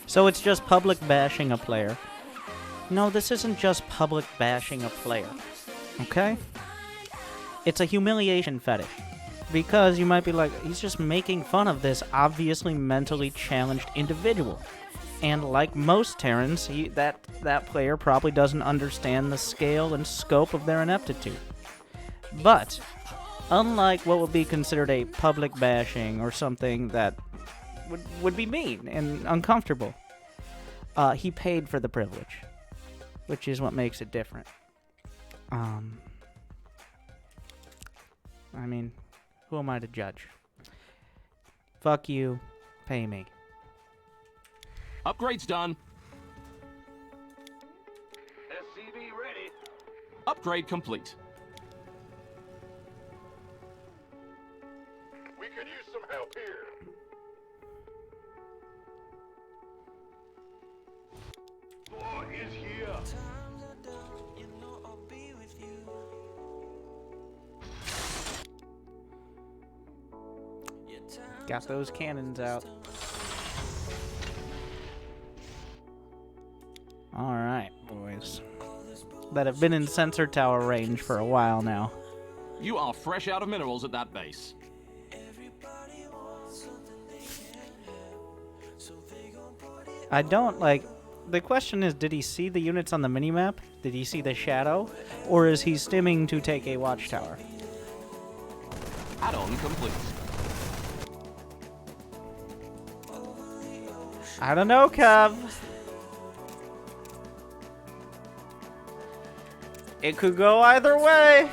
So it's just public bashing a player. No, this isn't just public bashing a player. Okay? It's a humiliation fetish. Because you might be like, he's just making fun of this obviously mentally challenged individual. And like most Terrans, that player probably doesn't understand the scale and scope of their ineptitude. But, unlike what would be considered a public bashing or something that would be mean and uncomfortable, he paid for the privilege, which is what makes it different. I mean, who am I to judge? Fuck you, pay me. Upgrade's done. SCV ready. Upgrade complete. We could use some help here. War is here. Got those cannons out. Alright, boys. That have been in sensor tower range for a while now. You are fresh out of minerals at that base. I don't, like... The question is, did he see the units on the minimap? Did he see the shadow? Or is he stimming to take a watchtower? Add-on complete. I don't know, Cub. It could go either way.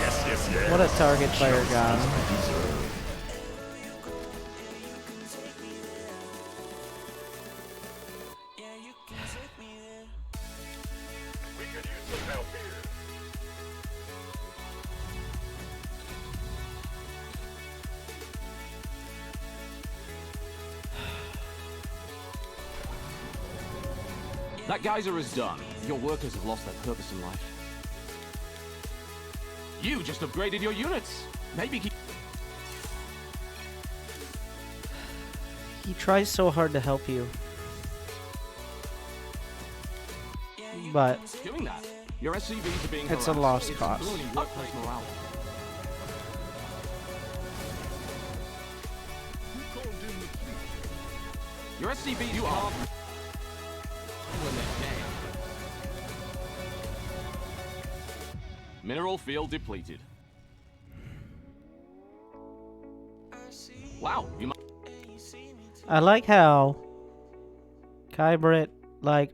Yes. What a target fire gun. We could use some help here. That geyser is done. Your workers have lost their purpose in life. You just upgraded your units. Maybe keep... He tries so hard to help you. But doing that. Your SCVs are being it's a harassed. lost It's cause. ruining workplace morale. Your SCV, you are... Mineral field depleted. Wow, you might... I like how Kybrit, like,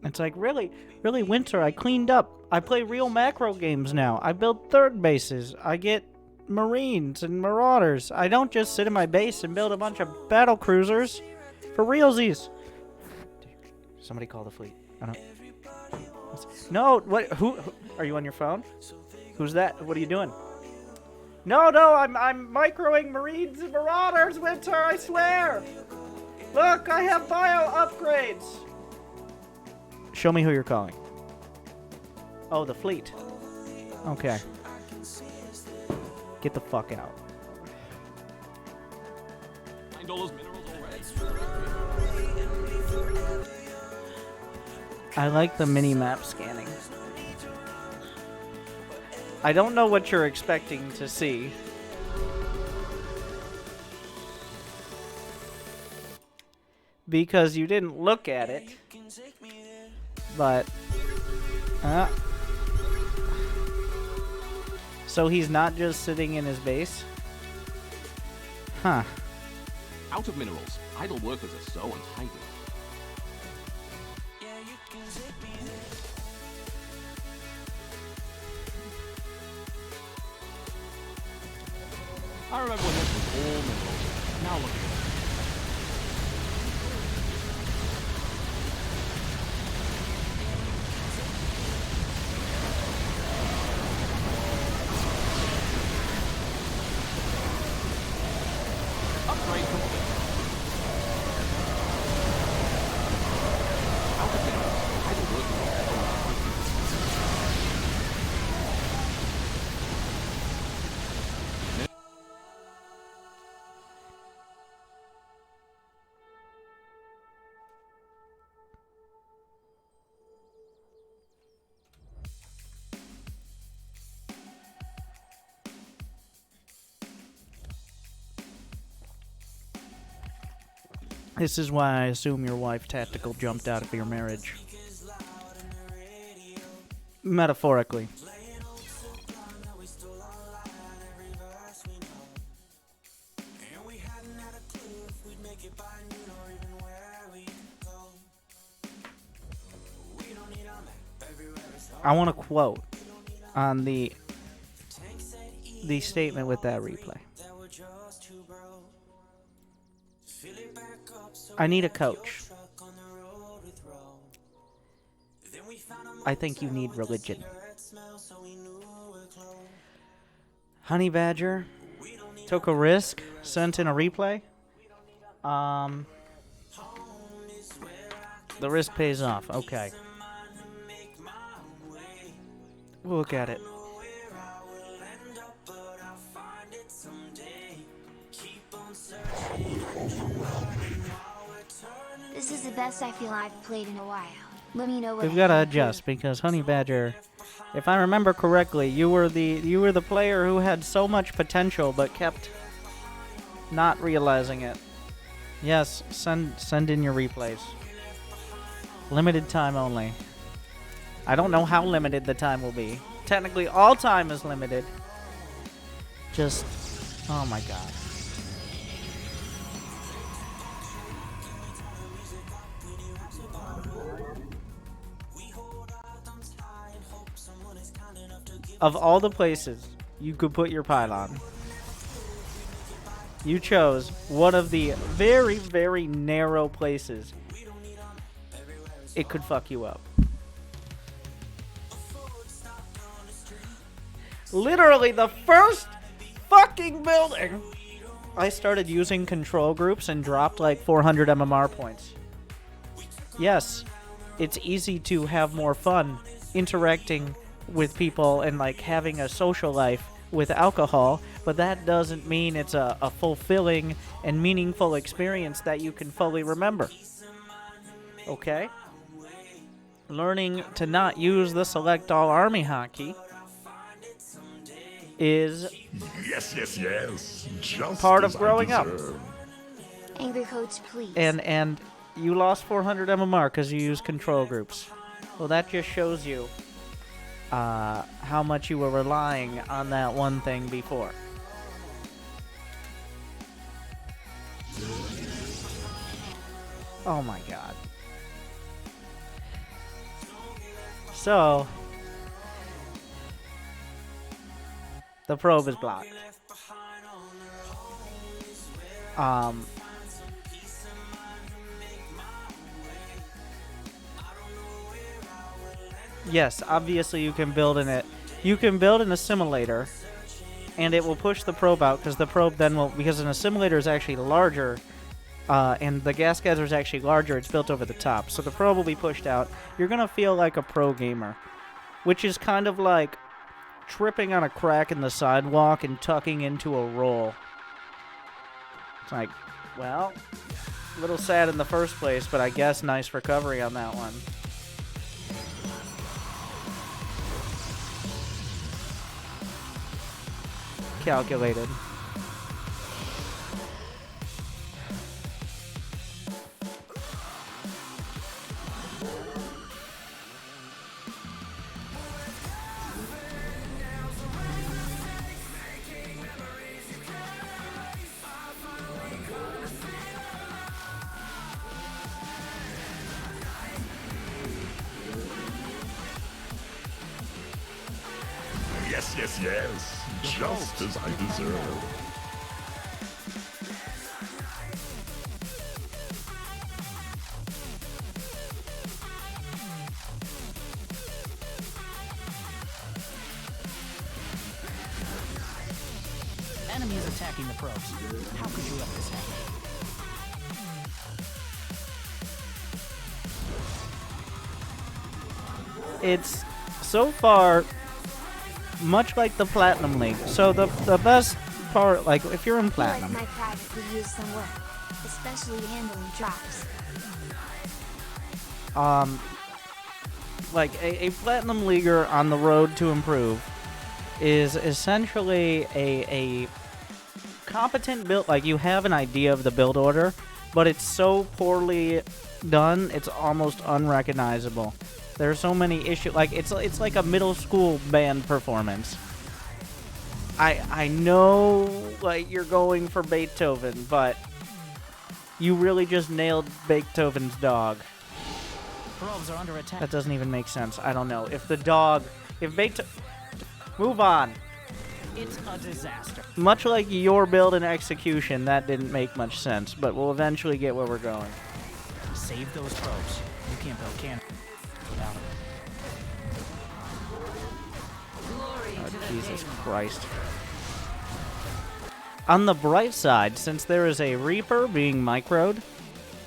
it's like, really, Winter, I cleaned up. I play real macro games now. I build third bases. I get Marines and Marauders. I don't just sit in my base and build a bunch of battle cruisers. For realsies. Somebody call the fleet. I don't... No, what? Who? Are you on your phone? Who's that? What are you doing? No, I'm microing Marines and Marauders, Winter, I swear! Look, I have bio upgrades! Show me who you're calling. Oh, the fleet. Okay. Get the fuck out. $9 minerals already. I like the mini-map scanning. I don't know what you're expecting to see. Because you didn't look at it. But... So he's not just sitting in his base? Huh. Out of minerals, idle workers are so untidy. I remember when this was all minerals. Now look at it. Upgrade complete. Out of minerals, idle workers are so untidy. This is why I assume your wife tactical jumped out of your marriage. Metaphorically. I want a quote on the statement with that replay. I need a coach. I think you need religion. Honey Badger took a risk, sent in a replay. The risk pays off. Okay. We'll look at it. This is the best I feel I've played in a while. Let me know what We've got to adjust because Honey Badger, if I remember correctly, you were the player who had so much potential but kept not realizing it. Yes, send in your replays. Limited time only. I don't know how limited the time will be. Technically, all time is limited. Just, oh my god. Of all the places you could put your pylon, you chose one of the very, very narrow places it could fuck you up. Literally the first fucking building I started using control groups and dropped like 400 MMR points. Yes, it's easy to have more fun interacting with people and like having a social life with alcohol, but that doesn't mean it's a fulfilling and meaningful experience that you can fully remember. Okay? Learning to not use the select all army hotkey is Yes. Just part as of growing I up. deserve. Angry Coach, please. And you lost 400 MMR because you used control groups. Well, that just shows you how much you were relying on that one thing before. Oh my god. So, the probe is blocked. Yes, obviously you can build in it. You can build an assimilator, and it will push the probe out because the probe then will, because an assimilator is actually larger, and the gas gather is actually larger. It's built over the top, so the probe will be pushed out. You're gonna feel like a pro gamer, which is kind of like tripping on a crack in the sidewalk and tucking into a roll. It's like, well, a little sad in the first place, but I guess nice recovery on that one. Calculated. Yes. Just as I deserve. Enemies attacking the probes. How could you let this happen? It's so far much like the Platinum League. So the best part, like if you're in I feel like Platinum, my private could use some work, especially handling drops. like a Platinum Leaguer on the road to improve is essentially a competent build. Like you have an idea of the build order, but it's so poorly done, it's almost unrecognizable. There are so many issues. Like, it's like a middle school band performance. I know, like, you're going for Beethoven, but you really just nailed Beethoven's dog. Probes are under attack. That doesn't even make sense. I don't know. If Beethoven... Move on. It's a disaster. Much like your build and execution, that didn't make much sense, but we'll eventually get where we're going. Save those probes. You can't build cannon without them. Oh, Jesus Christ. On the bright side, since there is a Reaper being microed,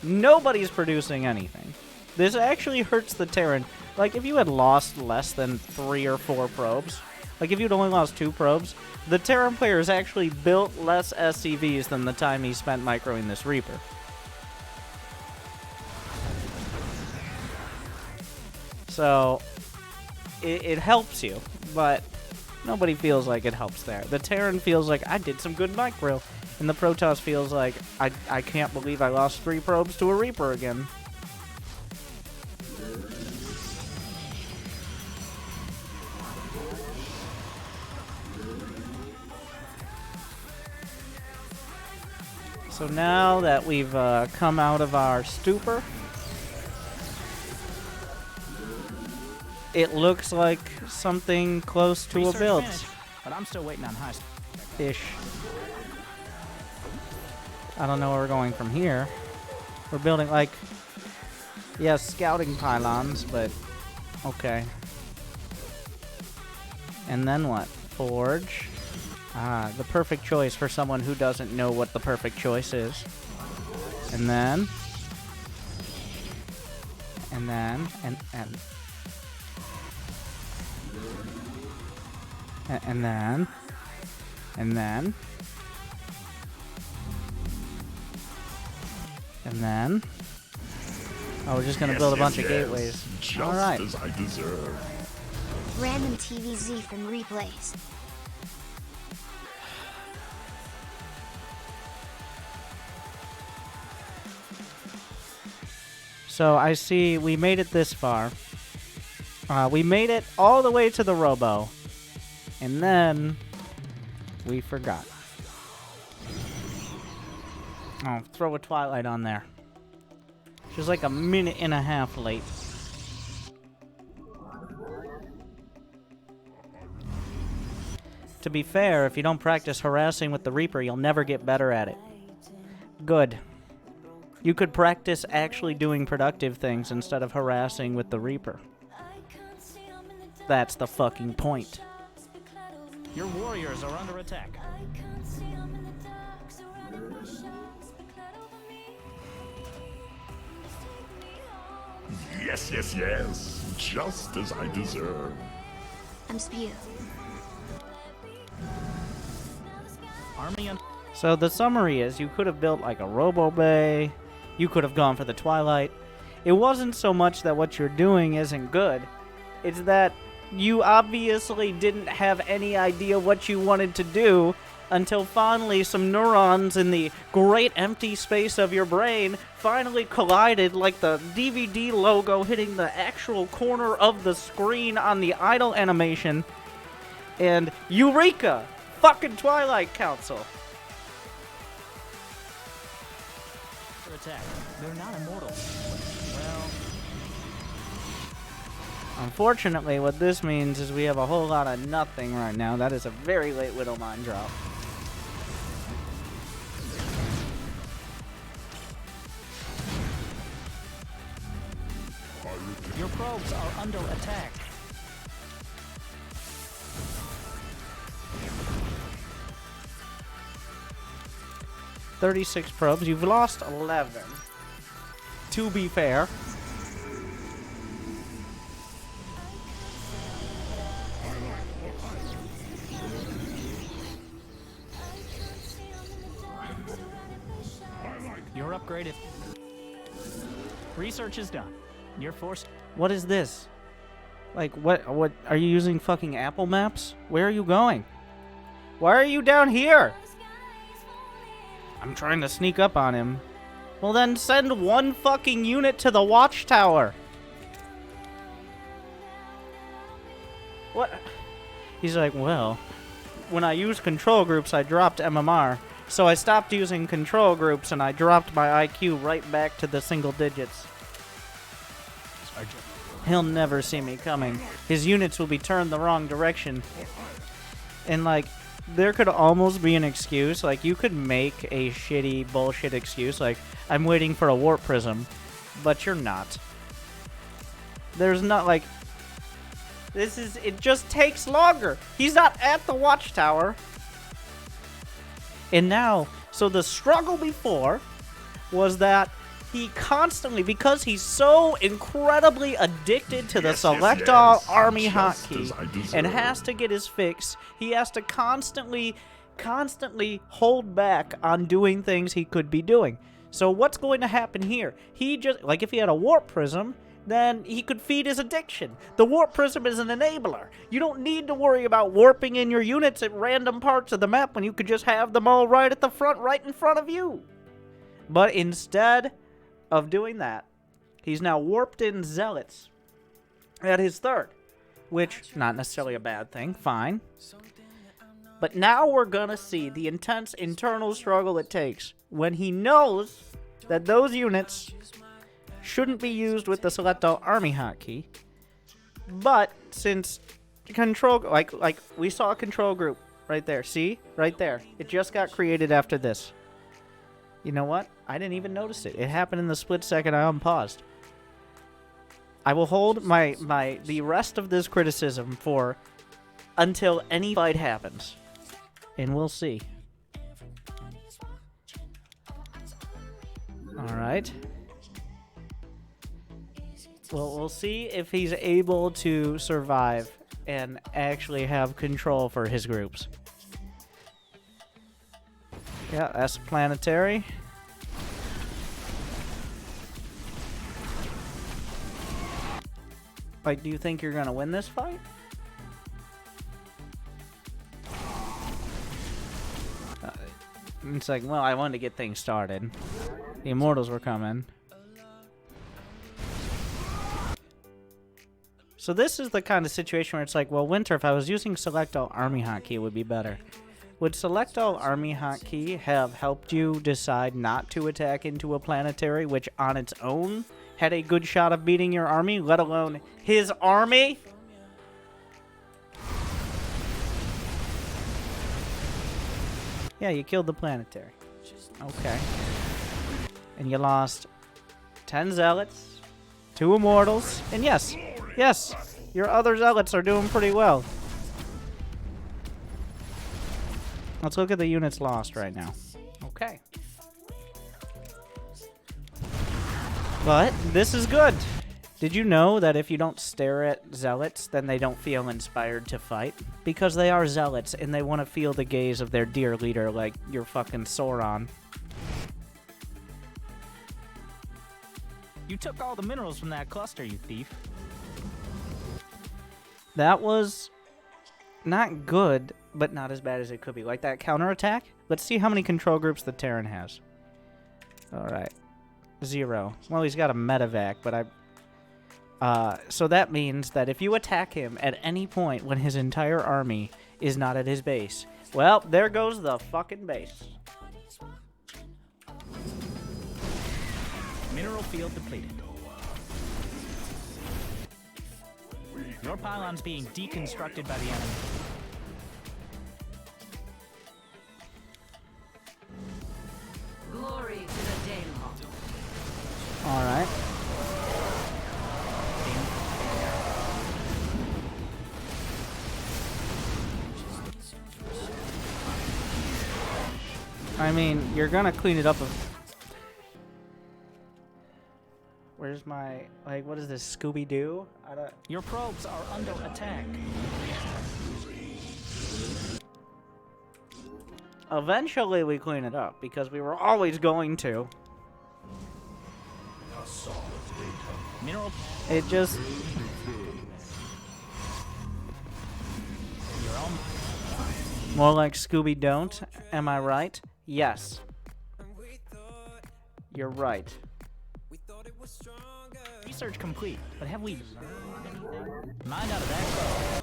nobody's producing anything. This actually hurts the Terran. Like, if you had lost less than 3 or 4 probes, like if you'd only lost 2 probes, the Terran players actually built less SCVs than the time he spent microing this Reaper. So, it helps you, but nobody feels like it helps there. The Terran feels like, I did some good micro, and the Protoss feels like, I can't believe I lost 3 probes to a Reaper again. So now that we've come out of our stupor, it looks like something close to a Research build. finished, but I'm still waiting on high. Ish. I don't know where we're going from here. We're building, like, yeah, scouting pylons, but okay. And then what? Forge. Ah, the perfect choice for someone who doesn't know what the perfect choice is. And then... And then... And then... And then... Oh, we're just gonna build a bunch of gateways. Just Alright. as I deserve. Random TVZ from replays. So I see we made it this far. We made it all the way to the Robo. And then we forgot. Oh, throw a Twilight on there. She was like a minute and a half late. To be fair, if you don't practice harassing with the Reaper, you'll never get better at it. Good. You could practice actually doing productive things instead of harassing with the Reaper. That's the fucking point. Your warriors are under attack. Yes, yes, yes. Just as I deserve. I'm spewed. Army and So the summary is, you could have built like a Robo Bay. You could have gone for the Twilight. It wasn't so much that what you're doing isn't good. It's that you obviously didn't have any idea what you wanted to do until finally some neurons in the great empty space of your brain finally collided like the DVD logo hitting the actual corner of the screen on the idle animation. And Eureka! Fucking Twilight Council! under attack. They're not immortal. Well, Unfortunately, what this means is we have a whole lot of nothing right now. That is a very late Widow Mine drop. your probes are under attack. "36 probes. You've lost 11. To be fair. You're upgraded. Research is done. You're forced. What is this? Like, what are you using fucking Apple Maps? Where are you going? Why are you down here? I'm trying to sneak up on him. Well, then send one fucking unit to the watchtower. What? He's like, well, when I used control groups, I dropped MMR. So I stopped using control groups, and I dropped my IQ right back to the single digits. Sergeant. He'll never see me coming. His units will be turned the wrong direction. And, like, there could almost be an excuse. Like, you could make a shitty bullshit excuse. Like, I'm waiting for a warp prism. But you're not. There's not, like... It just takes longer. He's not at the watchtower. And now, so the struggle before was that he constantly, because he's so incredibly addicted to the Yes, select yes, all yes. army Just hotkey as I deserve. and has to get his fix, he has to constantly hold back on doing things he could be doing. So what's going to happen here? He just, like if he had a warp prism, then he could feed his addiction. The warp prism is an enabler. You don't need to worry about warping in your units at random parts of the map when you could just have them all right at the front, right in front of you. But instead of doing that, he's now warped in zealots at his third, which not necessarily a bad thing, fine. But now we're gonna see the intense internal struggle it takes when he knows that those units shouldn't be used with the select all army hotkey. But since control, like we saw a control group right there, see? Right there. It just got created after this. You know what? I didn't even notice it. It happened in the split second I unpaused. I will hold the rest of this criticism for until any fight happens. And we'll see. Alright. Well, we'll see if he's able to survive and actually have control for his groups. Yeah, that's planetary. Like, do you think you're gonna win this fight? It's like, well, I wanted to get things started. The Immortals were coming. So this is the kind of situation where it's like, well, Winter, if I was using Select All Army Hotkey, it would be better. Would Select All Army Hotkey have helped you decide not to attack into a planetary, which on its own had a good shot of beating your army, let alone his army? Yeah, you killed the planetary. Okay. And you lost 10 zealots, 2 immortals, and yes, your other zealots are doing pretty well. Let's look at the units lost right now. Okay. But this is good. Did you know that if you don't stare at zealots, then they don't feel inspired to fight? Because they are zealots, and they want to feel the gaze of their dear leader like you're fucking Sauron. You took all the minerals from that cluster, you thief. That was not good, but not as bad as it could be. Like that counterattack? Let's see how many control groups the Terran has. Alright. 0. Well, he's got a medevac, but so that means that if you attack him at any point when his entire army is not at his base, well, there goes the fucking base. Mineral field depleted. Your pylon's being deconstructed by the enemy. Glory to the Daemon. Alright. I mean, you're gonna clean it up. Where's my, like, what is this, Scooby-Doo? I don't... Your probes are under attack. Eventually we clean it up, because we were always going to. Mineral. It just... Your own. More like Scooby-Don't, am I right? Yes. You're right. Research complete, but have we learned anything? Mind out of that.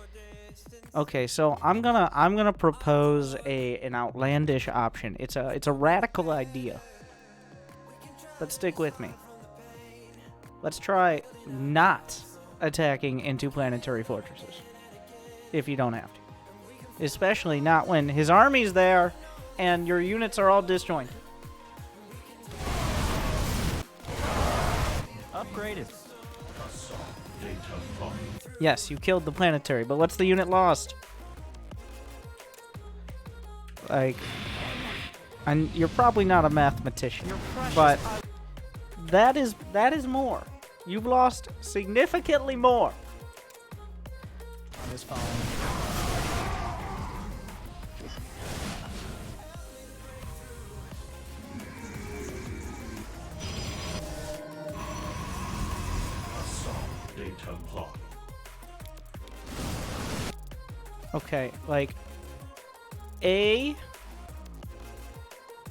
Okay, so I'm gonna propose an outlandish option. It's a radical idea. But stick with me. Let's try not attacking interplanetary fortresses. If you don't have to. Especially not when his army's there and your units are all disjointed. Upgraded. Yes, you killed the planetary, but what's the unit lost? Like, and you're probably not a mathematician, but that is more. You've lost significantly more. On this phone. Okay, like a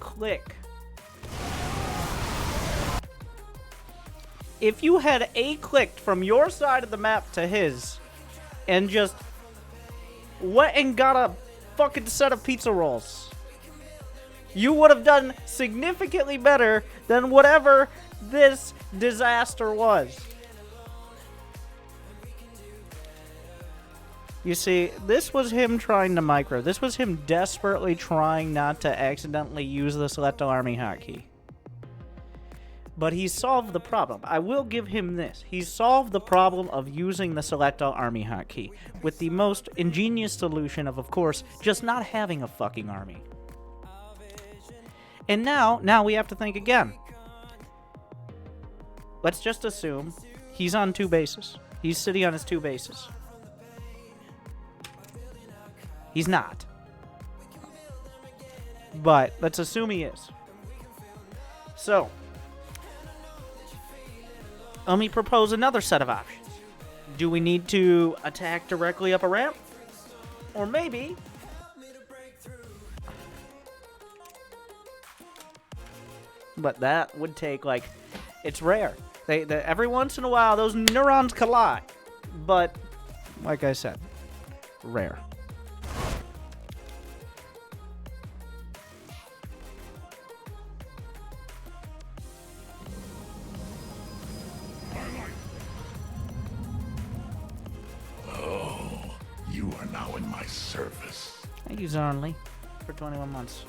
click. If you had a clicked from your side of the map to his and just went and got a fucking set of pizza rolls, you would have done significantly better than whatever this disaster was. You see, this was him trying to micro. This was him desperately trying not to accidentally use the Select All Army hotkey. But he solved the problem. I will give him this. He solved the problem of using the Select All Army hotkey with the most ingenious solution of course, just not having a fucking army. And now we have to think again. Let's just assume he's on 2 bases. He's sitting on his 2 bases. He's not. But let's assume he is. So, let me propose another set of options. Do we need to attack directly up a ramp? Or maybe... But that would take, like... It's rare. Every once in a while, those neurons collide. But, like I said, rare. You are now in my service. Thank you, Zarnley, for 21 months.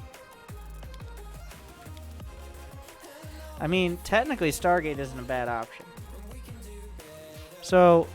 I mean, technically, Stargate isn't a bad option. So,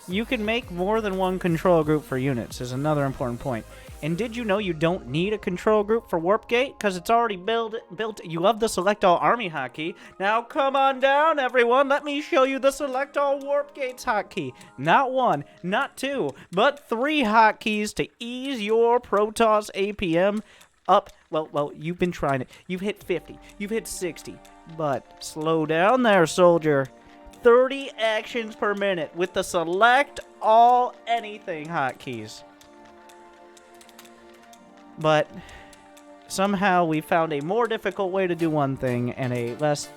you can make more than one control group for units, is another important point. And did you know you don't need a control group for Warp Gate? Because it's already built. You love the Select All Army hotkey. Now come on down, everyone. Let me show you the Select All Warp Gates hotkey. Not 1, not 2, but 3 hotkeys to ease your Protoss APM up. Well, you've been trying it. You've hit 50. You've hit 60. But slow down there, soldier. 30 actions per minute with the Select All Anything hotkeys. But somehow we found a more difficult way to do one thing and a less,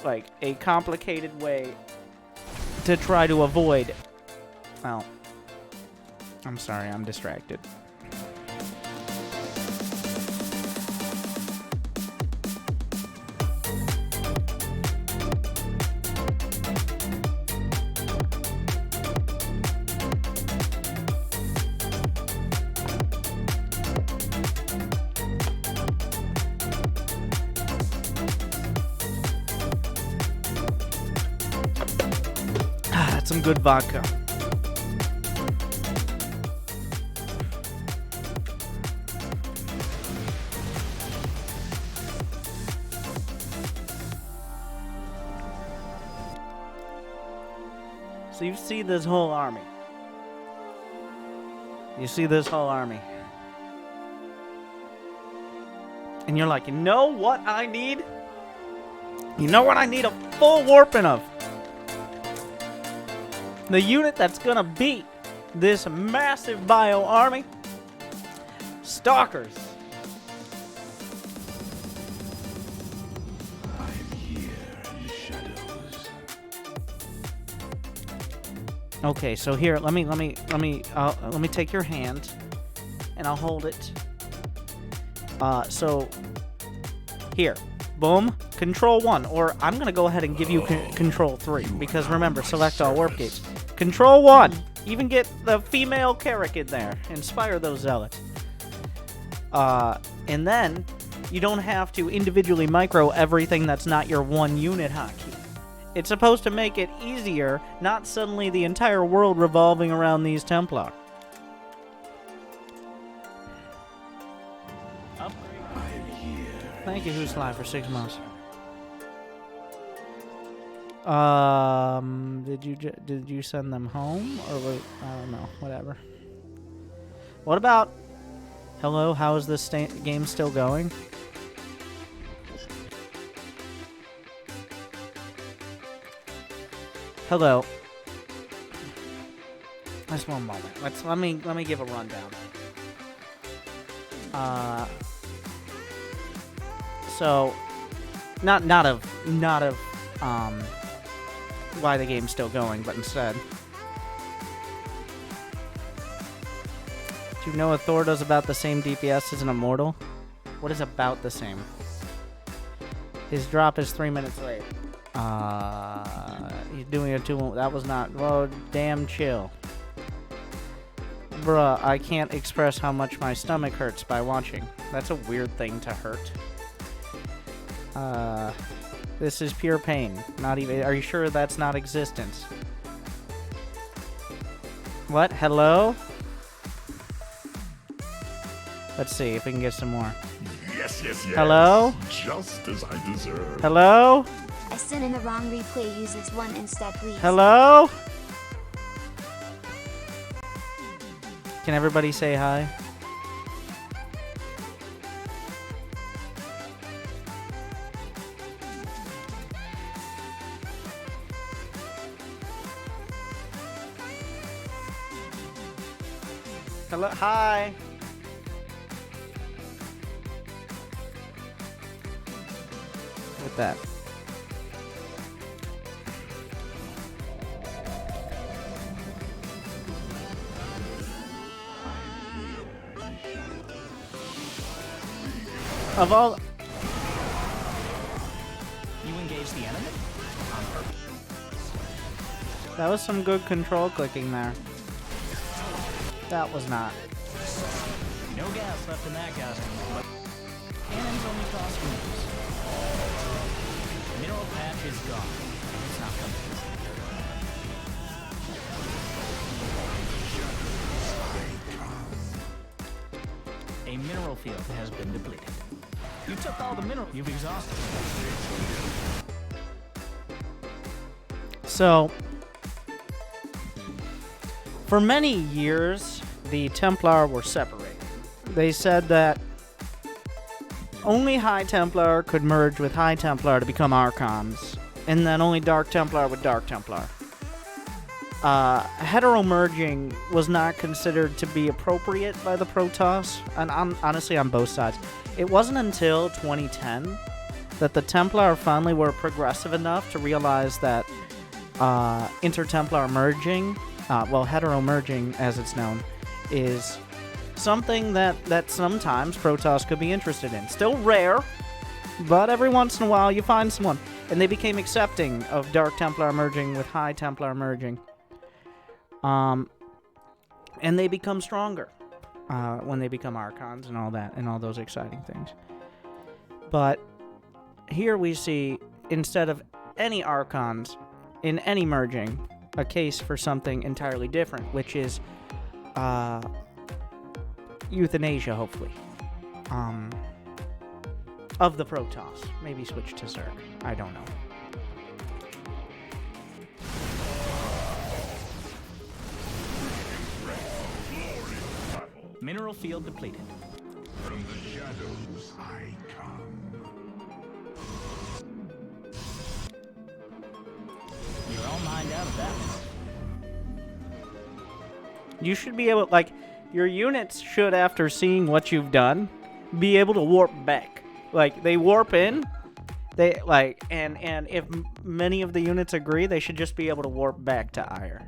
like, a complicated way to try to avoid. Well, I'm sorry, I'm distracted. Some good vodka. So you see this whole army. You see this whole army. And you're like, you know what I need? You know what I need a full warping of? The unit that's gonna beat this massive bio army? Stalkers. I'm here. Okay, so here, let me take your hand, and I'll hold it. So here, boom, Control 1, or I'm gonna go ahead and give you Control 3 because remember, select all warp gates. Control 1, even get the female Carrick in there, inspire those zealots. And then you don't have to individually micro everything that's not your one unit hotkey. It's supposed to make it easier, not suddenly the entire world revolving around these Templar. Thank you, Who's Live, for 6 months. Did you send them home, or wait, I don't know, whatever. What about, hello, how is this game still going? Hello. Just one moment. Let me give a rundown. So, not of why the game's still going, but instead, do you know what Thor does about the same DPS as an Immortal? What is about the same? His drop is 3 minutes late. He's doing a 2. That was not. Well, damn chill. Bruh, I can't express how much my stomach hurts by watching. That's a weird thing to hurt. This is pure pain. Not even. Are you sure that's not existence? What? Hello? Let's see if we can get some more. Yes, yes, yes. Hello? Just as I deserve. Hello? I sent in the wrong replay. Use this one instead, please. Hello? Can everybody say hi? Hello? Hi. With that. Of all... You engage the enemy? On purpose. That was some good control clicking there. That was not. No gas left in that gas, but cannons only cost minerals. Mineral patch is gone. It's not coming. A mineral field has been depleted. You took all the mineral. You've exhausted. So, for many years, the Templar were separated. They said that only High Templar could merge with High Templar to become Archons, and then only Dark Templar with Dark Templar. Hetero-merging was not considered to be appropriate by the Protoss, and honestly on both sides. It wasn't until 2010 that the Templar finally were progressive enough to realize that inter-Templar merging, hetero-merging as it's known, is something that sometimes Protoss could be interested in. Still rare, but every once in a while you find someone. And they became accepting of Dark Templar merging with High Templar merging. And they become stronger when they become Archons and all that, and all those exciting things. But here we see, instead of any Archons in any merging, a case for something entirely different, which is euthanasia, hopefully, of the Protoss. Maybe switch to Zerg. I don't know. Mineral field depleted. From the shadows I come. You're all mined out of that. You should be able, like, your units should, after seeing what you've done, be able to warp back. Like, they warp in, they, like, and if many of the units agree, they should just be able to warp back to Ire.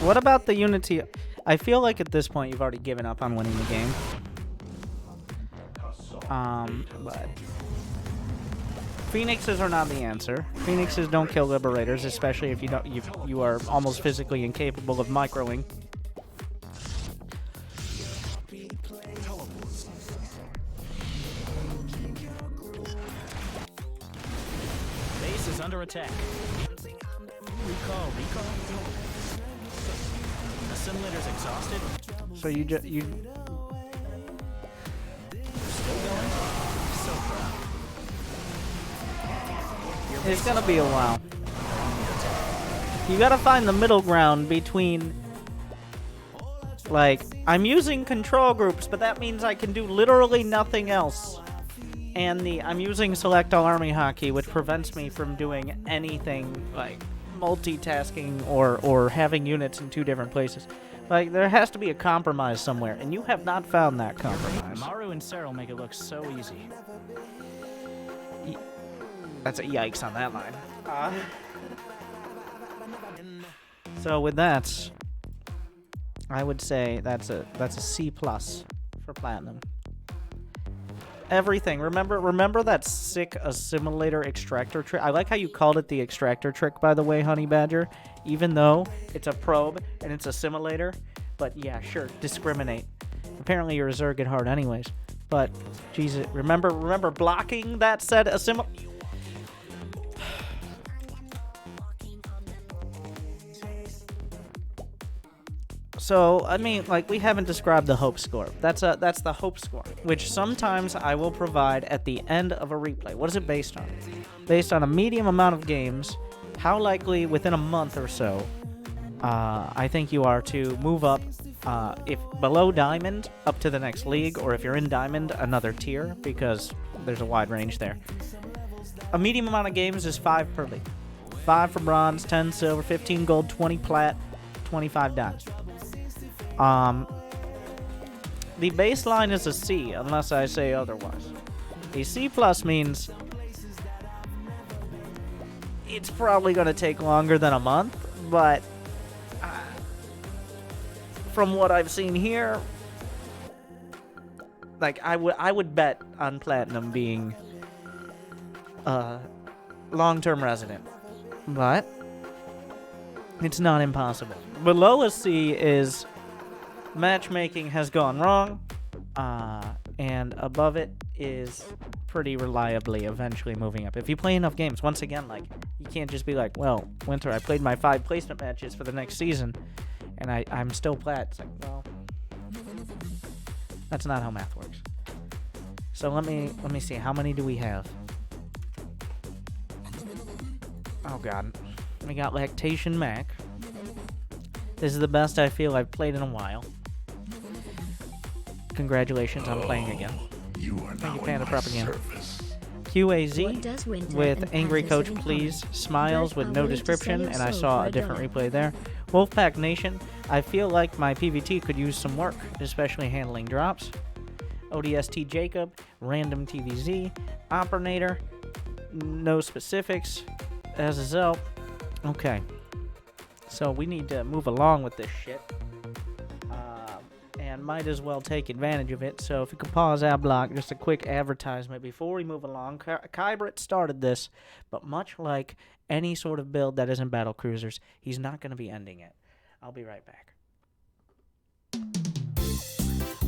What about the Unity? I feel like at this point you've already given up on winning the game. But Phoenixes are not the answer. Phoenixes don't kill Liberators, especially if you are almost physically incapable of microing. Base is under attack. Recall. Assimilator's exhausted. So you Still going? So proud. it's gonna be a while. You gotta find the middle ground between, like, I'm using control groups, but that means I can do literally nothing else. And I'm using select all army hotkey, which prevents me from doing anything like multitasking or having units in 2 different places. Like, there has to be a compromise somewhere, and you have not found that compromise. Maru and Cyril make it look so easy. That's a yikes on that line. So with that, I would say that's a C+ for platinum. Everything. Remember that sick assimilator extractor trick? I like how you called it the extractor trick, by the way, Honey Badger. Even though it's a probe and it's a assimilator. But yeah, sure, discriminate. Apparently you're a Zerg at heart anyways. But, Jesus, remember blocking that said assimilator? So, I mean, like, we haven't described the hope score. That's the hope score, which sometimes I will provide at the end of a replay. What is it based on? Based on a medium amount of games, how likely within a month or so I think you are to move up, if below Diamond, up to the next league, or if you're in Diamond, another tier, because there's a wide range there. A medium amount of games is 5 per league. 5 for Bronze, 10 Silver, 15 Gold, 20 Plat, 25 Diamonds. The baseline is a C, unless I say otherwise. A C+ means it's probably going to take longer than a month, but from what I've seen here, like, I would bet on Platinum being a long-term resident, but it's not impossible. Below a C is matchmaking has gone wrong, and above it is pretty reliably eventually moving up. If you play enough games, once again, like, you can't just be like, well, Winter, I played my 5 placement matches for the next season, and I'm still plat. It's like, well, that's not how math works. So let me see, how many do we have? Oh god, we got Lactation Mac. This is the best I feel I've played in a while. Congratulations on playing again. You are Thank you, now Panda in my Propaganda. service. QAZ with Angry Coach Please, smiles with no description, and I saw a different replay there. Wolfpack Nation, I feel like my PVT could use some work, especially handling drops. ODST Jacob, Random TVZ, Operator, no specifics, Azazel. Okay, so we need to move along with this shit. And might as well take advantage of it. So if you could pause ad block, just a quick advertisement before we move along. Kybrit started this, but much like any sort of build that isn't battle cruisers, he's not going to be ending it. I'll be right back.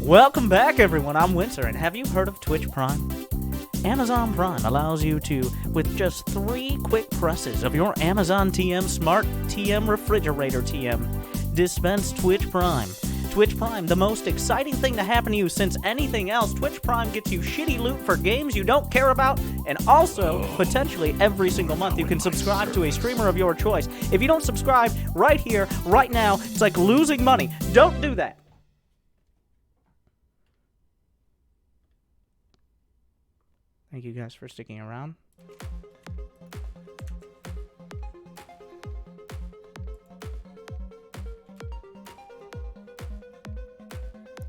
Welcome back, everyone. I'm Winter, and have you heard of Twitch Prime? Amazon Prime allows you to, with just 3 quick presses of your Amazon TM Smart TM Refrigerator TM, dispense Twitch Prime. Twitch Prime, the most exciting thing to happen to you since anything else. Twitch Prime gets you shitty loot for games you don't care about, and also, potentially, every single month you can subscribe to a streamer of your choice. If you don't subscribe right here, right now, it's like losing money. Don't do that. Thank you guys for sticking around.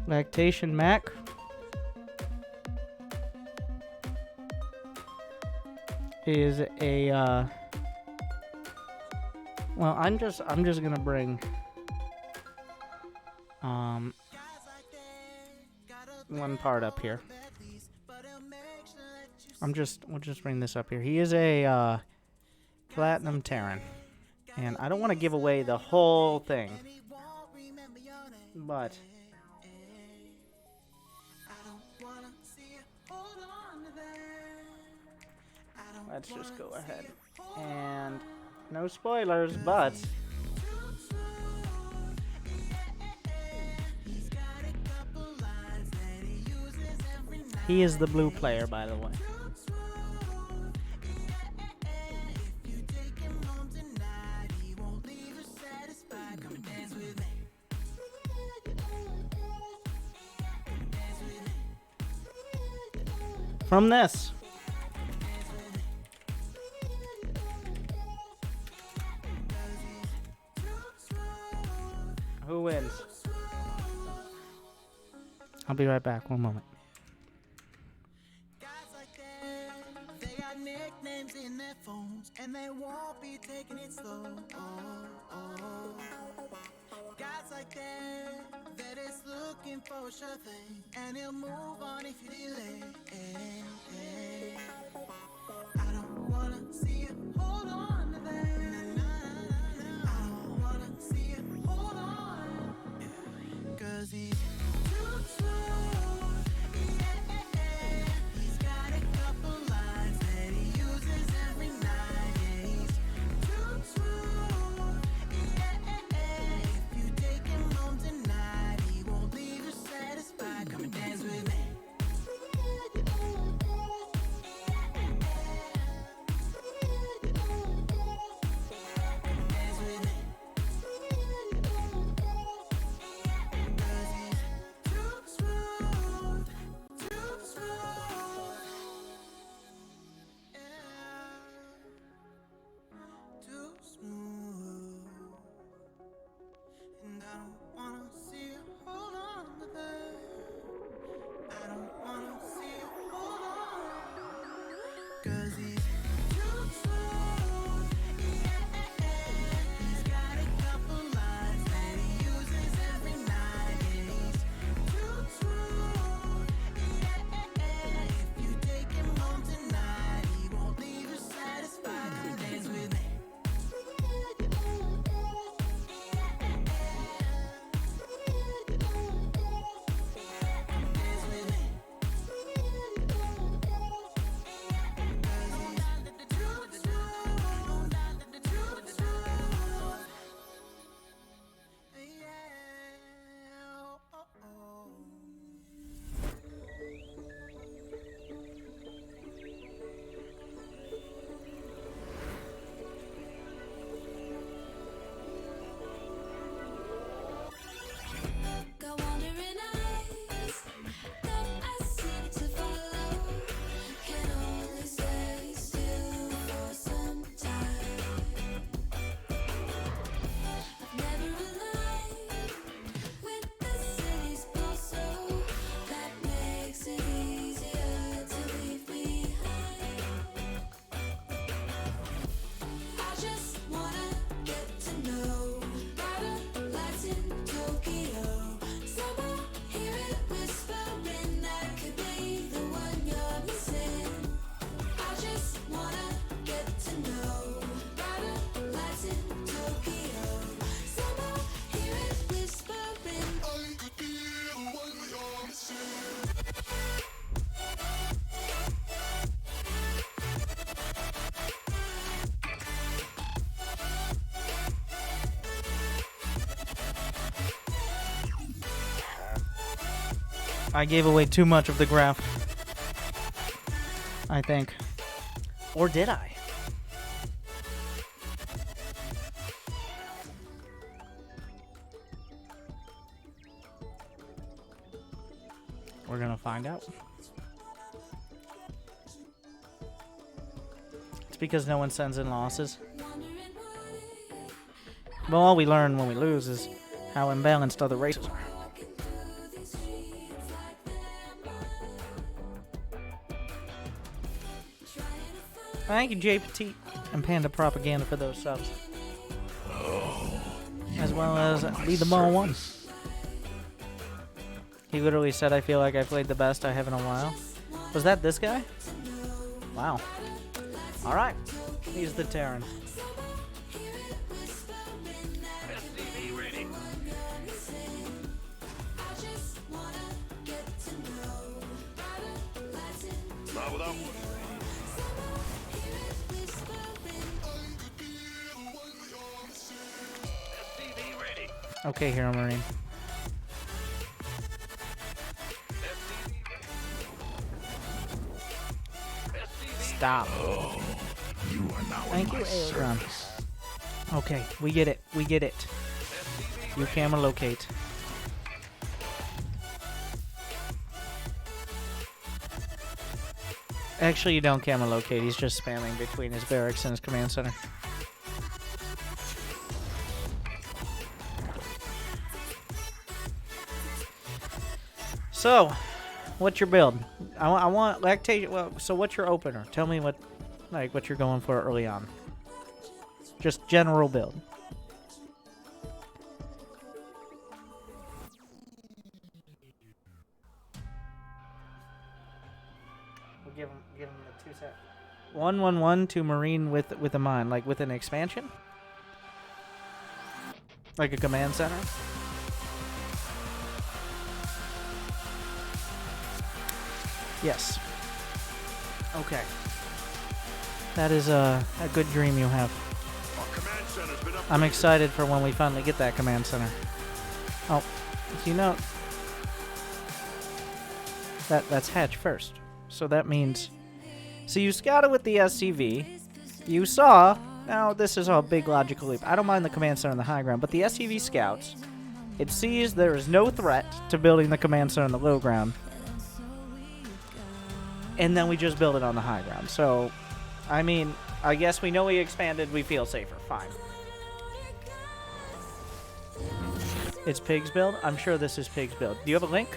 Lactation Mac. Is a well, I'm just gonna bring one part up here. We'll just bring this up here. He is a platinum Terran, and I don't want to give away the whole thing, but let's just go ahead and no spoilers, but he is the blue player, by the way. From this. Who wins? I'll be right back. One moment. They got nicknames in their phones, and they won't be taking it slow. Guys like that is looking for a sure thing, and he'll move on if you delay. I don't wanna see you hold on to that. I don't wanna see you hold on. 'Cause he's too slow. He's got a couple lines that he uses every night. He's too slow. If you take him home tonight, he won't leave you satisfied. Come and dance with me. Dance with me. 'Cause he's too smooth, too smooth. Yeah, too smooth. And I don't wanna see you hold on to that. I don't wanna see you hold on. 'Cause he's too smooth. He's got a couple lines that he uses every night. He's too smooth. If you take him home tonight, he won't leave you satisfied. Come and dance with me. Dance with me. 'Cause he's too smooth. Yeah. Oh. Got wandering eyes that I seem to follow. Can only stay still for some time. I've never aligned with the city's pulse, so that makes it easier to leave behind. I just wanna get to know brighter lights in Tokyo. Somehow hear it whispering that could be the one you're missing. I just wanna get to know brighter lights in Tokyo. Somehow hear it whispering. I could be the one you're missing. I gave away too much of the graph, I think. Or did I? We're gonna find out. It's because no one sends in losses. Well, all we learn when we lose is how imbalanced other races are. Thank you, J Petite and Panda Propaganda, for those subs. As well as Be the Ball One. He literally said, I feel like I played the best I have in a while. Was that this guy? Wow. Alright. He's the Terran. Not without Okay, Hero Marine. Stop. you are now Thank in you, my Aerodron. service. Okay, we get it. We get it. You camera locate. Actually, you don't camera locate. He's just spamming between his barracks and his command center. So, what's your build? I want lactation. Well, so what's your opener? Tell me what you're going for early on. Just general build. We'll give him the 2 set. 1/1/1 to Marine with a mine, like with an expansion, like a command center. Yes. Okay. That is a good dream you have. Our command center's been I'm excited for when we finally get that command center. Oh, you know, that's hatch first. So that means, so you scouted with the SCV. You saw, now this is a big logical leap. I don't mind the command center on the high ground, but the SCV scouts, it sees there is no threat to building the command center on the low ground. And then we just build it on the high ground. So, I mean, I guess we know we expanded, we feel safer. Fine. It's Pig's build? I'm sure this is Pig's build. Do you have a link?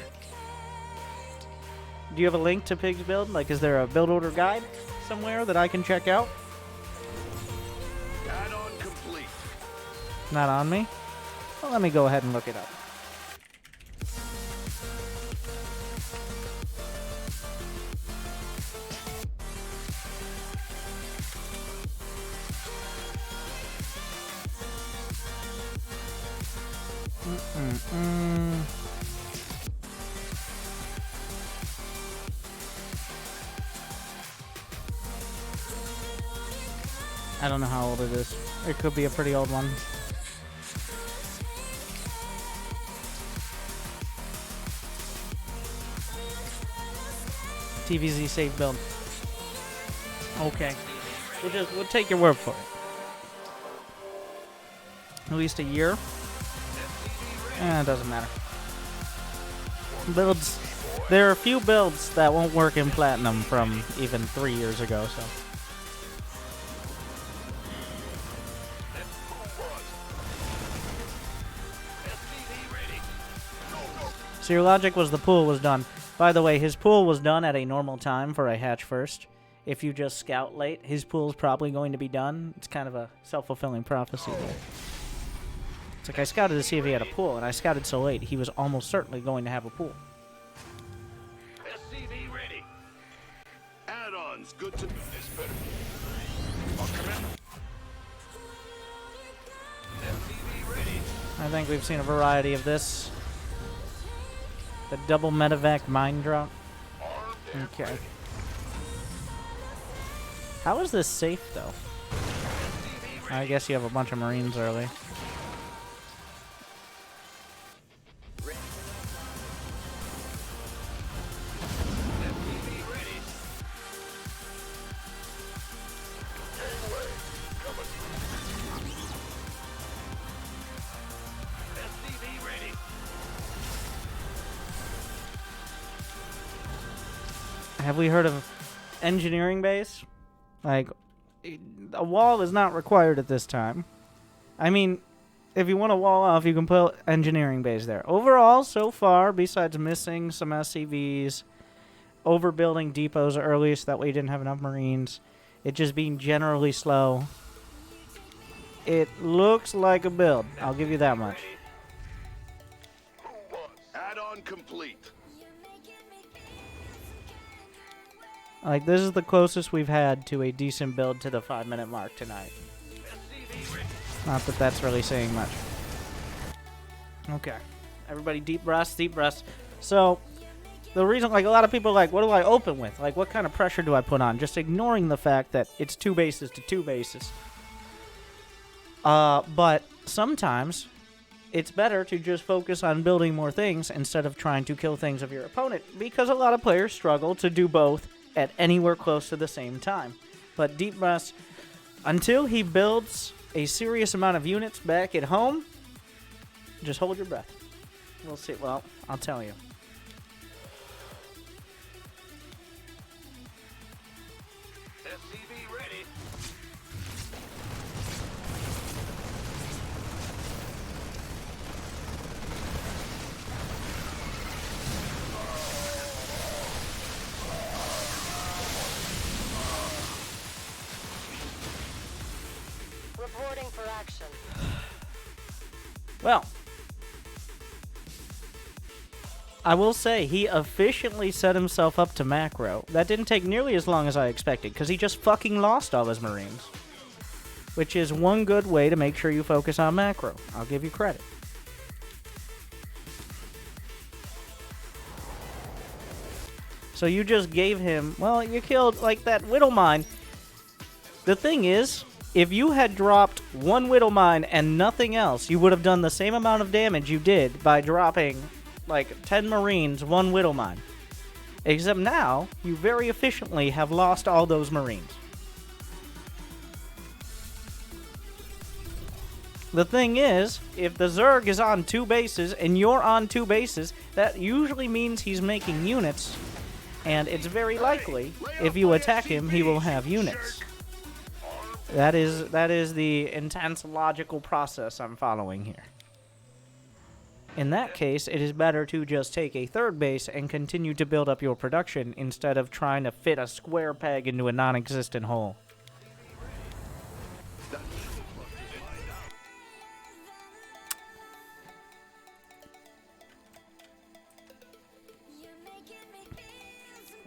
Do you have a link to Pig's build? Like, is there a build order guide somewhere that I can check out? add-on complete. Not on me? Well, let me go ahead and look it up. I don't know how old it is. It could be a pretty old one. TVZ save build. Okay. We'll take your word for it. At least a year. It doesn't matter. Builds. There are a few builds that won't work in platinum from even 3 years ago, so. So your logic was the pool was done. By the way, his pool was done at a normal time for a hatch first. If you just scout late, his pool's probably going to be done. It's kind of a self-fulfilling prophecy there. It's like I scouted to see if he had a pool, and I scouted so late, he was almost certainly going to have a pool. SCV ready. Add-ons good to this better. Our command. SCV ready. I think we've seen a variety of this. The double medevac mine drop. Okay. How is this safe, though? I guess you have a bunch of Marines early. Have we heard of engineering base? Like, a wall is not required at this time. I mean, if you want a wall off, you can put engineering base there. Overall, so far, besides missing some SCVs, overbuilding depots early so that way you didn't have enough Marines, it just being generally slow, it looks like a build. I'll give you that much. Add-on Add-on complete. Like, this is the closest we've had to a decent build to the 5-minute mark tonight. Not that that's really saying much. Okay. Everybody, deep breaths, deep breaths. So, the reason, like, a lot of people are like, what do I open with? Like, what kind of pressure do I put on? Just ignoring the fact that it's 2 bases to 2 bases. But sometimes it's better to just focus on building more things instead of trying to kill things of your opponent, because a lot of players struggle to do both at anywhere close to the same time. But deep breaths, until he builds a serious amount of units back at home, just hold your breath. We'll see. Well, I'll tell you. SCV ready. Reporting for action. Well, I will say he efficiently set himself up to macro. That didn't take nearly as long as I expected, because he just fucking lost all his Marines. Which is one good way to make sure you focus on macro. I'll give you credit. So you just gave him... Well, you killed, like, that Whittle Mine. The thing is, if you had dropped one Whittle Mine and nothing else, you would have done the same amount of damage you did by dropping, like, 10 Marines, 1 Whittle Mine. Except now, you very efficiently have lost all those Marines. The thing is, if the Zerg is on 2 bases and you're on 2 bases, that usually means he's making units. And it's very likely, if you attack him, he will have units. That is the intense logical process I'm following here. In that case, it is better to just take a 3rd base and continue to build up your production instead of trying to fit a square peg into a non-existent hole.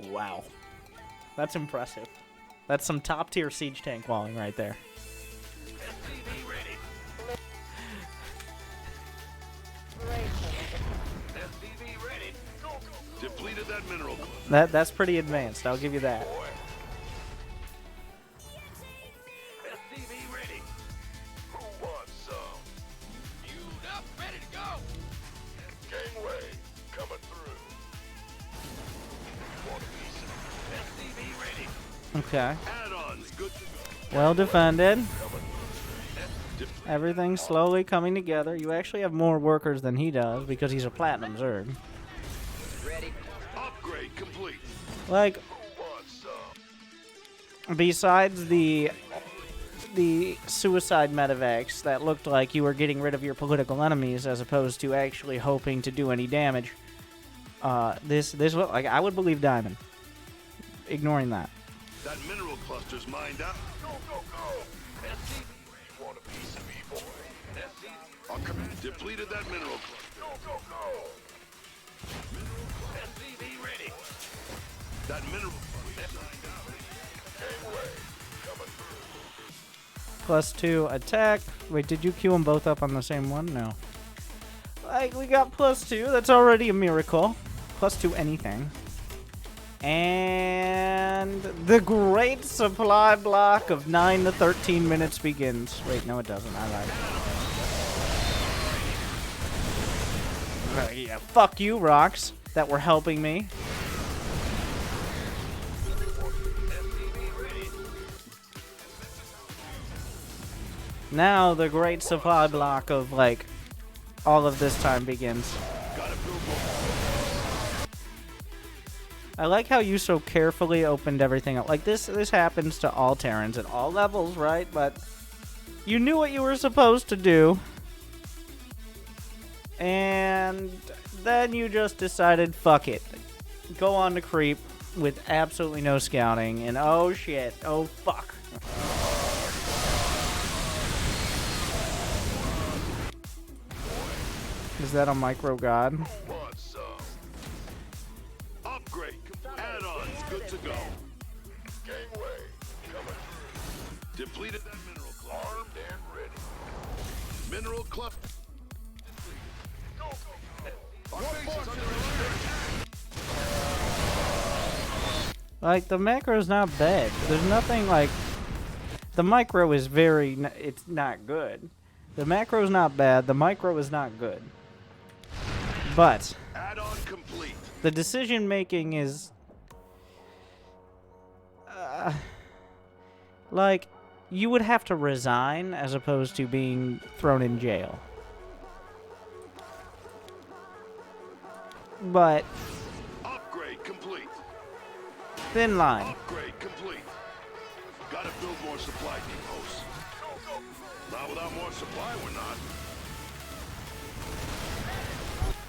Wow. That's impressive. That's some top-tier siege tank walling right there. SCV ready. SCV ready. Go, go, go. Depleted that mineral. That's pretty advanced, I'll give you that. SCV ready. Who wants some? Queued up, ready to go. Gangway coming through. Want a piece of SCV ready. Okay. Add-ons good to go. Well defended. Everything's slowly coming together. You actually have more workers than he does because he's a platinum Zerg. Upgrade complete. Like, Who wants some? besides the suicide medevacs that looked like you were getting rid of your political enemies as opposed to actually hoping to do any damage, this looked like I would believe Diamond. Ignoring that. That mineral cluster's mined out. Go, go, go. SCV ready. Want a piece of me, boy? SCV. I'll come in. Depleted that mineral cluster. Go, go, go. SCV ready. That mineral cluster's mined out. Gangway coming through. +2 attack. Wait, did you queue them both up on the same one? No. Like, we got +2. That's already a miracle. +2 anything. And the great supply block of 9 to 13 minutes begins. Wait, no it doesn't. I lied. Yeah, fuck you, rocks, that were helping me. Now the great supply block of, like, all of this time begins. I like how you so carefully opened everything up. Like, this happens to all Terrans at all levels, right? But you knew what you were supposed to do. And then you just decided, fuck it. Go on to creep with absolutely no scouting. And oh shit, oh fuck. Is that a micro god? Want some? good to go. Gangway, coming through. Depleted that mineral cluster. Armed and ready. Mineral cluster. Go, go. Our base is under attack. Like, the macro's not bad. There's nothing like... The micro is very... It's not good. The macro's not bad. The micro is not good. But... Add-on complete. the decision making is... like, you would have to resign as opposed to being thrown in jail. But... Upgrade complete. thin line. Upgrade complete. Gotta build more supply depots. Not without more supply, we're not.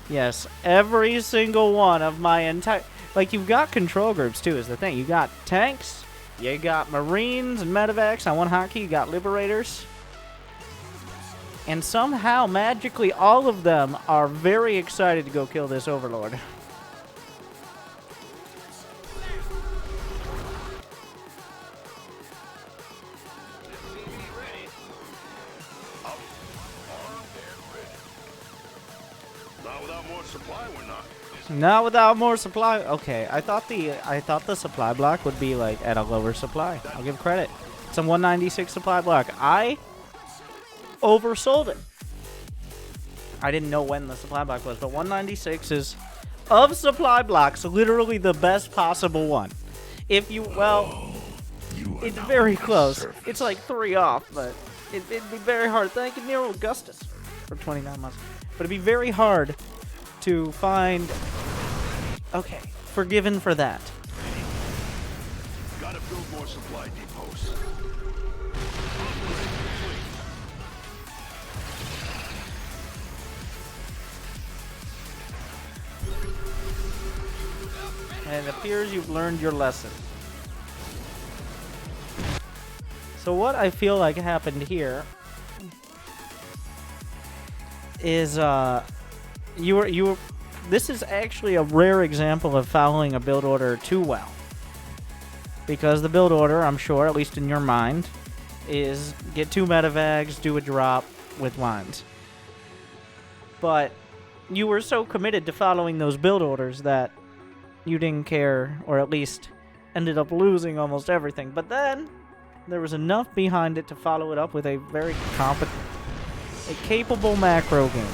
Yes, every single one of my entire... Like, you've got control groups, too, is the thing. You got tanks, you got Marines and medevacs. On one hotkey, you got Liberators. And somehow, magically, all of them are very excited to go kill this Overlord. Not without more supply, we're not. Not without more supply. Okay, I thought the supply block would be like at a lower supply. I'll give credit. It's a 196 supply block. I oversold it. I didn't know when the supply block was, but 196 is of supply blocks literally the best possible one. If you it's very close. It's like 3 off, but it'd be very hard. Thank you, Nero Augustus, for 29 months. But it'd be very hard to find... Okay, forgiven for that. Gotta build more supply depots. And it appears you've learned your lesson. So what I feel like happened here is this is actually a rare example of following a build order too well. Because the build order, I'm sure, at least in your mind, is get 2 medevacs, do a drop with lines. But you were so committed to following those build orders that you didn't care, or at least ended up losing almost everything. But then there was enough behind it to follow it up with a very competent, a capable macro game.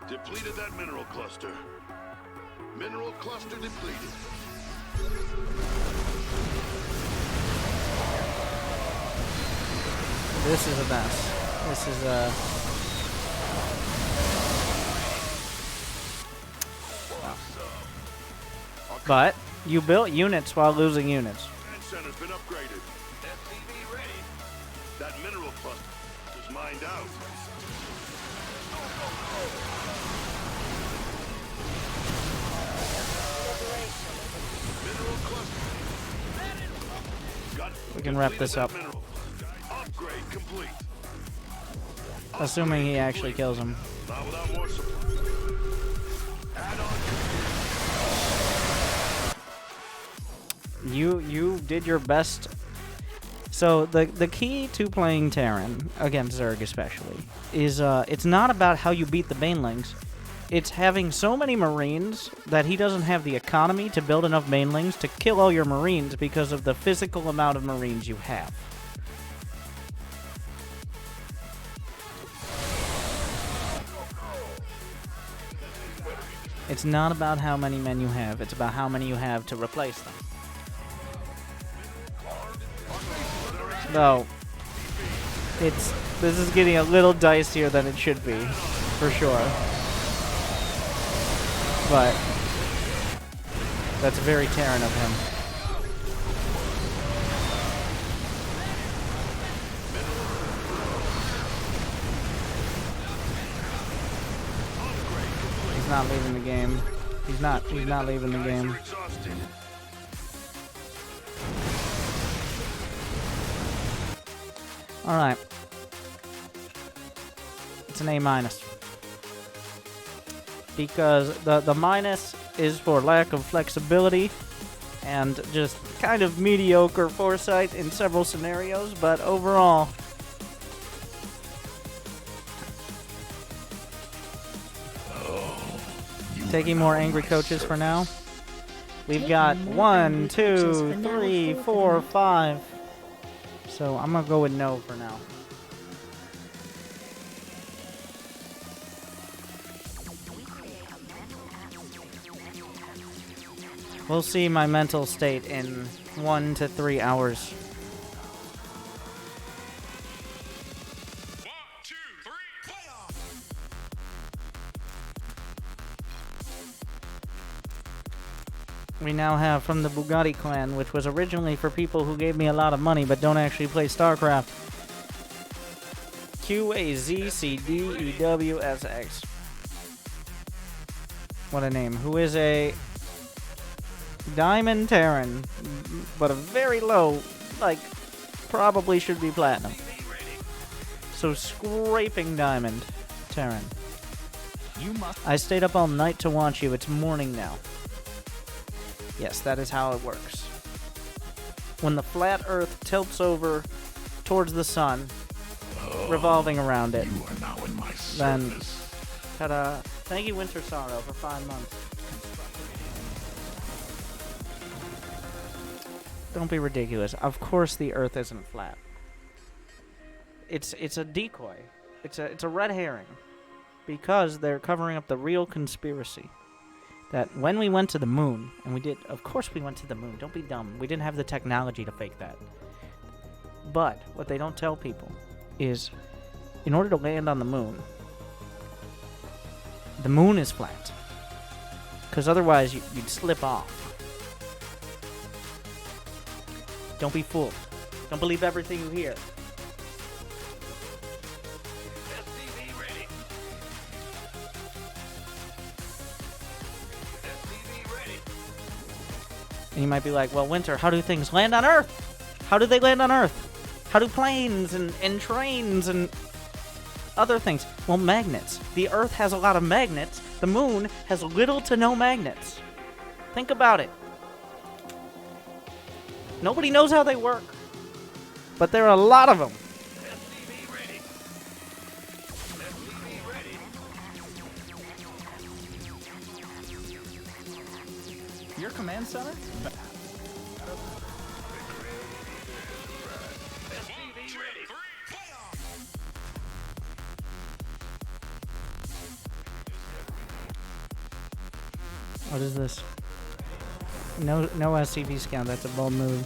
Depleted that mineral cluster. Mineral cluster depleted. This is a mess. This is a... But you built units while losing units. Command center's been upgraded. SCV ready. That mineral cluster is mined out. Mineral cluster. Got We can wrap this up. mineral. Upgrade complete. Assuming he actually kills him. Not without more supply. Add-on You did your best. So the key to playing Terran, against Zerg especially, is it's not about how you beat the Banelings. It's having so many Marines that he doesn't have the economy to build enough Banelings to kill all your Marines because of the physical amount of Marines you have. It's not about how many men you have, it's about how many you have to replace them. No. This is getting a little dicier than it should be, for sure. But that's very Terran of him. He's not leaving the game. He's not leaving the game. exhausted. Alright. It's an A-. Because the minus is for lack of flexibility and just kind of mediocre foresight in several scenarios, but overall, taking more angry coaches for now. We've got Taking more 1, angry coaches 2, for now, 3, for 4, now. 5. So I'm gonna go with no for now. We'll see my mental state in 1 to 3 hours. We now have from the Bugatti clan, which was originally for people who gave me a lot of money but don't actually play Starcraft. QAZCDEWSX. What a name. Who is a Diamond Terran, but a very low, like, probably should be Platinum. So scraping Diamond Terran. You must. I stayed up all night to watch you. It's morning now. Yes, that is how it works. When the flat Earth tilts over towards the sun, revolving around it, You are now in my then, service. ta-da! Thank you, Winter Sorrow, for 5 months. Don't be ridiculous. Of course, the Earth isn't flat. It's a decoy. It's a red herring, because they're covering up the real conspiracy. That when we went to the moon, and we did, of course we went to the moon, don't be dumb, we didn't have the technology to fake that. But, what they don't tell people is, in order to land on the moon is flat. Because otherwise you'd slip off. Don't be fooled. Don't believe everything you hear. SCV ready. SCV ready. And you might be like, well, Winter, how do things land on Earth? How do they land on Earth? How do planes and trains and other things? Well, magnets. The Earth has a lot of magnets. The moon has little to no magnets. Think about it. Nobody knows how they work. But there are a lot of them. SCV ready. SCV ready. Your command center? SCV ready. What is this? No SCV scout. That's a bold move.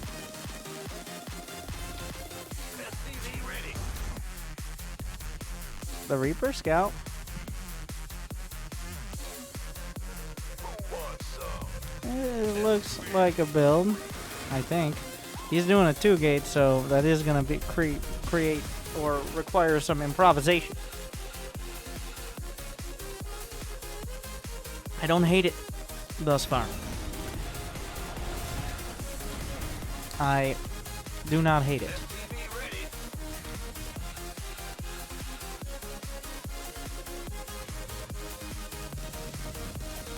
SCV ready. The Reaper scout. Who wants some? It looks like a build, I think. He's doing a 2-gate, so that is going to be create or require some improvisation. I don't hate it thus far. I do not hate it. SCV ready.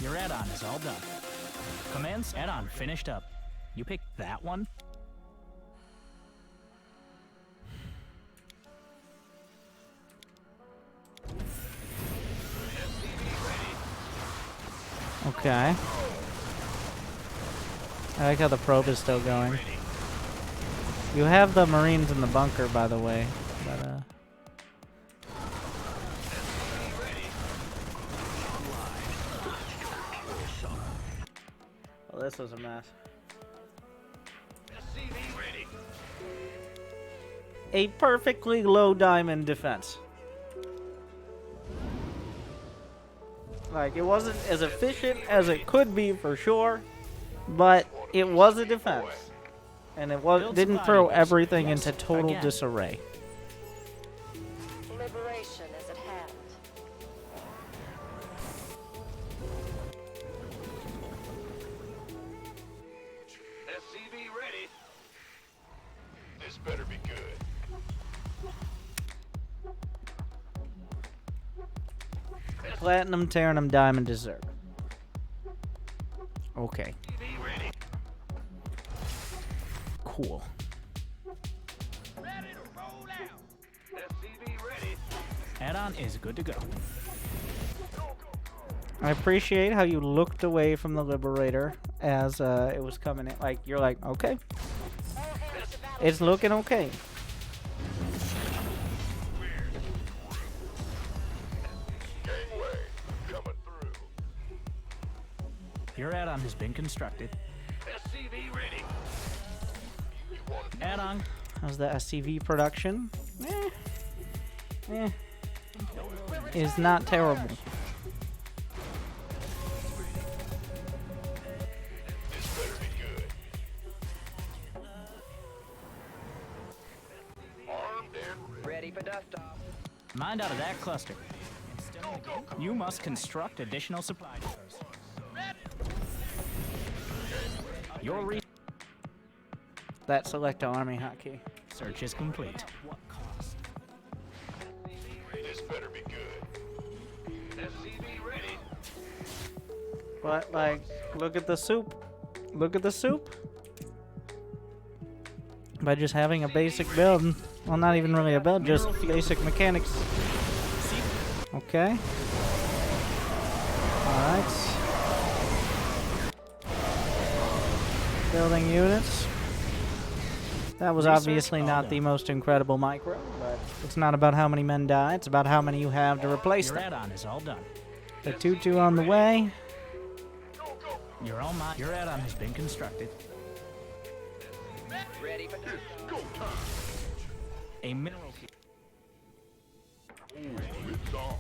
Your add-on is all done. Commands add-on finished up. You picked that one? Okay. I like how the probe is still going. You have the Marines in the bunker, by the way. But, well, this was a mess. SCV ready. A perfectly low diamond defense. Like, it wasn't as efficient as it could be for sure, but it was a defense. And it didn't throw everything into total again. disarray. Liberation is at hand. SCV ready. This better be good. Platinum, Terran, Diamond, Zerg. Okay. Cool. Add-on is good to go. I appreciate how you looked away from the Liberator as it was coming in. Like, you're like, okay. It's looking okay. Gangway, coming through. Your add-on has been constructed. SCV ready. Add-on. How's the SCV production? Is not terrible. This better be good. Armed and ready. Mind out of that cluster. You must construct additional supply depots. Your That select army hotkey. research is complete. This better be good. SCV ready. But, like, look at the soup. Look at the soup. By just having a basic build. Well, not even really a build, just basic mechanics. Okay. Alright. Building units. That was obviously not the most incredible micro, but it's not about how many men die, it's about how many you have to replace Your them. add-on is all done. The 2-2 on the way. You're all mine. Your add-on has been constructed. A mineral field. It's on.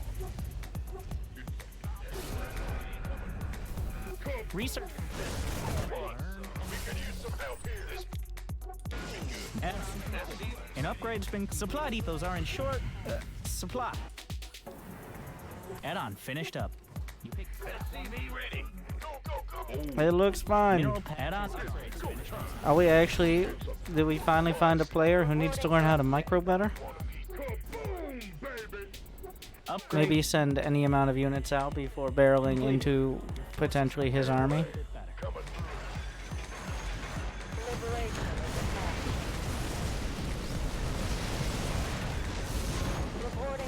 Research. We can use some help here. This An upgrade's been. Supply depots are in short supply. Add-on finished up. You pick SCV ready. Go. It looks fine. mineral add-on upgrades finished up. Are we actually... Did we finally find a player who needs to learn how to micro better? Upgrade. Maybe send any amount of units out before barreling into potentially his army. Reporting.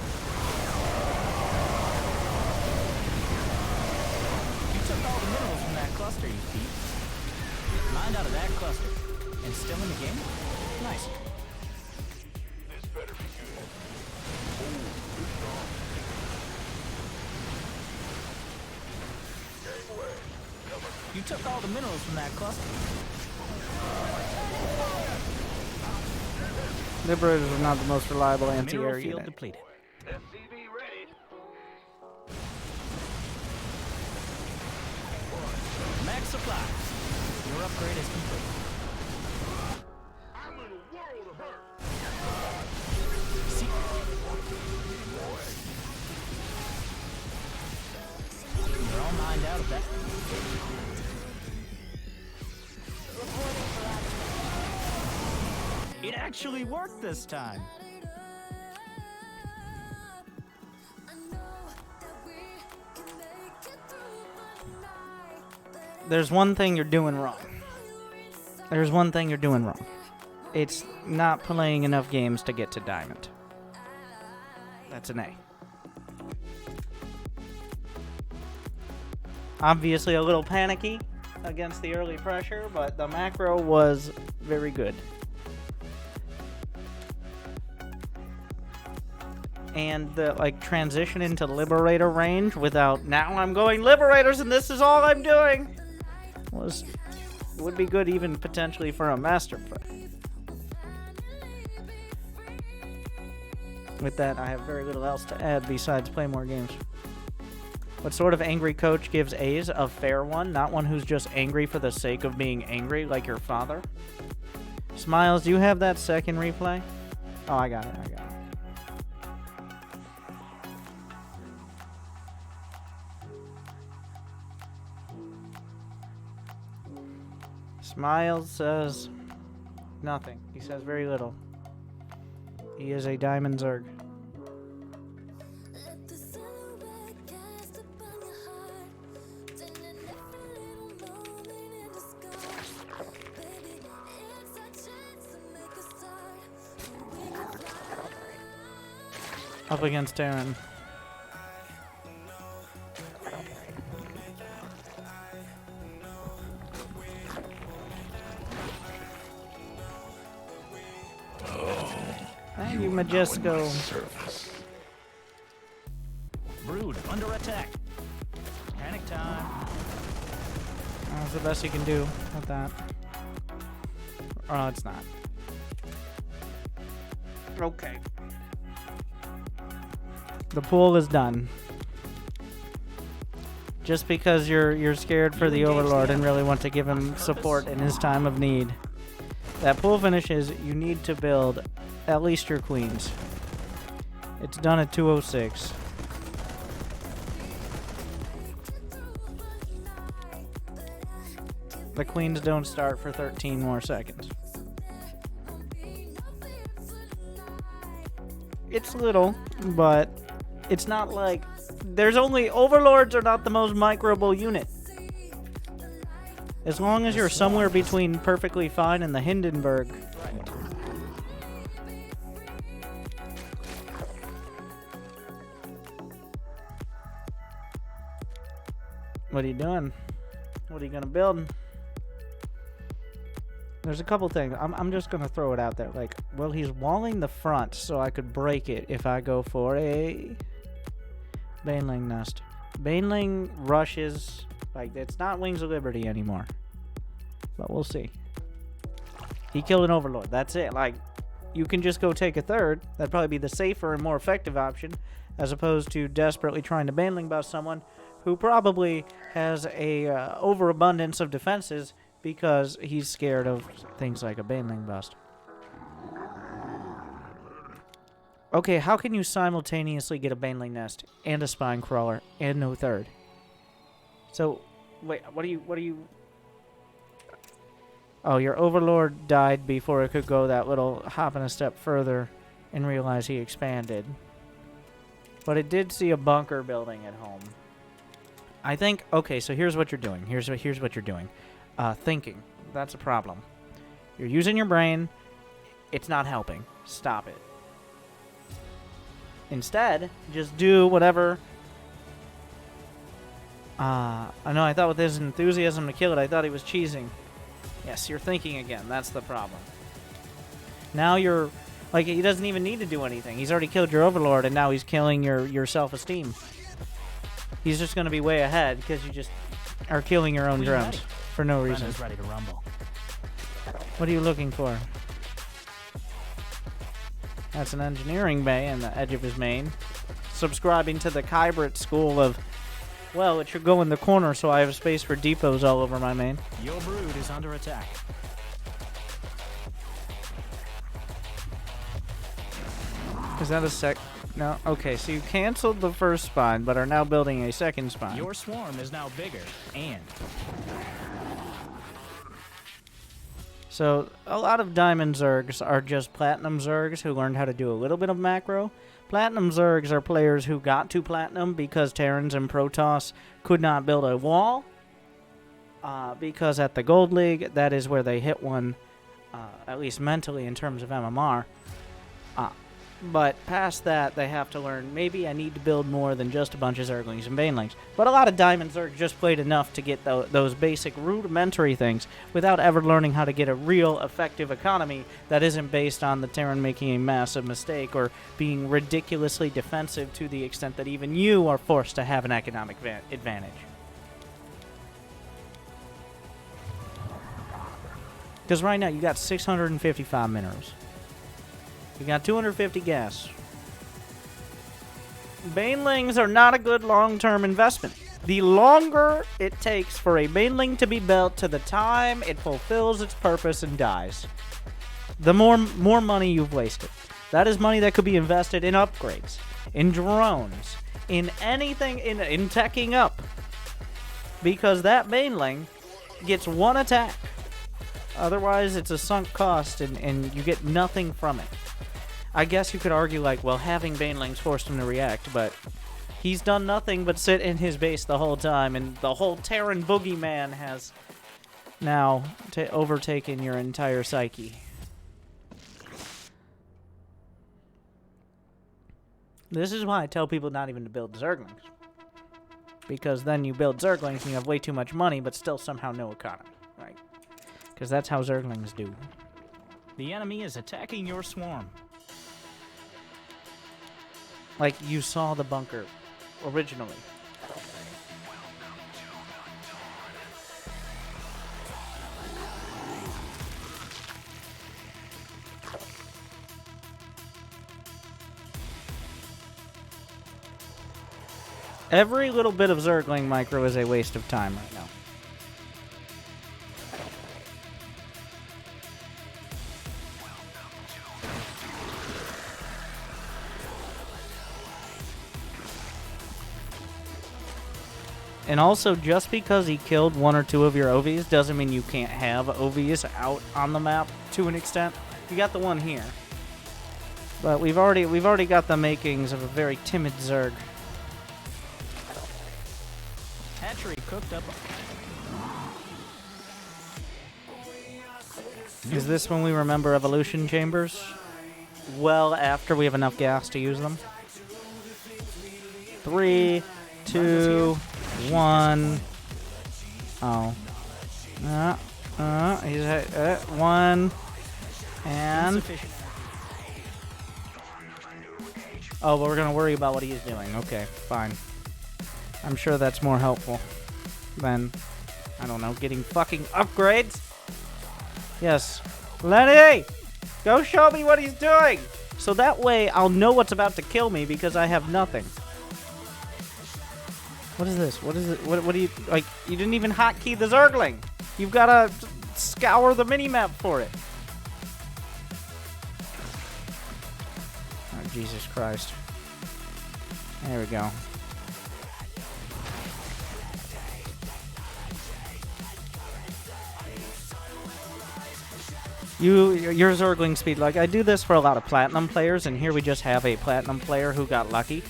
You took all the minerals from that cluster, you thief. Mind out of that cluster. And still in the game? Nice. This better be good. Gangway, coming. You took all the minerals from that cluster. Liberators are not the most reliable Mineral anti-air field unit. depleted. SCV ready. Max supply. Your upgrade is complete. I'm in a world of hurt. See, you're all mined out of that. It actually worked this time. There's one thing you're doing wrong. There's one thing you're doing wrong. It's not playing enough games to get to Diamond. That's an A. Obviously a little panicky against the early pressure, but the macro was very good. And the transition into Liberator range without now I'm going Liberators and this is all I'm doing would be good even potentially for a master play. With that, I have very little else to add besides play more games. What sort of angry coach gives A's? A fair one, not one who's just angry for the sake of being angry like your father. Smiles, do you have that second replay? Oh, I got it. Smiles says nothing. He says very little. He is a diamond Zerg. Up against Terran. Thank you, Majesco. Surface. Brood under attack. Panic time. That's the best you can do with that. Oh, it's not. Okay. The pool is done. Just because you're scared for the Overlord and really want to give him support in his time of need. That pool finishes, you need to build at least your queens. It's done at 206. The queens don't start for 13 more seconds. It's little, but it's not like... There's only... Overlords are not the most microable unit. As long as you're somewhere between perfectly fine and the Hindenburg. What are you doing? What are you gonna build? There's a couple things. I'm just gonna throw it out there. Like, well, he's walling the front, so I could break it if I go for a Baneling nest. Baneling rushes. Like, it's not Wings of Liberty anymore. But we'll see. He killed an Overlord. That's it. Like, you can just go take a third. That'd probably be the safer and more effective option, as opposed to desperately trying to Baneling bust someone who probably has a overabundance of defenses because he's scared of things like a Baneling bust. Okay, how can you simultaneously get a Baneling nest and a Spine Crawler and no third? So, wait, what are you... Oh, your Overlord died before it could go that little hop and a step further and realize he expanded. But it did see a bunker building at home. I think... Okay, so here's what you're doing. Here's what you're doing. Thinking. That's a problem. You're using your brain. It's not helping. Stop it. Instead, just do whatever... I know, I thought with his enthusiasm to kill it, I thought he was cheesing. Yes, you're thinking again. That's the problem. Now you're... Like, he doesn't even need to do anything. He's already killed your Overlord, and now he's killing your self-esteem. He's just going to be way ahead, because you just are killing your own drones for no reason. Brenna's ready to rumble. What are you looking for? That's an engineering bay on the edge of his main. Subscribing to the Kybrit school of... Well, it should go in the corner so I have space for depots all over my main. Your brood is under attack. Is that a sec... No? Okay, so you canceled the first spine, but are now building a second spine. Your swarm is now bigger and... So, a lot of Diamond Zergs are just Platinum Zergs who learned how to do a little bit of macro. Platinum Zergs are players who got to Platinum because Terrans and Protoss could not build a wall. Because at the Gold League, that is where they hit one, at least mentally in terms of MMR. But past that, they have to learn, maybe I need to build more than just a bunch of Zerglings and Banelings. But a lot of Diamond Zerg just played enough to get those basic rudimentary things without ever learning how to get a real effective economy that isn't based on the Terran making a massive mistake or being ridiculously defensive to the extent that even you are forced to have an economic advantage. Because right now, you got 655 minerals. You got 250 gas. Banelings are not a good long-term investment. The longer it takes for a Baneling to be built to the time it fulfills its purpose and dies, the more money you've wasted. That is money that could be invested in upgrades, in drones, in anything, in teching up. Because that Baneling gets one attack. Otherwise, it's a sunk cost, and you get nothing from it. I guess you could argue, like, well, having Banelings forced him to react, but he's done nothing but sit in his base the whole time, and the whole Terran boogeyman has now overtaken your entire psyche. This is why I tell people not even to build Zerglings. Because then you build Zerglings and you have way too much money, but still somehow no economy, right? Because that's how Zerglings do. The enemy is attacking your swarm. Like, you saw the bunker originally. Every little bit of Zergling micro is a waste of time right now. And also, just because he killed one or two of your OVs doesn't mean you can't have OVs out on the map to an extent. You got the one here. But we've already got the makings of a very timid Zerg. Hatchery cooked up. Is this when we remember evolution chambers? Well, after we have enough gas to use them. 3, 2, 1. Oh. He's at 1. And. Insufficient. Oh, but we're gonna worry about what he's doing. Okay, fine. I'm sure that's more helpful than, I don't know, getting fucking upgrades. Yes. Lenny! Go show me what he's doing! So that way I'll know what's about to kill me because I have nothing. What is this? What is it? What do you, like, you didn't even hotkey the Zergling. You've gotta scour the minimap for it. Oh, Jesus Christ. There we go. Your Zergling speed, like, I do this for a lot of Platinum players, and here we just have a Platinum player who got lucky.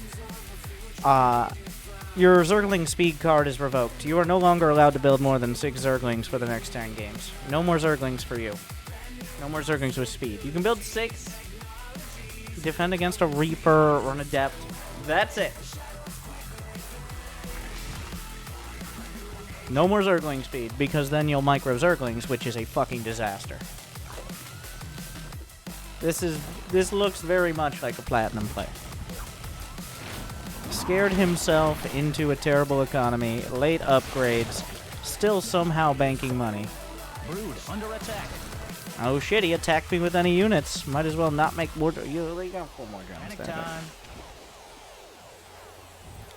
Your Zergling speed card is revoked. You are no longer allowed to build more than 6 Zerglings for the next 10 games. No more Zerglings for you. No more Zerglings with speed. You can build 6, defend against a Reaper or an Adept. That's it. No more Zergling speed, because then you'll micro Zerglings, which is a fucking disaster. This looks very much like a Platinum play. Scared himself into a terrible economy, late upgrades, still somehow banking money. Brood under attack. Oh shit, he attacked me with any units. Might as well not make more. You got 4 more drones. Panic time.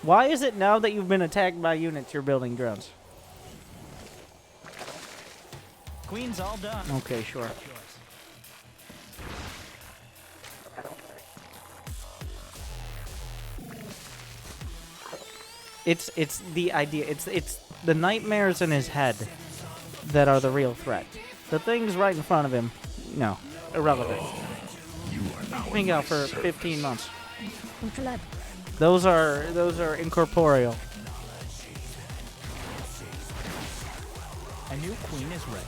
Why is it now that you've been attacked by units you're building drones? Queen's all done. Okay, sure. It's the idea. It's the nightmares in his head that are the real threat. The things right in front of him, no, irrelevant. Hang out for 15 months. Those are incorporeal. A new queen is ready.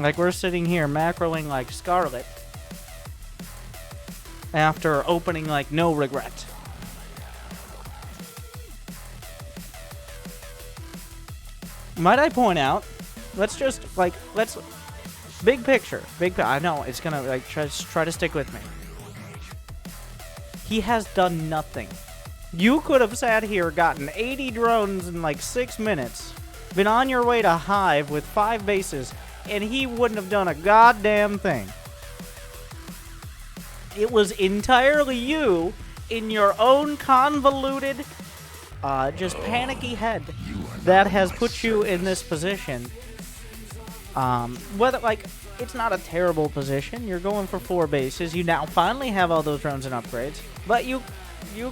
Like, we're sitting here macroing like Scarlet after opening like no regret. Might I point out, let's big picture, I know it's gonna, like, try to stick with me. He has done nothing. You could have sat here, gotten 80 drones in like 6 minutes, been on your way to Hive with 5 bases, and he wouldn't have done a goddamn thing. It was entirely you, in your own convoluted, just panicky head, that has put you in this position. Whether, like, it's not a terrible position. You're going for 4 bases. You now finally have all those drones and upgrades. But you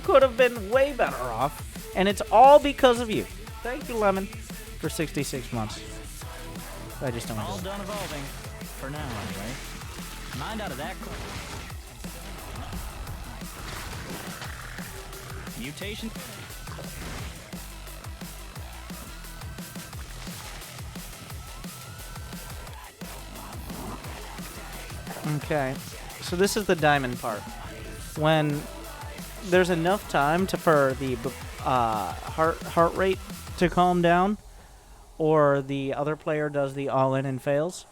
could have been way better off. And it's all because of you. Thank you, Lemon, for 66 months. I just don't All know. done evolving. For now, anyway. Mind out of that club. Mutation. Okay, so this is the diamond part. When there's enough time for the heart rate to calm down, or the other player does the all-in and fails,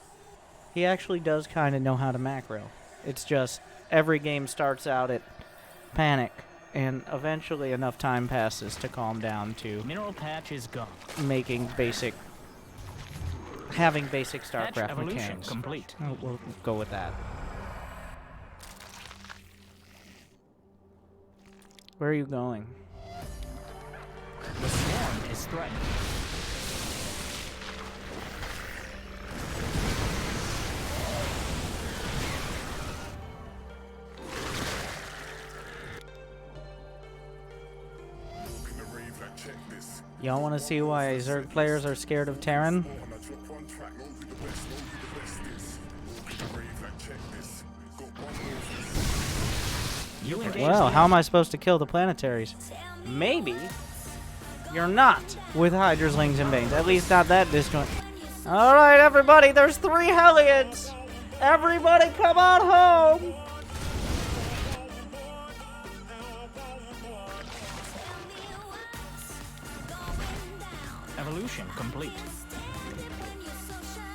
he actually does kind of know how to macro. It's just every game starts out at panic, and eventually enough time passes to calm down to Mineral patch is gone. having basic Patch Starcraft evolution mechanics. complete. We'll go with that. Where are you going? The swarm is threatened. Y'all want to see why Zerg players are scared of Terran? You engage Well, the how am I supposed to kill the planetaries? Maybe you're not with Hydraslings and Banes. At least not that disjoint. Alright, everybody, there's 3 Hellions! Everybody come on home! evolution complete.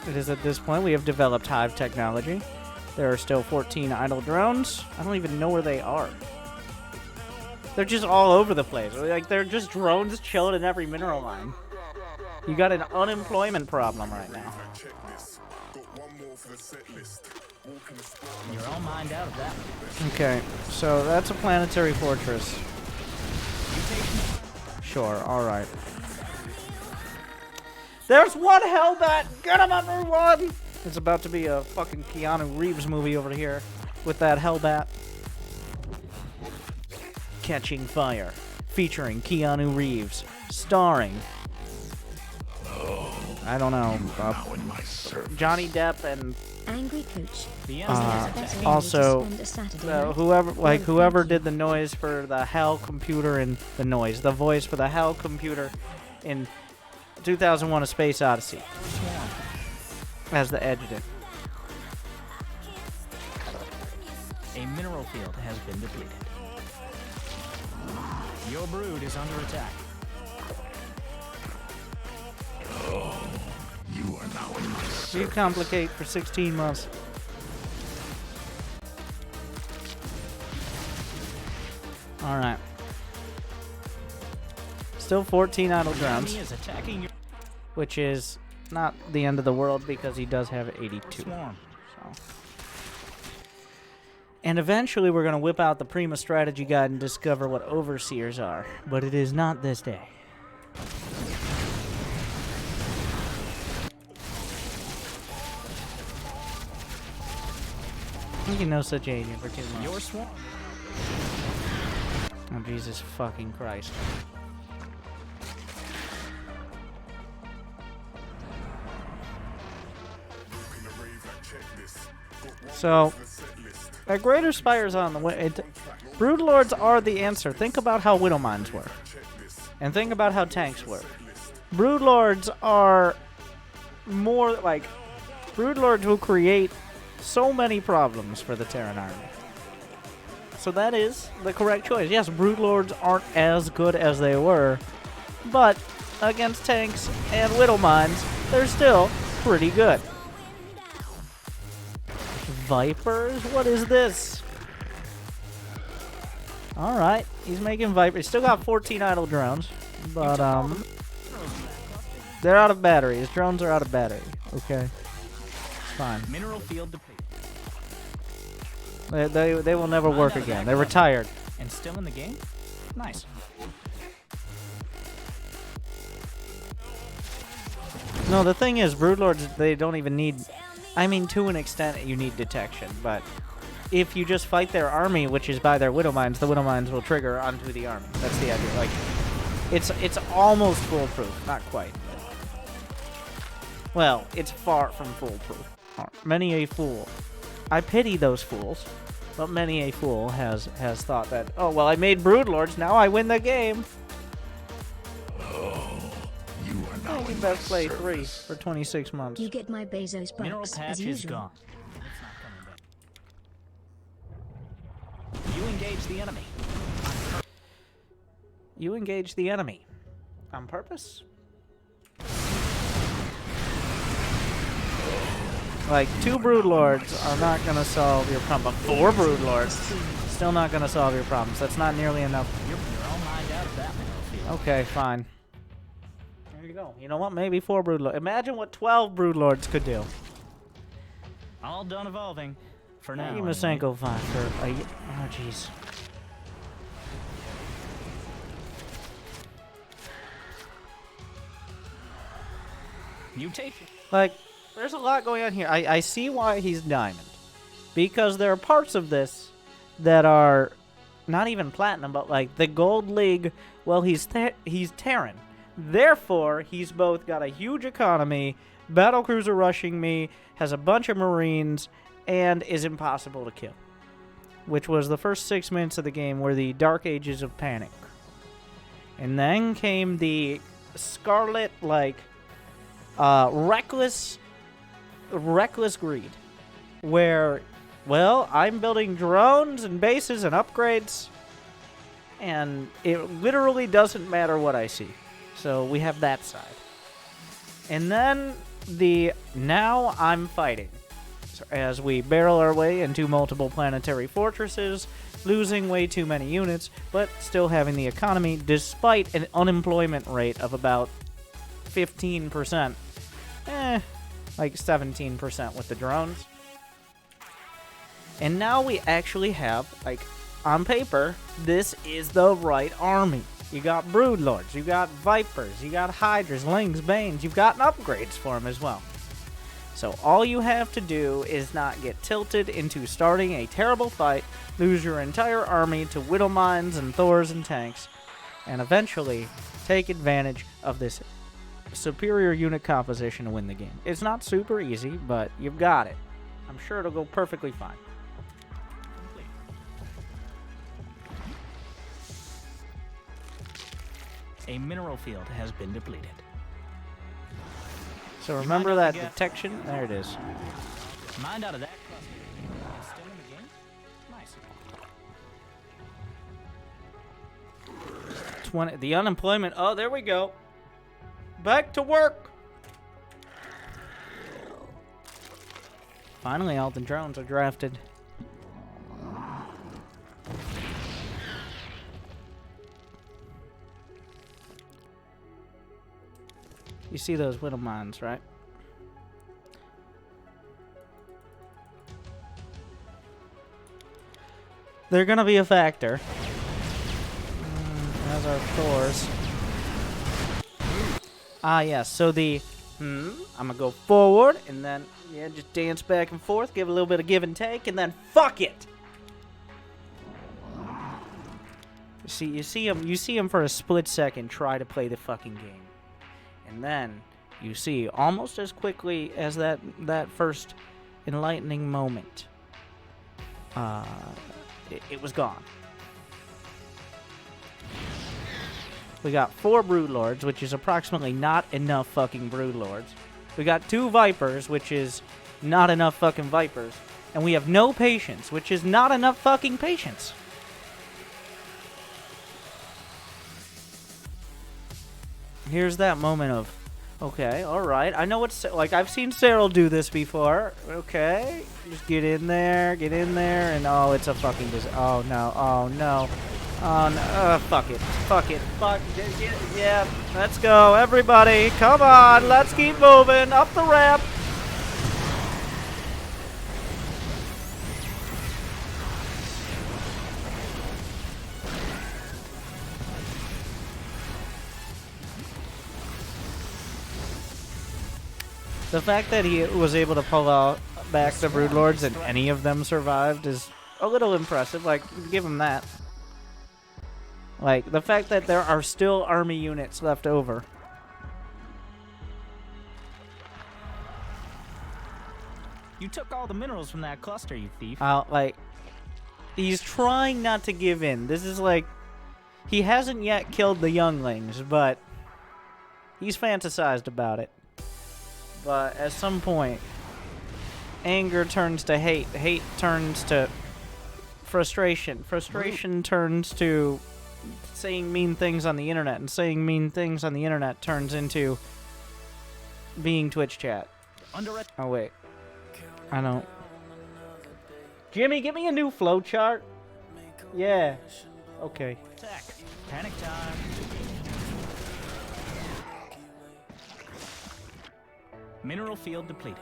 It is at this point we have developed hive technology. There are still 14 idle drones. I don't even know where they are. They're just all over the place. Like, they're just drones chilling in every mineral mine. You got an unemployment problem right now. You're all mined out of that. Okay, so that's a planetary fortress. Sure, alright. There's one Hellbat! Get him, everyone! It's about to be a fucking Keanu Reeves movie over here with that Hellbat. Catching Fire, featuring Keanu Reeves, starring... I don't know, Johnny Depp and Angry Cooch. The also whoever did the noise for the HAL computer in the voice for the HAL computer in 2001: A Space Odyssey as the editor. A mineral field has been depleted. Your brood is under attack. You are now in my You complicate for 16 months. Alright. Still 14 idle drones, Enemy is attacking your which is not the end of the world because he does have 82. swarm. So. And eventually we're going to whip out the Prima strategy guide and discover what overseers are. But it is not this day. You can know such agent for 2 months. Your swarm. Oh, Jesus fucking Christ. So, a Greater Spire's on the way. Broodlords are the answer. Think about how Widow Mines work. And think about how tanks work. Broodlords are more like... Broodlords will create so many problems for the Terran army. So that is the correct choice. Yes, Broodlords aren't as good as they were, but against tanks and Widow Mines, they're still pretty good. Vipers? What is this? Alright, he's making Vipers. He's still got 14 idle drones, but they're out of battery. His drones are out of battery. Okay. It's fine. Mineral field depleted. They will never work again. They're retired. And still in the game? Nice. No, the thing is, Broodlords, they don't even need... I mean, to an extent, you need detection, but if you just fight their army, which is by their Widow Mines, the Widow Mines will trigger onto the army. That's the idea. Like, it's almost foolproof. Not quite. But, well, it's far from foolproof. Many a fool. I pity those fools, but many a fool has thought that, oh, well, I made Broodlords, now I win the game. You are now I can in best my play service. 3 for 26 months. You get my Bezos Mineral bucks patch as is usual. gone. engage the enemy. You engage the enemy. On purpose? Like, 2 Broodlords are not gonna solve your problem, but 4 Broodlords still not gonna solve your problems. That's not nearly enough. You're all mined out of that mineral field. Okay, fine. There you go. You know what? Maybe 4 Broodlords. Imagine what 12 Broodlords could do. All done evolving. For now. Maybe anyway. Masenko fine for a... Oh, jeez. Mutate. Like, there's a lot going on here. I see why he's Diamond. Because there are parts of this that are not even Platinum, but like the Gold League, well, he's Terran. Therefore, he's both got a huge economy, battlecruiser rushing me, has a bunch of Marines, and is impossible to kill. Which was the first 6 minutes of the game were the Dark Ages of Panic. And then came the Scarlet, like, reckless greed, where, well, I'm building drones and bases and upgrades, and it literally doesn't matter what I see. So we have that side. And then the now I'm fighting, so as we barrel our way into multiple planetary fortresses, losing way too many units, but still having the economy despite an unemployment rate of about 15%. Like 17% with the drones. And now we actually have, like, on paper, this is the right army. You got Broodlords, you got Vipers, you got Hydras, Lings, Banes, you've gotten upgrades for them as well. So all you have to do is not get tilted into starting a terrible fight, lose your entire army to Widowmines and Thors and tanks, and eventually take advantage of this superior unit composition to win the game. It's not super easy, but you've got it. I'm sure it'll go perfectly fine. A mineral field has been depleted. So remember that detection? There it is. Mined out of that cluster. And still in the game? Nice. 20, the unemployment. Oh, there we go. Back to work. Finally, all the drones are drafted. You see those little mines, right? They're gonna be a factor. As are Thors. Ah, yes. So the I'm gonna go forward and then just dance back and forth, give a little bit of give and take, and then fuck it. You see him for a split second try to play the fucking game, and then you see almost as quickly as that first enlightening moment, it was gone. We got 4 Broodlords, which is approximately not enough fucking Broodlords. We got 2 Vipers, which is not enough fucking Vipers. And we have no Patience, which is not enough fucking Patience. Here's that moment of, okay, alright. I know what's, like, I've seen Cyril do this before. Okay, just get in there, and oh, it's a fucking, oh no, oh no. Fuck it. Yeah, let's go, everybody. Come on, let's keep moving up the ramp. The fact that he was able to pull out back the Broodlords and any of them survived is a little impressive. Like, give him that. Like, the fact that there are still army units left over. You took all the minerals from that cluster, you thief. Like, he's trying not to give in. This is like, he hasn't yet killed the younglings, but he's fantasized about it. But at some point, anger turns to hate. Hate turns to frustration. Frustration turns to saying mean things on the internet, and saying mean things on the internet turns into being Twitch chat. Oh, wait. I don't. Jimmy, give me a new flowchart. Yeah. Okay. Attack. Panic time. Mineral field depleted.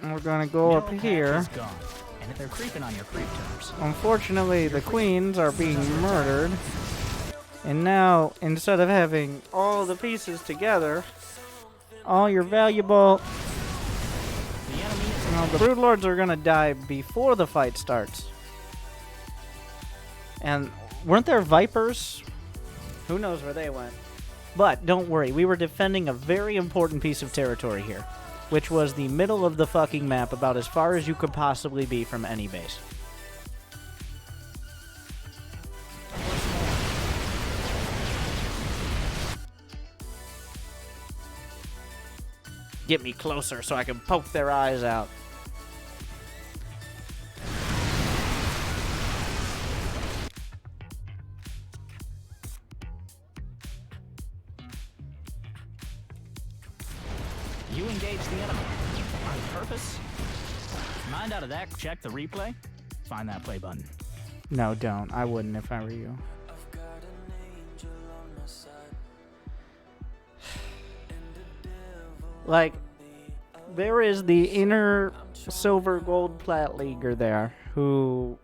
And we're gonna go up Mineral here. patch is gone, and they're creeping on your creep terms. Unfortunately, the queens are being murdered. And now, instead of having all the pieces together, all your valuable... The enemy is Well, the Broodlords are gonna die before the fight starts. And weren't there Vipers? Who knows where they went. But don't worry, we were defending a very important piece of territory here, which was the middle of the fucking map, about as far as you could possibly be from any base. Get me closer so I can poke their eyes out. You engage the enemy. On purpose? Mind out of that, check the replay. Find that play button. No, don't. I wouldn't if I were you. Like, there is the inner silver gold plat leaguer there who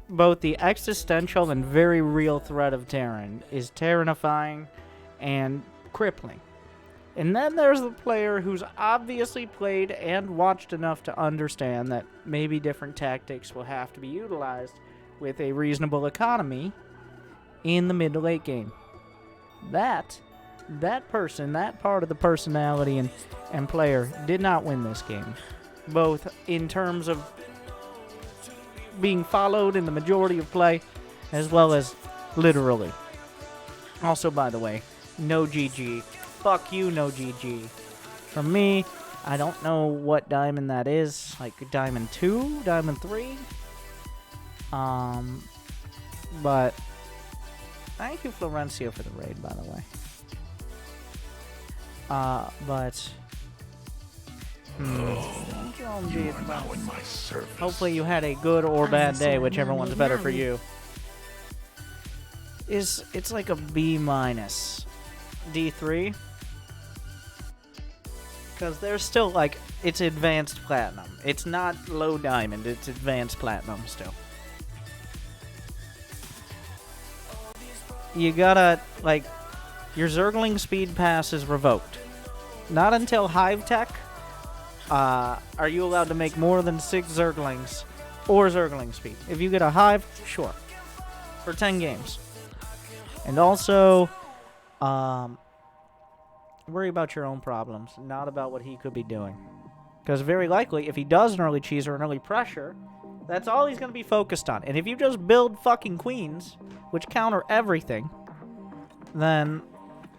both the existential and very real threat of Terran is terrifying and crippling. And then there's the player who's obviously played and watched enough to understand that maybe different tactics will have to be utilized with a reasonable economy in the mid to late game. That person, that part of the personality and player did not win this game. Both in terms of being followed in the majority of play, as well as literally. Also, by the way, no GG. Fuck you, no GG. For me, I don't know what diamond that is. Like diamond 2, diamond 3. But thank you, Florencio, for the raid, by the way. But hopefully you had a good or bad day, whichever one's better for you. It's like a B minus, D3, because there's still like it's advanced platinum. It's not low diamond. It's advanced platinum still. You gotta like. Your Zergling speed pass is revoked. Not until Hive Tech are you allowed to make more than 6 Zerglings or Zergling speed. If you get a Hive, sure. For 10 games. And also, worry about your own problems, not about what he could be doing. Because very likely, if he does an early cheese or an early pressure, that's all he's going to be focused on. And if you just build fucking queens, which counter everything, then...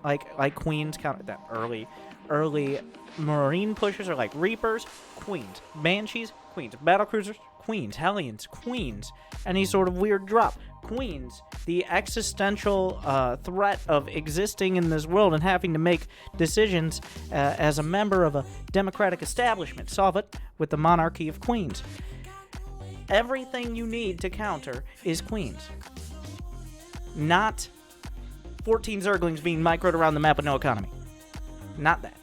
Like queens counter that early marine pushers are like reapers, queens, banshees, queens, battlecruisers, queens, hellions, queens, any sort of weird drop, queens. The existential threat of existing in this world and having to make decisions as a member of a democratic establishment. Solve it with the monarchy of queens. Everything you need to counter is queens, not 14 Zerglings being microed around the map with no economy. Not that.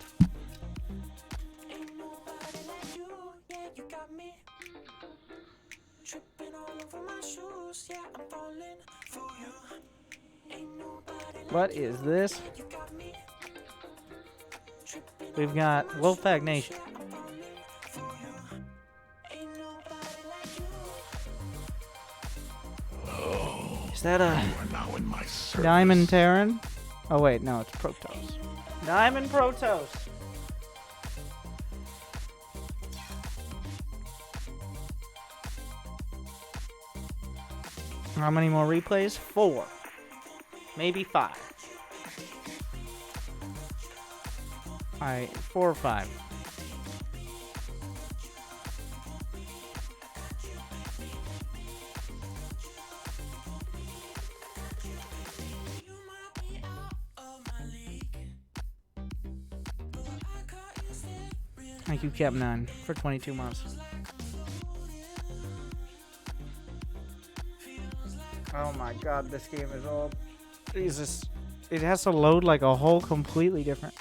What is this? We've got Wolfpack Nation. Is that a Diamond Terran? Oh wait, no, it's Protoss. Diamond Protoss. How many more replays? 4. Maybe 5. Alright, 4 or 5. Thank you, Cap9, for 22 months. Oh my god, this game is all... Jesus. It has to load like a whole completely different...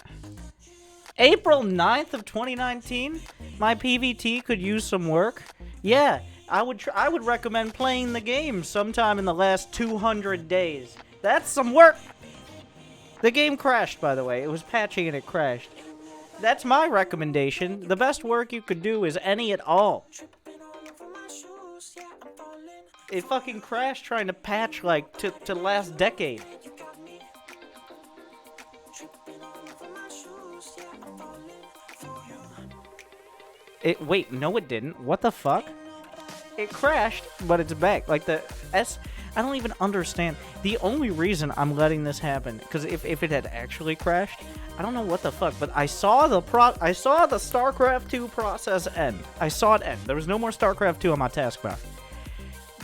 April 9th of 2019? My PVT could use some work? Yeah, I would recommend playing the game sometime in the last 200 days. That's some work! The game crashed, by the way. It was patching and it crashed. That's my recommendation. The best work you could do is any at all. It fucking crashed trying to patch, like, to last decade. Wait, no it didn't. What the fuck? It crashed, but it's back. Like, I don't even understand. The only reason I'm letting this happen, because if it had actually crashed, I don't know what the fuck, but I saw the StarCraft 2 process end. I saw it end. There was no more StarCraft 2 on my taskbar.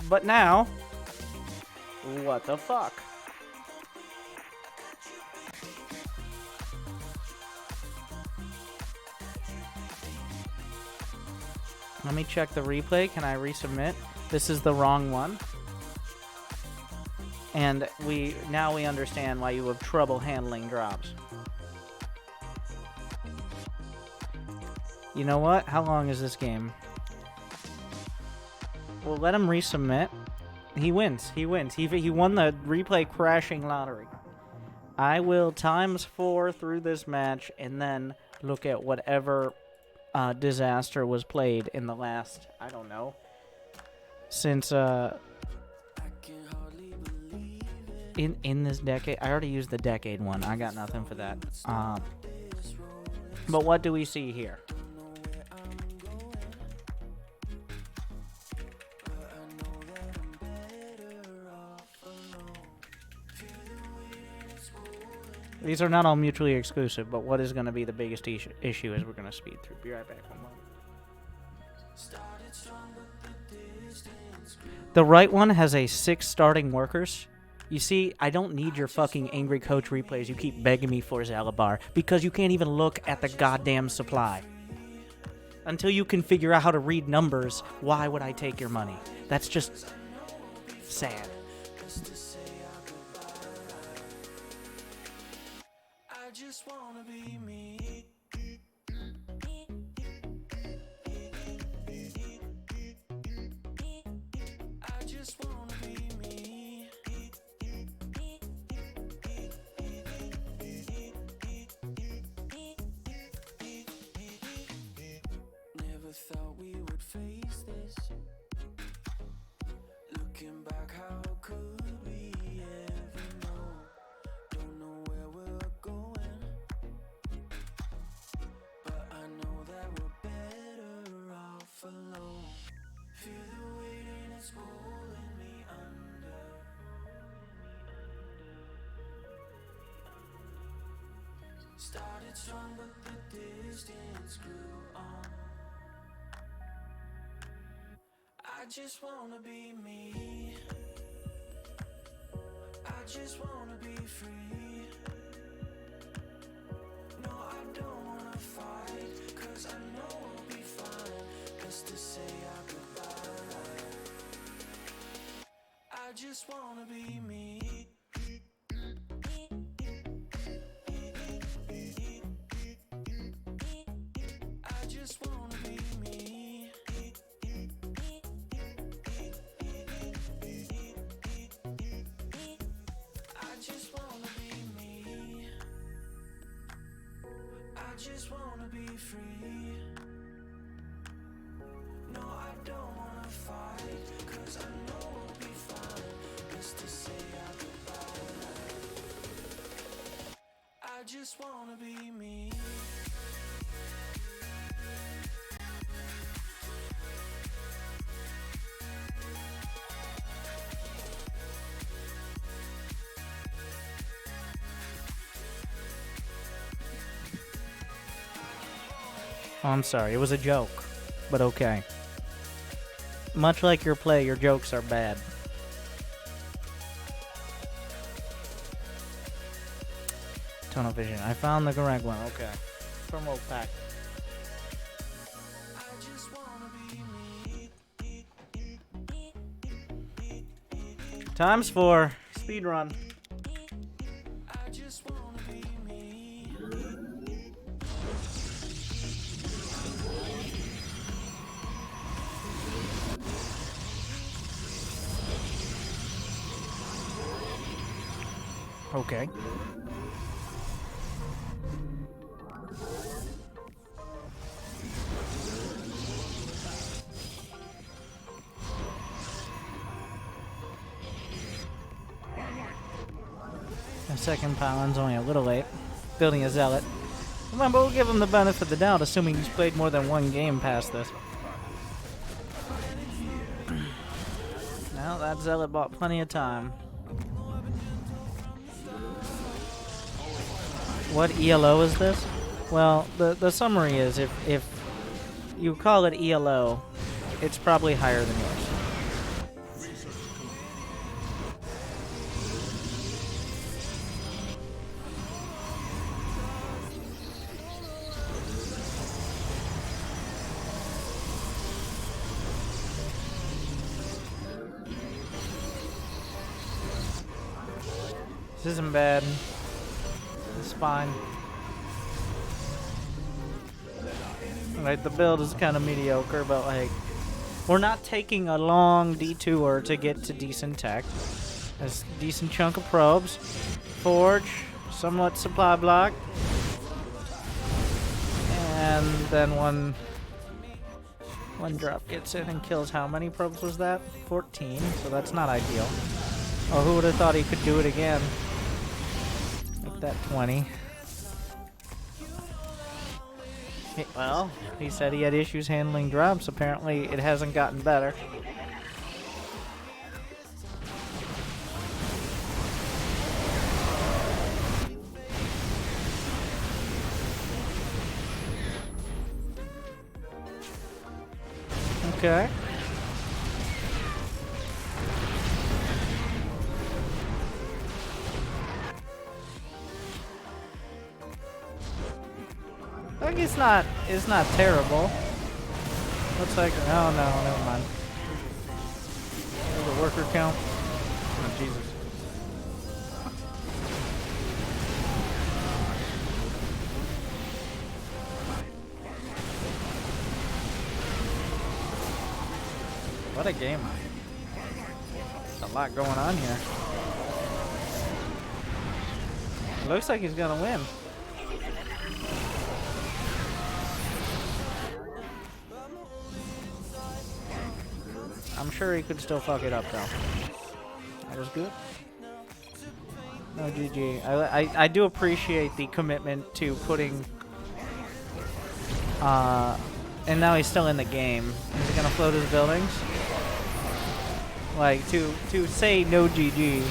But now, what the fuck? Let me check the replay. Can I resubmit? This is the wrong one. And now we understand why you have trouble handling drops. You know what? How long is this game? We'll let him resubmit. He wins. He wins. He won the replay crashing lottery. I will ×4 through this match and then look at whatever disaster was played in the last, I don't know, since in this decade. I already used the decade one. I got nothing for that. But what do we see here? These are not all mutually exclusive, but what is going to be the biggest issue is we're going to speed through. Be right back. One moment. The right one has a 6 starting workers. You see, I don't need your fucking angry coach replays you keep begging me for, Zalabar, because you can't even look at the goddamn supply. Until you can figure out how to read numbers, why would I take your money? That's just sad. Just wanna be me. I just wanna be me. Never thought we would face this. Looking back, how could we ever know? Don't know where we're going. Alone. Feel the weight and it's pulling me under. Started strong but the distance grew on. I just wanna be me. I just wanna be free. No, I don't wanna fight, 'cause I know I'll be fine. Best to say our goodbye. I just wanna be me. I just wanna be me. I just wanna be me. I just wanna be free. No, I don't wanna fight, 'cause I know we'll be fine. Best to say our goodbye. I just wanna be me. Oh, I'm sorry. It was a joke. But okay. Much like your play, your jokes are bad. Tunnel vision. I found the correct one. Okay. Promo pack. Times 4. Speed run. Okay. The second pylon's only a little late. Building a zealot. Remember, we'll give him the benefit of the doubt, assuming he's played more than one game past this. Now, that zealot bought plenty of time. What ELO is this? Well, the summary is if you call it ELO, it's probably higher than yours. This isn't bad. It's fine. Right, the build is kind of mediocre, but like, we're not taking a long detour to get to decent tech. There's a decent chunk of probes. Forge, somewhat supply block. And then one drop gets in and kills how many probes was that? 14, so that's not ideal. Oh, who would have thought he could do it again? Make that 20. Well, he said he had issues handling drops. Apparently, it hasn't gotten better. Okay. Like it's not terrible. Looks like oh no, never mind. There's a worker count. Oh Jesus. What a game. There's a lot going on here. Looks like he's gonna win. I'm sure he could still fuck it up though. That is good. No GG. I do appreciate the commitment to putting and now he's still in the game. Is he gonna float his buildings? Like to say no GG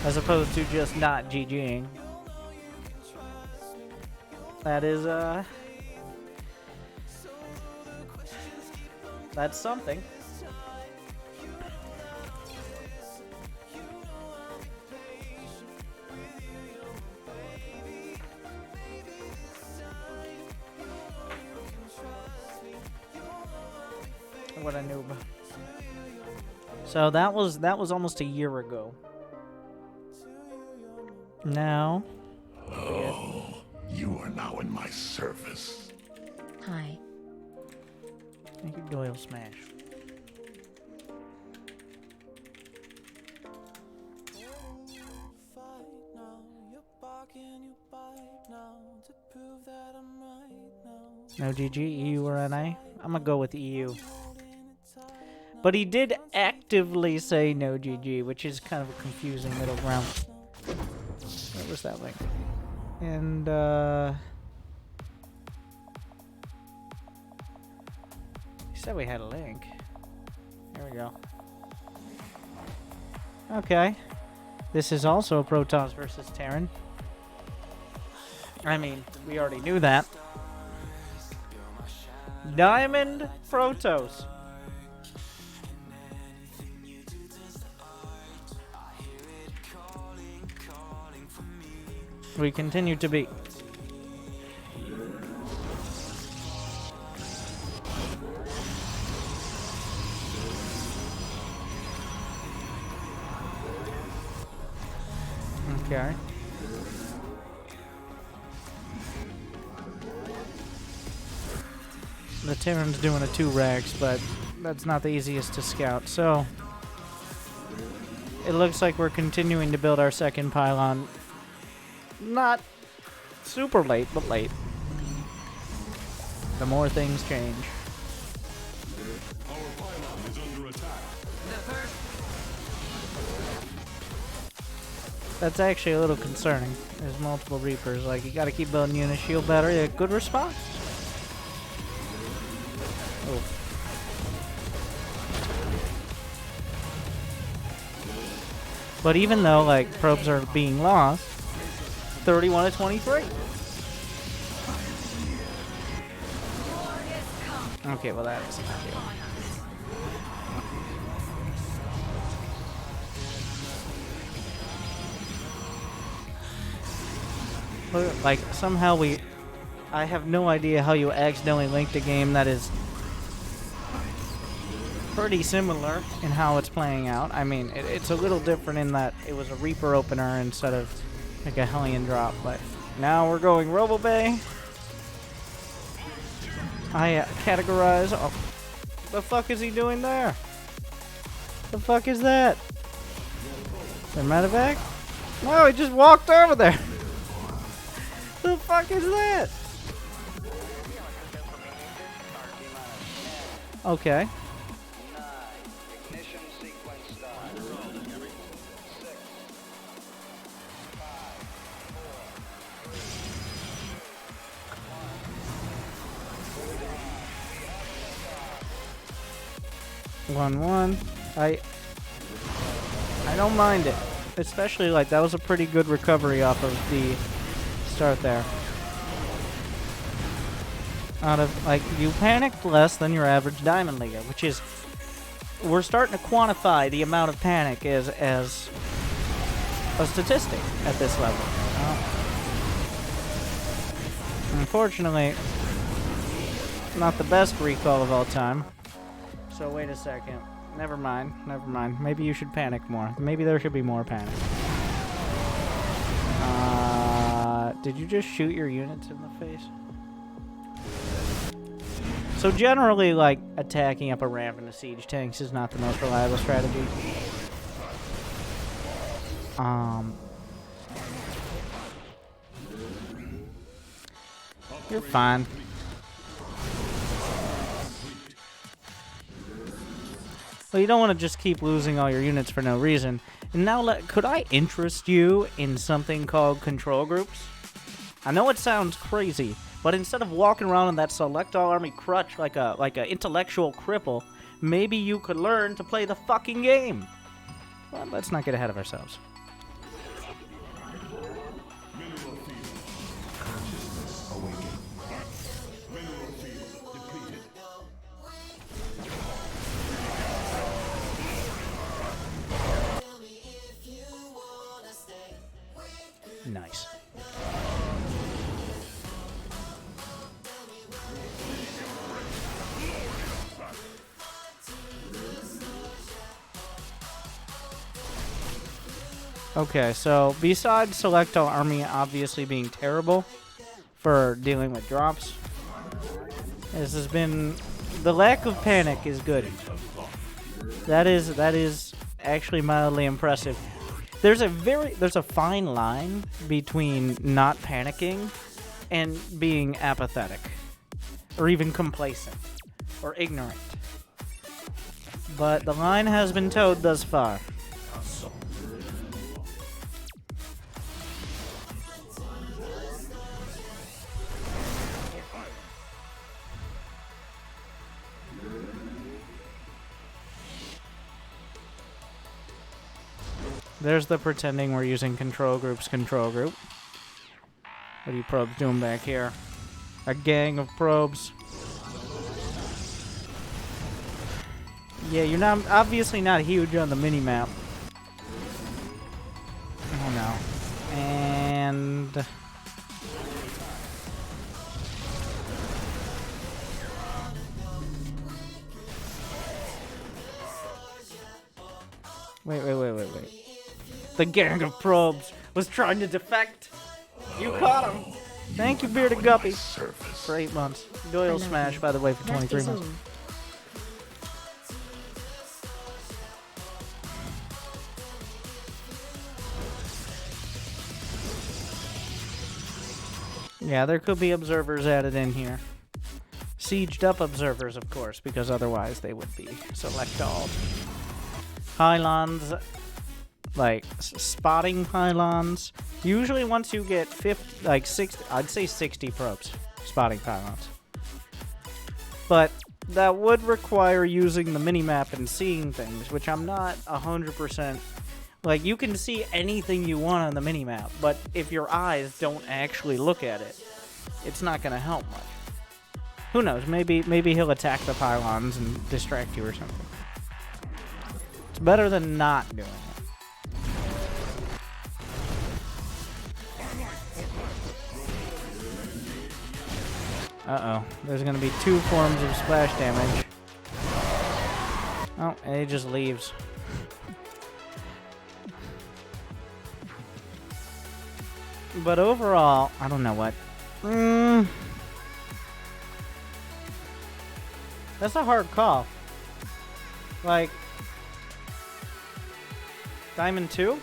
as opposed to just not GGing. That is that's something. What a noob. So that was almost a year ago. Now. Oh, you are now in my service. Hi. Thank you, Doyle Smash. No GG, EU or NA? I'm gonna go with EU. But he did actively say no GG, which is kind of a confusing middle ground. What was that link? And, he said we had a link. There we go. Okay. This is also Protoss versus Terran. I mean, we already knew that. Diamond Protoss. We continue to be. Okay. The Terran's doing a 2 rags, but that's not the easiest to scout. So it looks like we're continuing to build our second pylon. Not super late, but late. The more things change. That's actually a little concerning. There's multiple Reapers. Like, you gotta keep building unit shield battery. A good response. Oh. But even though, like, probes are being lost, 31 to 23. Okay, well that isn't ideal. But, like, somehow I have no idea how you accidentally linked a game that is pretty similar in how it's playing out. I mean, it's a little different in that it was a Reaper opener instead of like a Hellion drop, but now we're going Robo Bay. I categorize. Oh, the fuck is he doing there? The fuck is that? Is there medevac? No, he just walked over there. The fuck is that? Okay. One. I don't mind it. Especially, like, that was a pretty good recovery off of the start there. Out of, like, you panicked less than your average Diamond Leaguer, which is, we're starting to quantify the amount of panic as a statistic at this level. Unfortunately, not the best recall of all time. So wait a second. Never mind. Maybe you should panic more. Maybe there should be more panic. Did you just shoot your units in the face? So generally, like, attacking up a ramp into siege tanks is not the most reliable strategy. You're fine. Well, you don't want to just keep losing all your units for no reason. And now, could I interest you in something called control groups? I know it sounds crazy, but instead of walking around in that select all army crutch like a intellectual cripple, maybe you could learn to play the fucking game. Well, let's not get ahead of ourselves. Nice. Okay, so besides Select All Army obviously being terrible for dealing with drops, this has been, the lack of panic is good. That is actually mildly impressive. There's a fine line between not panicking and being apathetic, or even complacent, or ignorant. But the line has been towed thus far. There's the pretending we're using control group. What are you probes doing back here? A gang of probes. Yeah, you're not obviously not huge on the mini-map. Oh no. And wait. The gang of probes was trying to defect. You caught him. Thank you, Bearded Guppy, Surface. for 8 months. Doyle Smash, by the way, for 23 months. Yeah, there could be observers added in here. Sieged up observers, of course, because otherwise they would be select all. Pylons, like spotting pylons. Usually once you get 50, like 60, I'd say 60 probes, spotting pylons. But that would require using the minimap and seeing things, which I'm not 100%. Like, you can see anything you want on the minimap, but if your eyes don't actually look at it, it's not going to help much. Who knows? Maybe he'll attack the pylons and distract you or something. It's better than not doing it. Uh-oh. There's going to be 2 forms of splash damage. Oh, and he just leaves. But overall, I don't know what. That's a hard call. Like, Diamond 2?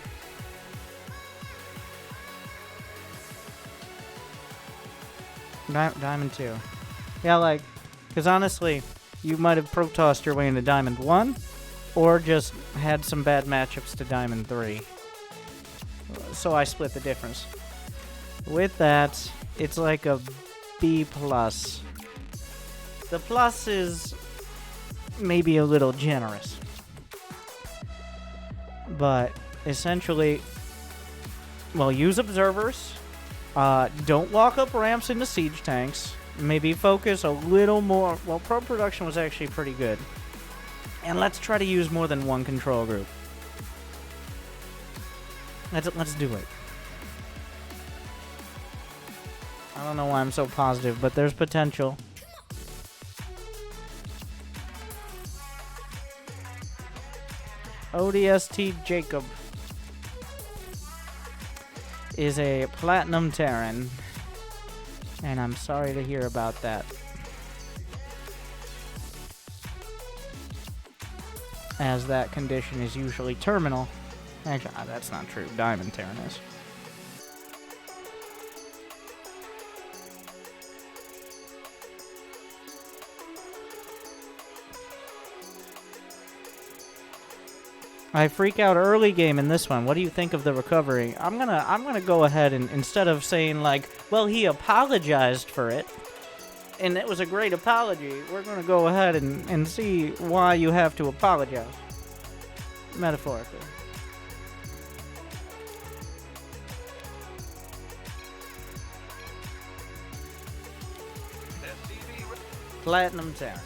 Diamond 2. Yeah, like, because honestly, you might have Protossed your way into Diamond 1, or just had some bad matchups to Diamond 3. So I split the difference. With that, it's like a B+. The plus is maybe a little generous. But essentially, well, use observers. Don't walk up ramps into siege tanks. Maybe focus a little more. Well, probe production was actually pretty good. And let's try to use more than one control group. Let's do it. I don't know why I'm so positive, but there's potential. ODST Jacob is a platinum Terran, and I'm sorry to hear about that. As that condition is usually terminal. Actually, that's not true. Diamond Terran is. I freak out early game in this one. What do you think of the recovery? I'm gonna go ahead and instead of saying like, well, he apologized for it, and it was a great apology, we're gonna go ahead and see why you have to apologize. Metaphorically. Platinum Terran.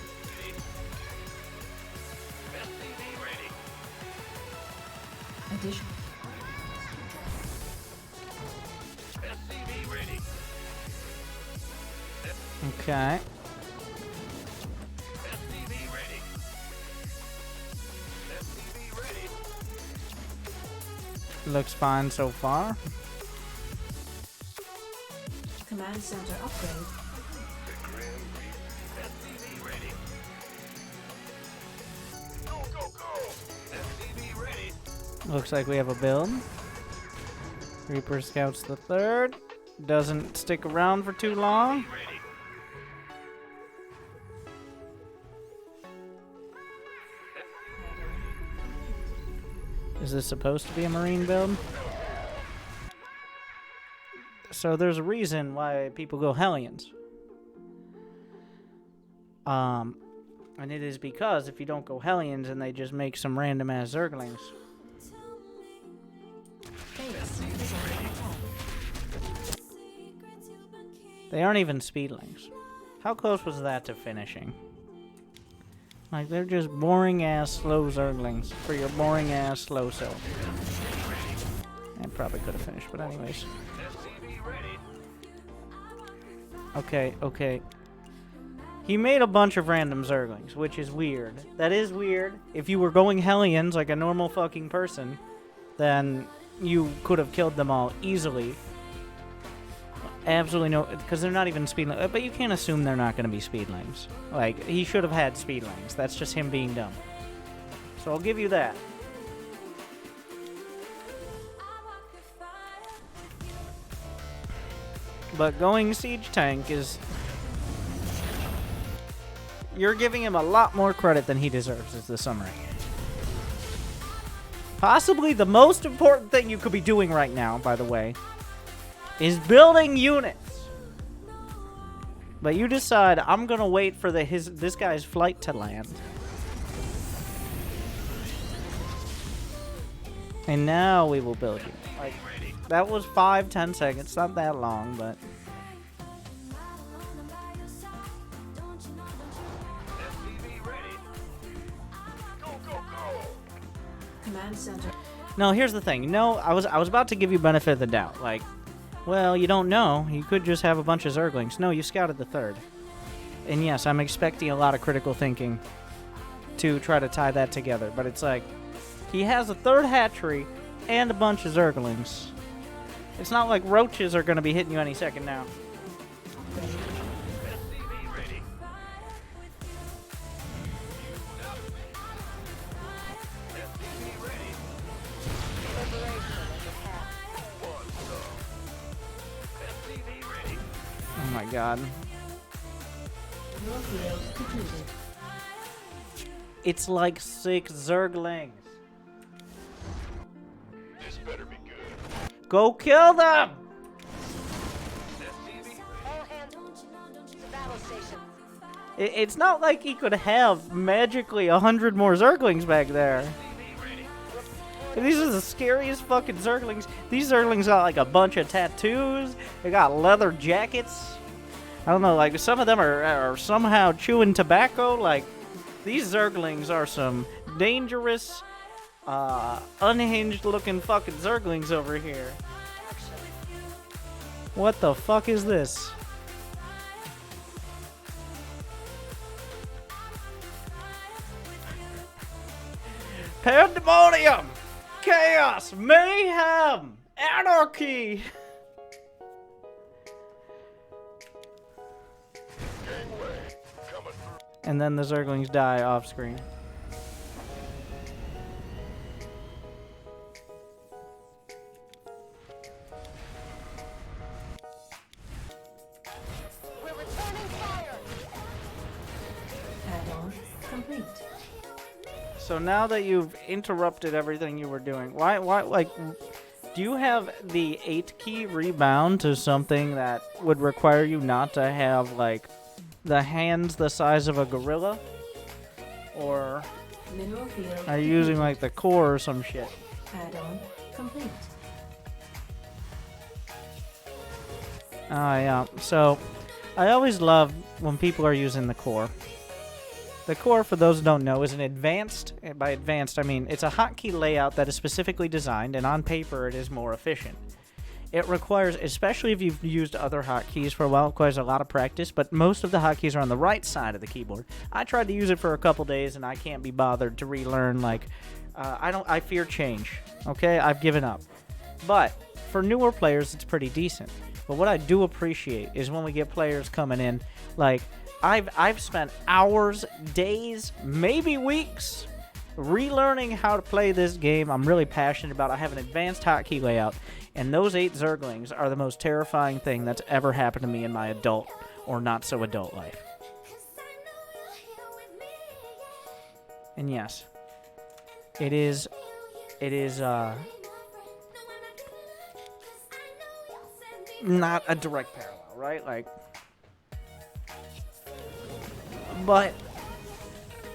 Addition. Okay. Looks fine so far. Command center upgrade. Looks like we have a build. Reaper Scouts the third. Doesn't stick around for too long. Is this supposed to be a Marine build? So there's a reason why people go Hellions. And it is because if you don't go Hellions and they just make some random ass Zerglings. They aren't even speedlings. How close was that to finishing? Like, they're just boring-ass slow Zerglings for your boring-ass slow self. I probably could have finished, but anyways. Okay, okay. He made a bunch of random Zerglings, which is weird. That is weird. If you were going Hellions like a normal fucking person, then you could have killed them all easily. Absolutely no, because they're not even speedlings. But you can't assume they're not going to be speedlings. Like, he should have had speedlings. That's just him being dumb. So I'll give you that. But going siege tank is... You're giving him a lot more credit than he deserves, is the summary. Possibly the most important thing you could be doing right now, by the way, is building units. But you decide, I'm gonna wait for this guy's flight to land. And now we will build you. Like, that was 5-10 seconds, not that long, but... Command center. No, here's the thing. No, I was about to give you benefit of the doubt. Like, well, you don't know. You could just have a bunch of Zerglings. No, you scouted the third. And yes, I'm expecting a lot of critical thinking to try to tie that together. But it's like, he has a third hatchery and a bunch of Zerglings. It's not like roaches are going to be hitting you any second now. Oh my god. It's like 6 Zerglings. This better be good. Go kill them! All hands to battle station. It's not like he could have magically 100 more Zerglings back there. These are the scariest fucking Zerglings. These Zerglings got like a bunch of tattoos. They got leather jackets. I don't know, like some of them are somehow chewing tobacco. Like, these Zerglings are some dangerous, unhinged looking fucking Zerglings over here. What the fuck is this? Pandemonium! Chaos! Mayhem! Anarchy! Gangway coming through. And then the Zerglings die off screen. We're returning fire. Add-on complete. So now that you've interrupted everything you were doing, why, like, do you have the 8-key rebound to something that would require you not to have, like, the hands the size of a gorilla? Or Mineral field. are you using, like, the core or some shit? Add-on complete. Oh, yeah. So, I always love when people are using the core. The core, for those who don't know, is an advanced, and by advanced I mean it's a hotkey layout that is specifically designed, and on paper it is more efficient. It requires, especially if you've used other hotkeys for a while, it requires a lot of practice, but most of the hotkeys are on the right side of the keyboard. I tried to use it for a couple days, and I can't be bothered to relearn, like, I fear change, okay? I've given up. But, for newer players, it's pretty decent. But what I do appreciate is when we get players coming in, like, I've spent hours, days, maybe weeks relearning how to play this game. I'm really passionate about it. I have an advanced hotkey layout, and those 8 Zerglings are the most terrifying thing that's ever happened to me in my adult or not so adult life. And yes, it is not a direct parallel, right? Like, but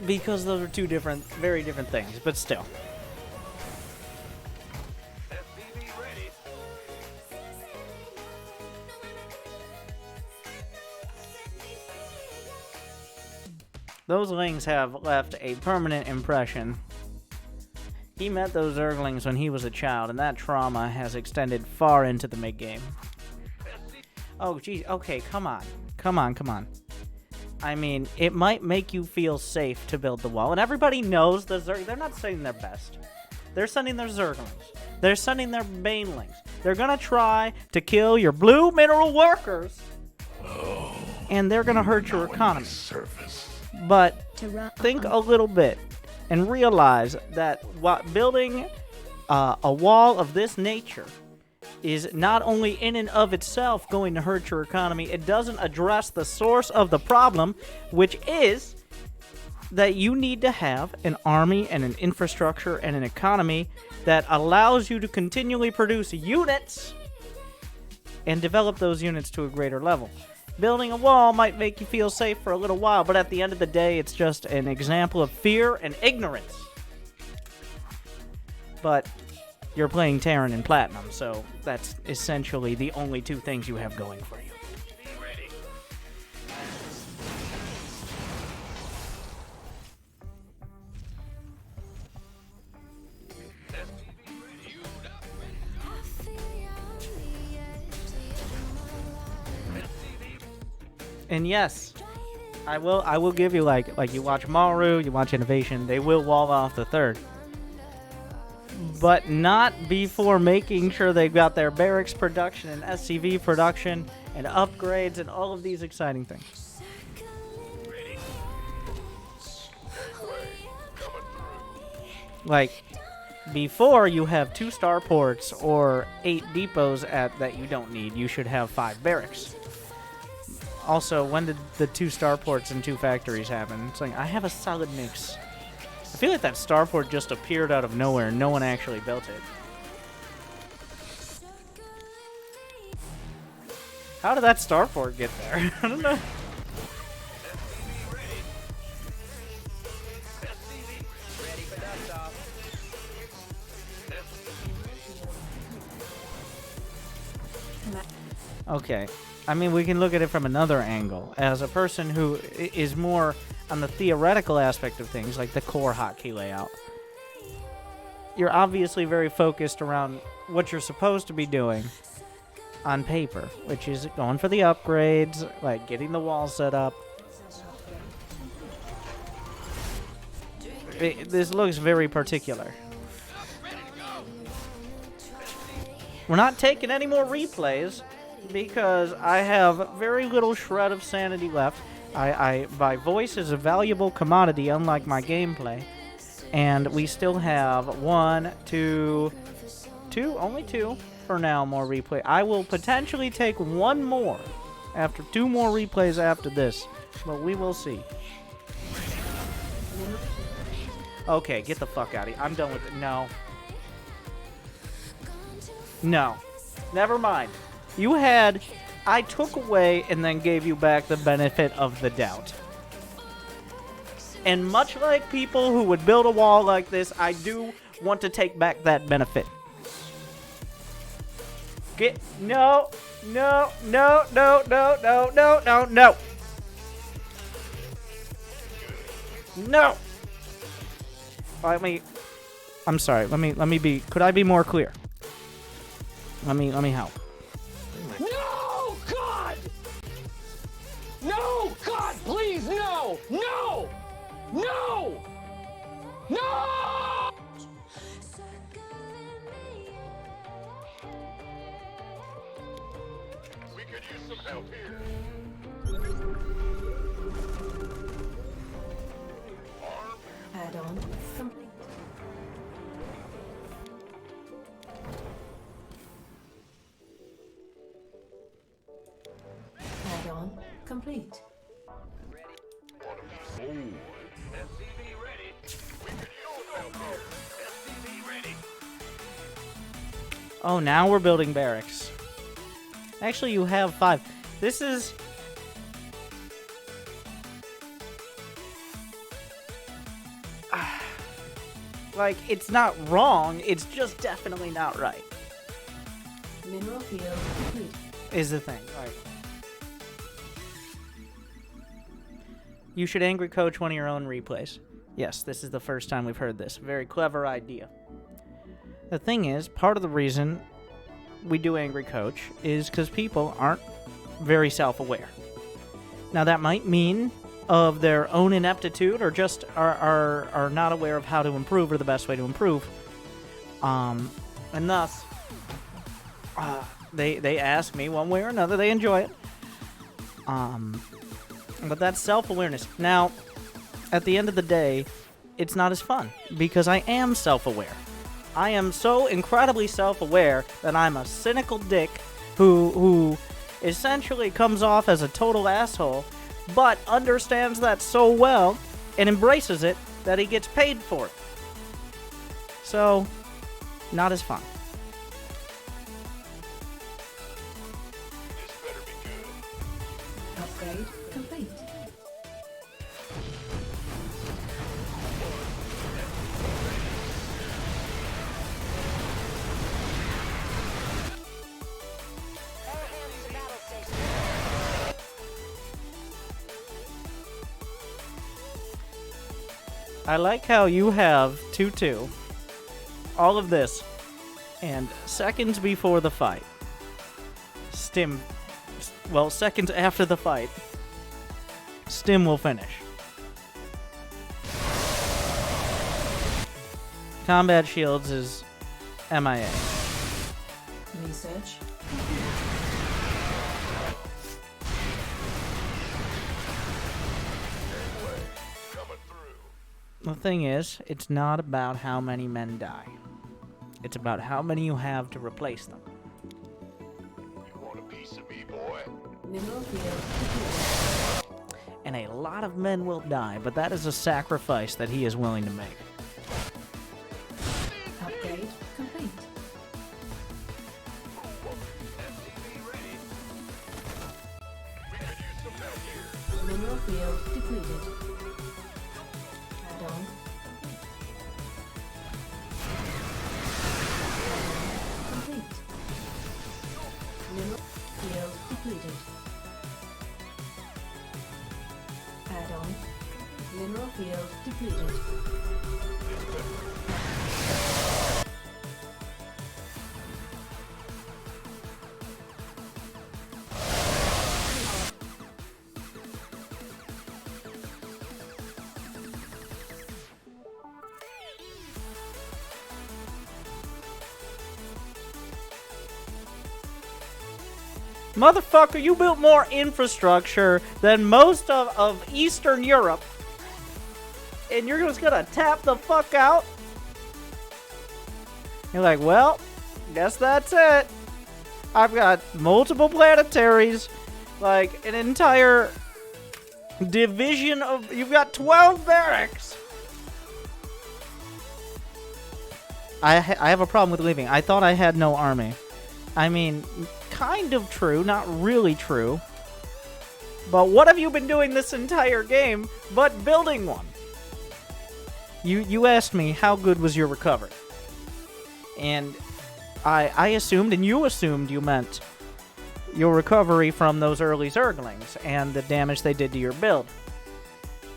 because those are two different, very different things, but still. Those lings have left a permanent impression. He met those Zerglings when he was a child, and that trauma has extended far into the mid-game. Oh, geez. Okay, come on. Come on. I mean, it might make you feel safe to build the wall, and everybody knows the Zerg, they're not saying their best. They're sending their Zerglings. They're sending their Banelings. They're gonna try to kill your blue mineral workers. And they're gonna hurt your economy. Surface. But think a little bit and realize that building a wall of this nature is not only in and of itself going to hurt your economy, it doesn't address the source of the problem, which is that you need to have an army and an infrastructure and an economy that allows you to continually produce units and develop those units to a greater level. Building a wall might make you feel safe for a little while, but at the end of the day, it's just an example of fear and ignorance. But you're playing Terran and Platinum, so that's essentially the only two things you have going for you. And yes, I will give you like you watch Maru, you watch Innovation, they will wall off the third. But not before making sure they've got their barracks production and SCV production and upgrades and all of these exciting things. Like, before you have 2 starports or 8 depots that you don't need, you should have 5 barracks. Also, when did the 2 starports and 2 factories happen? It's like, I have a solid mix. I feel like that starport just appeared out of nowhere and no one actually built it. How did that starport get there? I don't know. Okay. I mean, we can look at it from another angle. As a person who is more on the theoretical aspect of things, like the core hotkey layout, you're obviously very focused around what you're supposed to be doing on paper, which is going for the upgrades, like getting the wall set up. This looks very particular. We're not taking any more replays, because I have very little shred of sanity left. My voice is a valuable commodity, unlike my gameplay. And we still have only two for now more replay. I will potentially take one more after 2 more replays after this, but we will see. Okay, get the fuck out of here. I'm done with it. No. No. Never mind. I took away and then gave you back the benefit of the doubt. And much like people who would build a wall like this, I do want to take back that benefit. No. No. I'm sorry. Let me be. Could I be more clear? Let me help. No, God! No, God, please, no! No! No! No! We could use some help here. Add-on complete. Add-on complete. Oh, now we're building barracks. Actually, you have 5. This is... like, it's not wrong, it's just definitely not right. Mineral field complete. Is the thing. Like, you should angry coach one of your own replays. Yes, this is the first time we've heard this. Very clever idea. The thing is, part of the reason we do angry coach is because people aren't very self-aware. Now, that might mean of their own ineptitude or just are not aware of how to improve or the best way to improve. And thus, they ask me one way or another. They enjoy it. But that's self-awareness. Now, at the end of the day, it's not as fun because I am self-aware. I am so incredibly self-aware that I'm a cynical dick who essentially comes off as a total asshole, but understands that so well and embraces it that he gets paid for it. So, not as fun. This better be good. Upgrade complete. All hands to battle station. I like how you have 2-2, all of this, and seconds before the fight. Seconds after the fight, Stim will finish. Combat Shields is MIA. Research. Coming through. The thing is, it's not about how many men die. It's about how many you have to replace them. You want a piece of me, boy? Mineral field depleted. And a lot of men will die, but that is a sacrifice that he is willing to make. Upgrade complete. We could use some help here. Mineral field depleted. Add-on. Complete. Mineral field depleted. Add-on. Mineral field depleted. Motherfucker, you built more infrastructure than most of Eastern Europe. And you're just gonna tap the fuck out? You're like, well, guess that's it. I've got multiple planetaries, like an entire division of... You've got 12 barracks. I have a problem with leaving. I thought I had no army. I mean, kind of true, not really true. But what have you been doing this entire game but building one? You asked me how good was your recovery. And I assumed, and you assumed you meant your recovery from those early Zerglings and the damage they did to your build.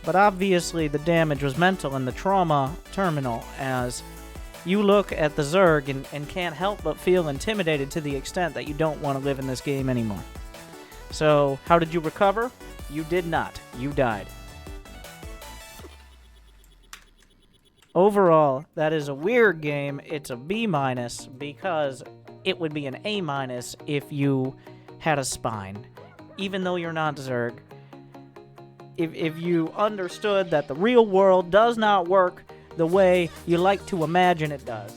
But obviously the damage was mental and the trauma terminal, as you look at the Zerg and can't help but feel intimidated to the extent that you don't want to live in this game anymore. So, how did you recover? You did not. You died. Overall, that is a weird game. It's a B- because it would be an A- if you had a spine. Even though you're not Zerg. If you understood that the real world does not work the way you like to imagine it does.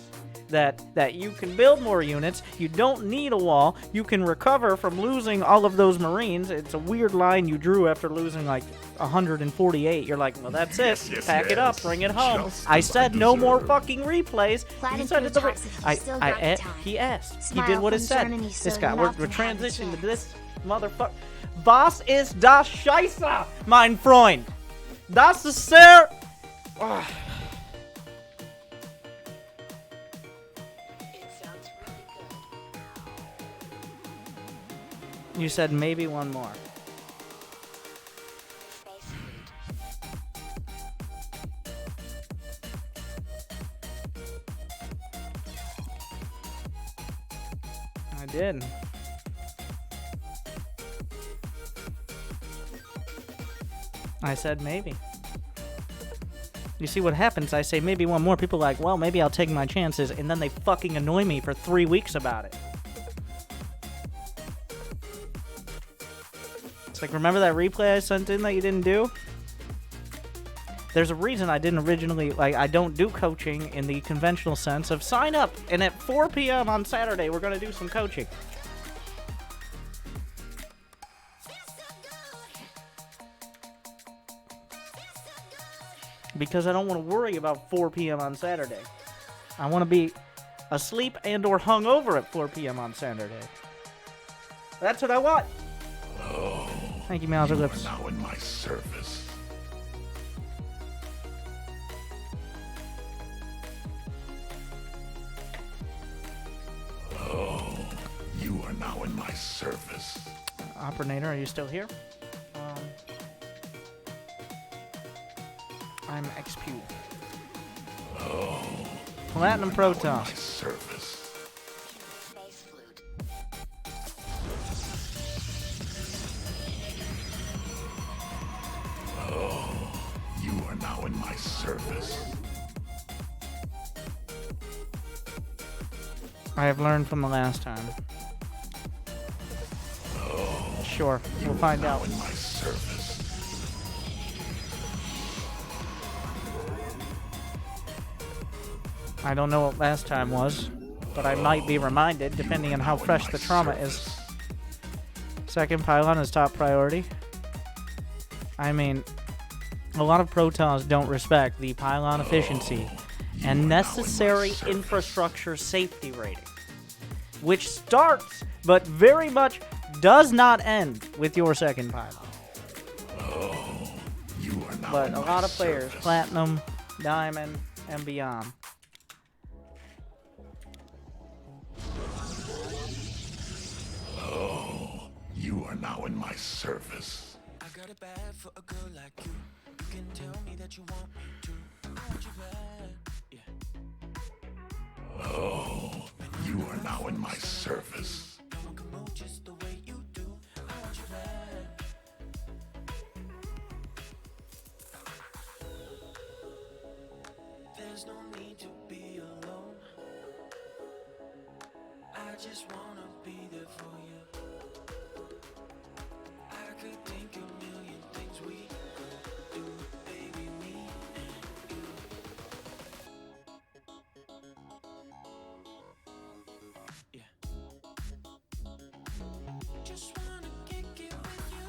That you can build more units, you don't need a wall, you can recover from losing all of those Marines. It's a weird line you drew after losing like 148. You're like, well, that's it. yes, Pack it up, yes. bring it home. Just I as I said no more deserve. fucking replays. Plaid You and said it the Protoss, if you still got the time. He asked. Smile He did what it from said. Germany, This so guy, you we're often have the transitioning to chance. this motherfucker. Was ist das Scheiße, mein Freund? Das ist sehr... Ah. You said maybe one more. I did. I said maybe. You see what happens? I say maybe one more. People are like, well, maybe I'll take my chances, and then they fucking annoy me for 3 weeks about it. It's like, remember that replay I sent in that you didn't do? There's a reason I didn't originally, like, I don't do coaching in the conventional sense of sign up, and at 4 p.m. on Saturday, we're going to do some coaching. Because I don't want to worry about 4 p.m. on Saturday. I want to be asleep and or hungover at 4 p.m. on Saturday. That's what I want. Oh, Thank you, Mouser you Lips. are now in my service. Oh, you are now in my service. Operator, are you still here? I'm XP. Oh, Platinum you are now in Protoss. my service. Oh, you are now in my service. I have learned from the last time. Sure, we'll find now out. in my service. I don't know what last time was, but I might be reminded, depending on how fresh the trauma is. Second pylon is top priority. I mean, a lot of Protoss don't respect the pylon efficiency and necessary infrastructure safety rating, which starts, but very much does not end with your second pylon. You are now But in a my lot of players, service. Platinum, Diamond, and beyond. Oh, you are now in my service. I got it bad for a girl like you. You can tell me that you want me to. I want you bad, yeah. Oh, you are now in my service. No one can move just the way you do. I want you bad. There's no need to be alone. I just wanna be there for you. I could think a million things we could do, baby, me and you. Yeah. Just wanna kick it with you.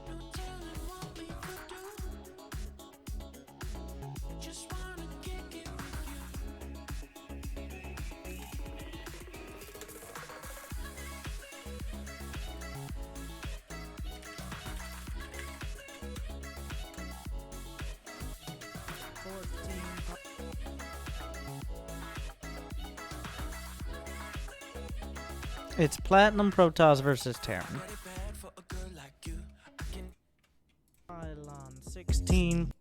No telling what we could do. Just wanna kick it with you. It's Platinum Protoss versus Terran. Got it bad for a girl like you. I can Pylon 16,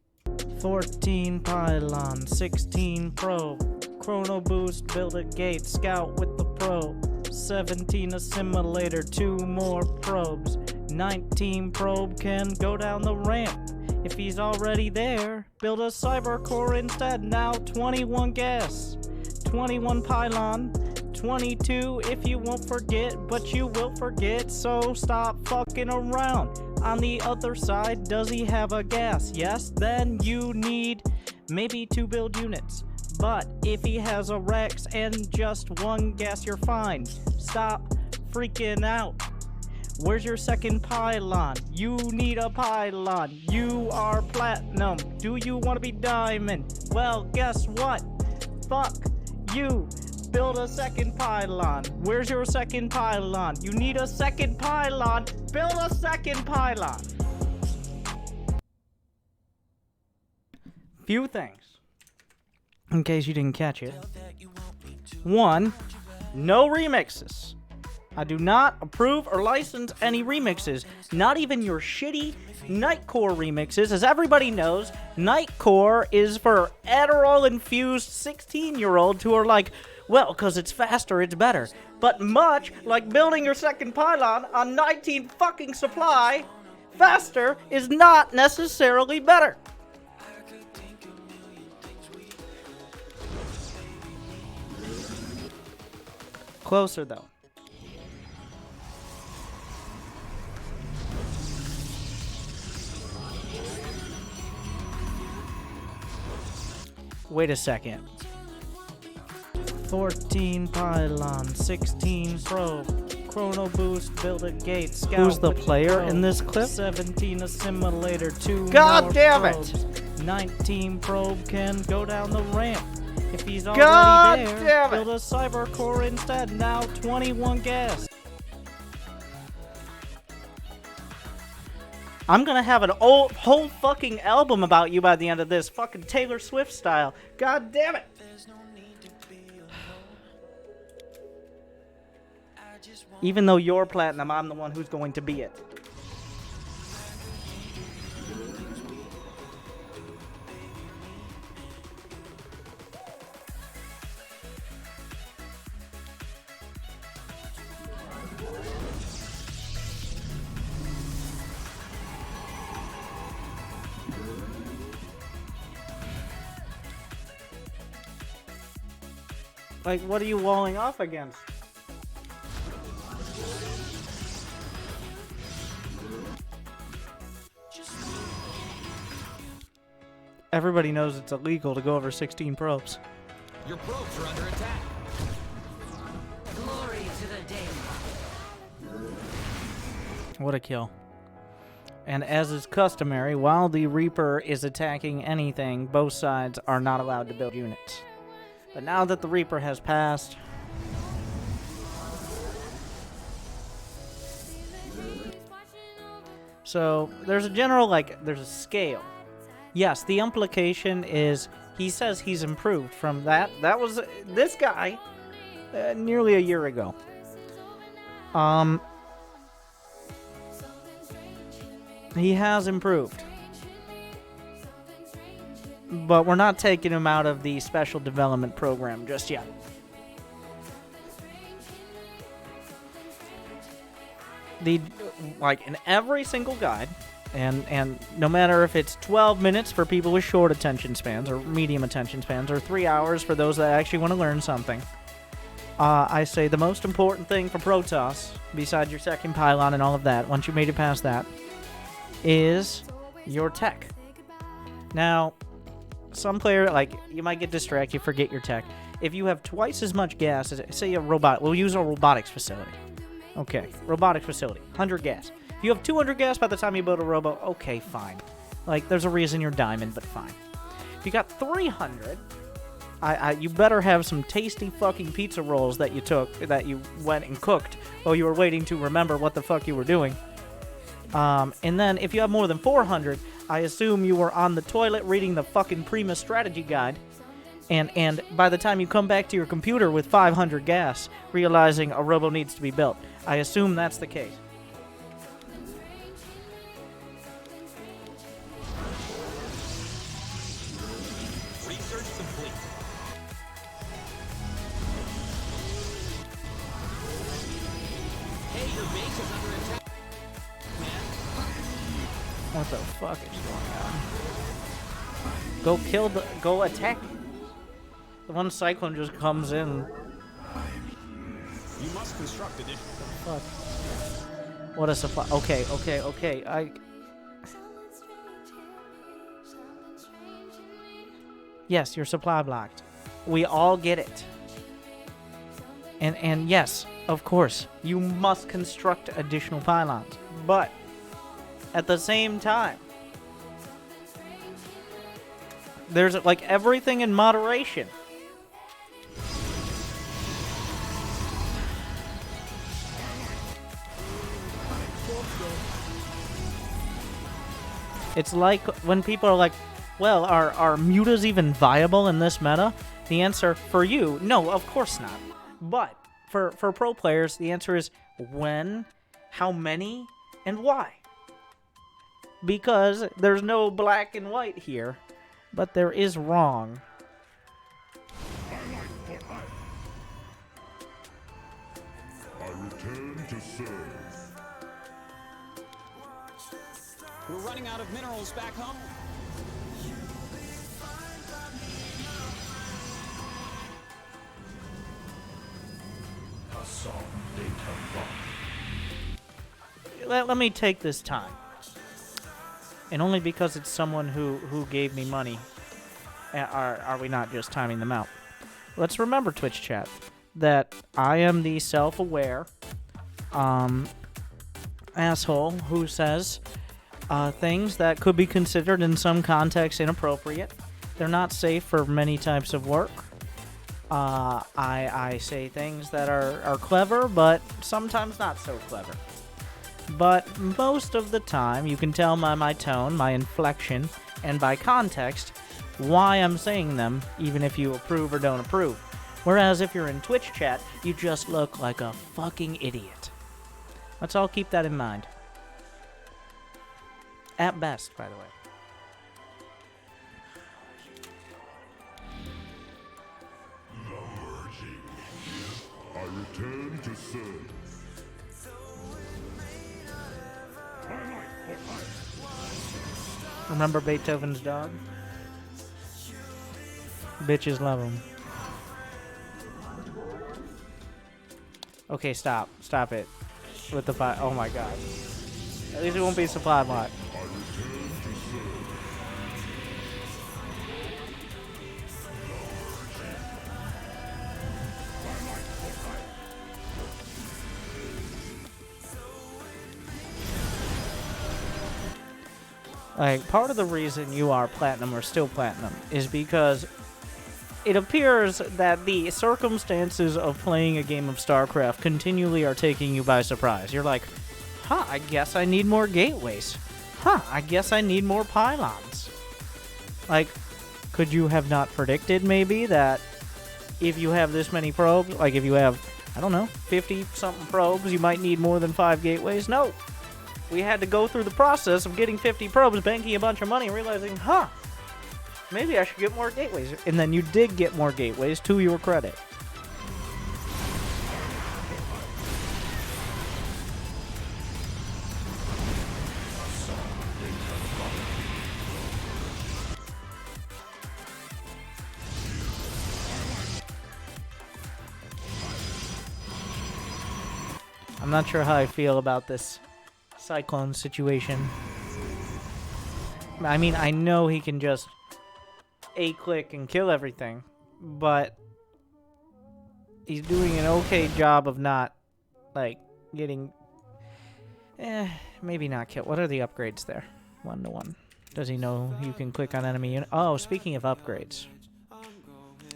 14 pylon, 16 probe, chrono boost, build a gate, scout with the probe, 17 assimilator, 2 more probes, 19 probe can go down the ramp. If he's already there, build a cyber core instead. Now 21 gas, 21 pylon, 22 if you won't forget, but you will forget, so stop fucking around. On the other side, does he have a gas? Yes, then you need maybe 2 build units. But if he has a Rex and just 1 gas, you're fine. Stop freaking out. Where's your second pylon? You need a pylon. You are Platinum. Do you want to be Diamond? Well, guess what? Fuck you. Build a second pylon. Where's your second pylon? You need a second pylon. Build a second pylon. Few things, in case you didn't catch it. 1, no remixes. I do not approve or license any remixes. Not even your shitty Nightcore remixes. As everybody knows, Nightcore is for Adderall-infused 16-year-olds who are like, well, because it's faster, it's better. But much like building your second pylon on 19 fucking supply, faster is not necessarily better. Closer, though. Wait a second. 14 pylon, 16 probe, chrono boost, build a gate, scout. Who's the player in this clip? 17 assimilator, 2 God more damn probes. it! 19 probe can go down the ramp. If he's already God there, damn it! build a cyber core instead. Now 21 gas. I'm gonna have an whole fucking album about you by the end of this, fucking Taylor Swift style. God damn it! Even though you're platinum, I'm the one who's going to be it. Like, what are you walling off against? Everybody knows it's illegal to go over 16 probes. Your probes are under attack. Glory to the day. What a kill. And as is customary, while the Reaper is attacking anything, both sides are not allowed to build units. But now that the Reaper has passed, so there's a general, there's a scale. Yes, the implication is he says he's improved from that. That was this guy nearly a year ago. He has improved. But we're not taking him out of the special development program just yet. In every single guide, and no matter if it's 12 minutes for people with short attention spans or medium attention spans, or 3 hours for those that actually want to learn something, I say the most important thing for Protoss, besides your second pylon and all of that, once you made it past that, is your tech. Now, some player, you might get distracted, you forget your tech. If you have twice as much gas as, say, a robot, we'll use a robotics facility. Okay, robotics facility, 100 gas. If you have 200 gas by the time you build a robo, okay, fine. There's a reason you're diamond, but fine. If you got 300, you better have some tasty fucking pizza rolls that you went and cooked while you were waiting to remember what the fuck you were doing. And then if you have more than 400, I assume you were on the toilet reading the fucking Prima strategy guide, and by the time you come back to your computer with 500 gas, realizing a robo needs to be built. I assume that's the case. Research complete. Hey, your base is under attack. What the fuck is going on? Go attack. The one cyclone just comes in. You must construct additional. Fuck. What a supply. Okay. Yes, your supply blocked. We all get it. And yes, of course, you must construct additional pylons. But at the same time, there's everything in moderation. It's like when people are like, well, are mutas even viable in this meta? The answer for you, no, of course not. But for pro players, the answer is when, how many, and why. Because there's no black and white here, but there is wrong. I return to serve. We're running out of minerals back home. Let me take this time. And only because it's someone who gave me money are we not just timing them out. Let's remember, Twitch chat, that I am the self-aware asshole who says things that could be considered in some contexts inappropriate. They're not safe for many types of work. I say things that are clever, but sometimes not so clever. But most of the time, you can tell by my tone, my inflection, and by context why I'm saying them, even if you approve or don't approve. Whereas if you're in Twitch chat, you just look like a fucking idiot. Let's all keep that in mind. At best, by the way. I return to serve. Remember Beethoven's dog? Bitches love him. Okay, stop. Stop it. With the fire. Oh my god. At least it won't be supply block. Like, part of the reason you are platinum or still platinum is because it appears that the circumstances of playing a game of StarCraft continually are taking you by surprise. You're like, huh, I guess I need more gateways. Huh, I guess I need more pylons. Like, could you have not predicted maybe that if you have this many probes, like if you have, I don't know, 50-something probes, you might need more than 5 gateways? No. We had to go through the process of getting 50 probes, banking a bunch of money, and realizing, huh, maybe I should get more gateways. And then you did get more gateways, to your credit. I'm not sure how I feel about this Cyclone situation. I mean, I know he can just A-click and kill everything, but he's doing an okay job of not, like, getting... maybe not kill. What are the upgrades there? 1-to-1. Does he know you can click on enemy unit? Oh, speaking of upgrades.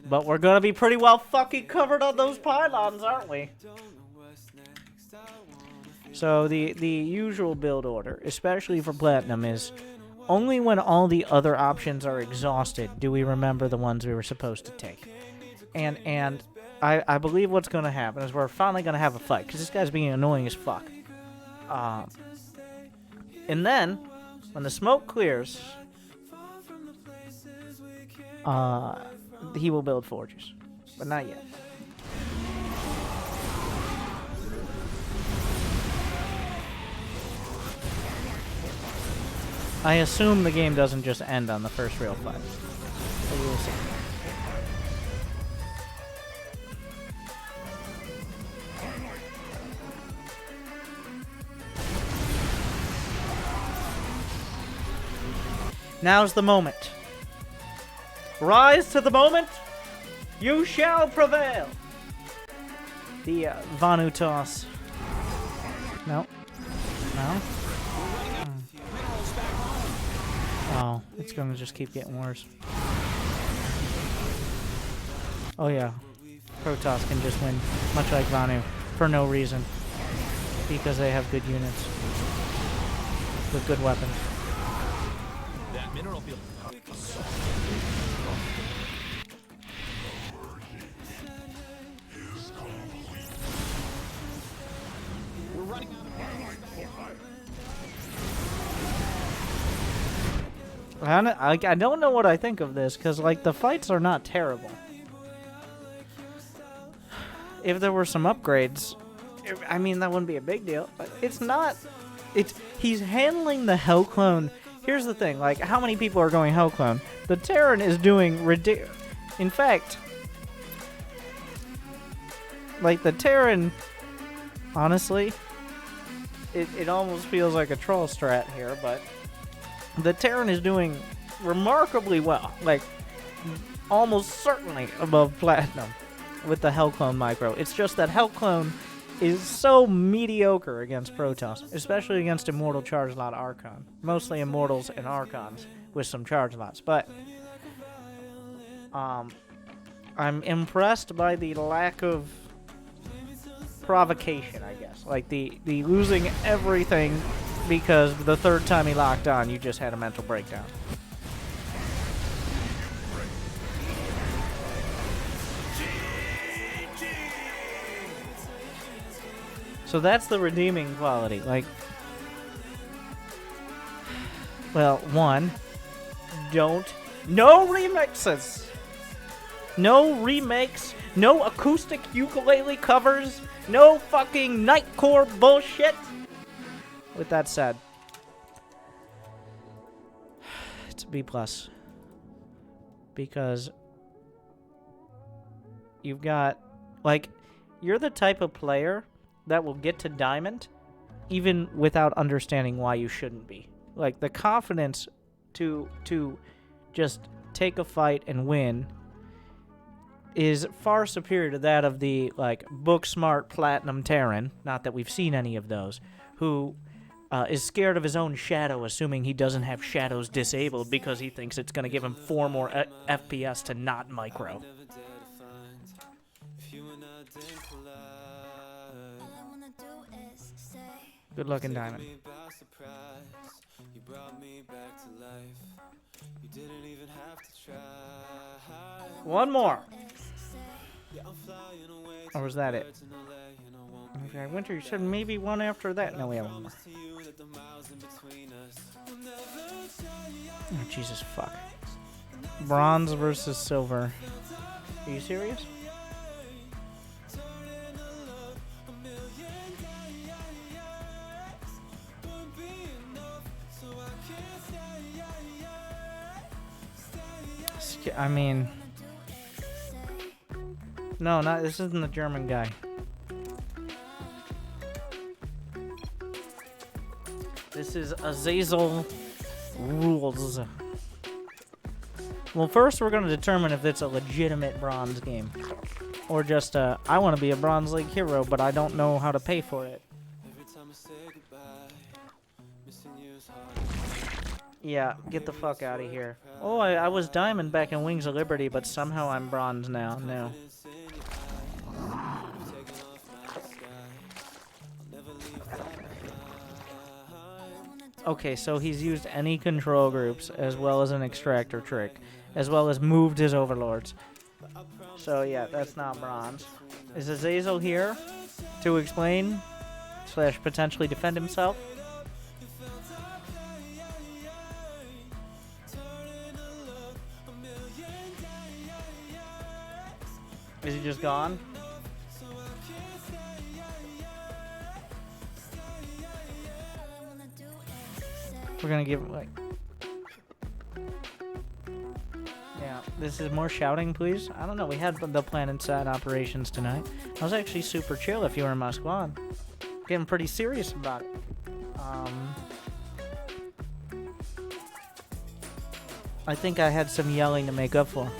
But we're gonna be pretty well fucking covered on those pylons, aren't we? So the usual build order, especially for Platinum, is only when all the other options are exhausted do we remember the ones we were supposed to take. And I believe what's going to happen is we're finally going to have a fight, because this guy's being annoying as fuck. And then, when the smoke clears, he will build forges. But not yet. I assume the game doesn't just end on the first real fight. But we will see. Now's the moment. Rise to the moment. You shall prevail. The Vanu toss. No. No. Oh, it's gonna just keep getting worse. Oh yeah, Protoss can just win, much like Vanu, for no reason. Because they have good units. With good weapons. That mineral field. We're running out of I don't know what I think of this, because, like, the fights are not terrible. If there were some upgrades, I mean, that wouldn't be a big deal. But it's not. He's handling the Hell Clone. Here's the thing, like, how many people are going Hell Clone? The Terran is doing ridiculous. In fact, Like, the Terran, honestly, it almost feels like a troll strat here, but the Terran is doing remarkably well. Like, almost certainly above Platinum with the Hellclone micro. It's just that Hellclone is so mediocre against Protoss, especially against Immortal Charge Lot Archon. Mostly Immortals and Archons with some Charge Lots, but I'm impressed by the lack of provocation, I guess. Like, the losing everything because the third time he locked on, you just had a mental breakdown. So that's the redeeming quality. Like, well, one, no remixes. No remakes, no acoustic ukulele covers, no fucking Nightcore bullshit. With that said, it's a B+. Because you've got, like, you're the type of player that will get to Diamond even without understanding why you shouldn't be. Like, the confidence to just take a fight and win is far superior to that of the, like, book-smart Platinum Terran, not that we've seen any of those, who is scared of his own shadow, assuming he doesn't have shadows disabled because he thinks it's going to give him 4 more FPS to not micro. Good luck in Diamond. One more. Or was that it? Okay, Winter, you said maybe one after that. No, we have one more. Oh, Jesus, fuck. Bronze versus silver. Are you serious? I mean, no, not this isn't the German guy. This is Azazel Rules. Well, first we're going to determine if it's a legitimate bronze game, or just I want to be a Bronze League hero, but I don't know how to pay for it. Yeah, get the fuck out of here. Oh, I was Diamond back in Wings of Liberty, but somehow I'm Bronze now. No. Okay, so he's used any control groups, as well as an extractor trick, as well as moved his overlords. So yeah, that's not Bronze. Is Azazel here to explain / potentially defend himself? Is he just gone? We're gonna give, like... Yeah, this is more shouting, please. I don't know, we had the planet side operations tonight. I was actually super chill if you were in my squad. Getting pretty serious about it. I think I had some yelling to make up for.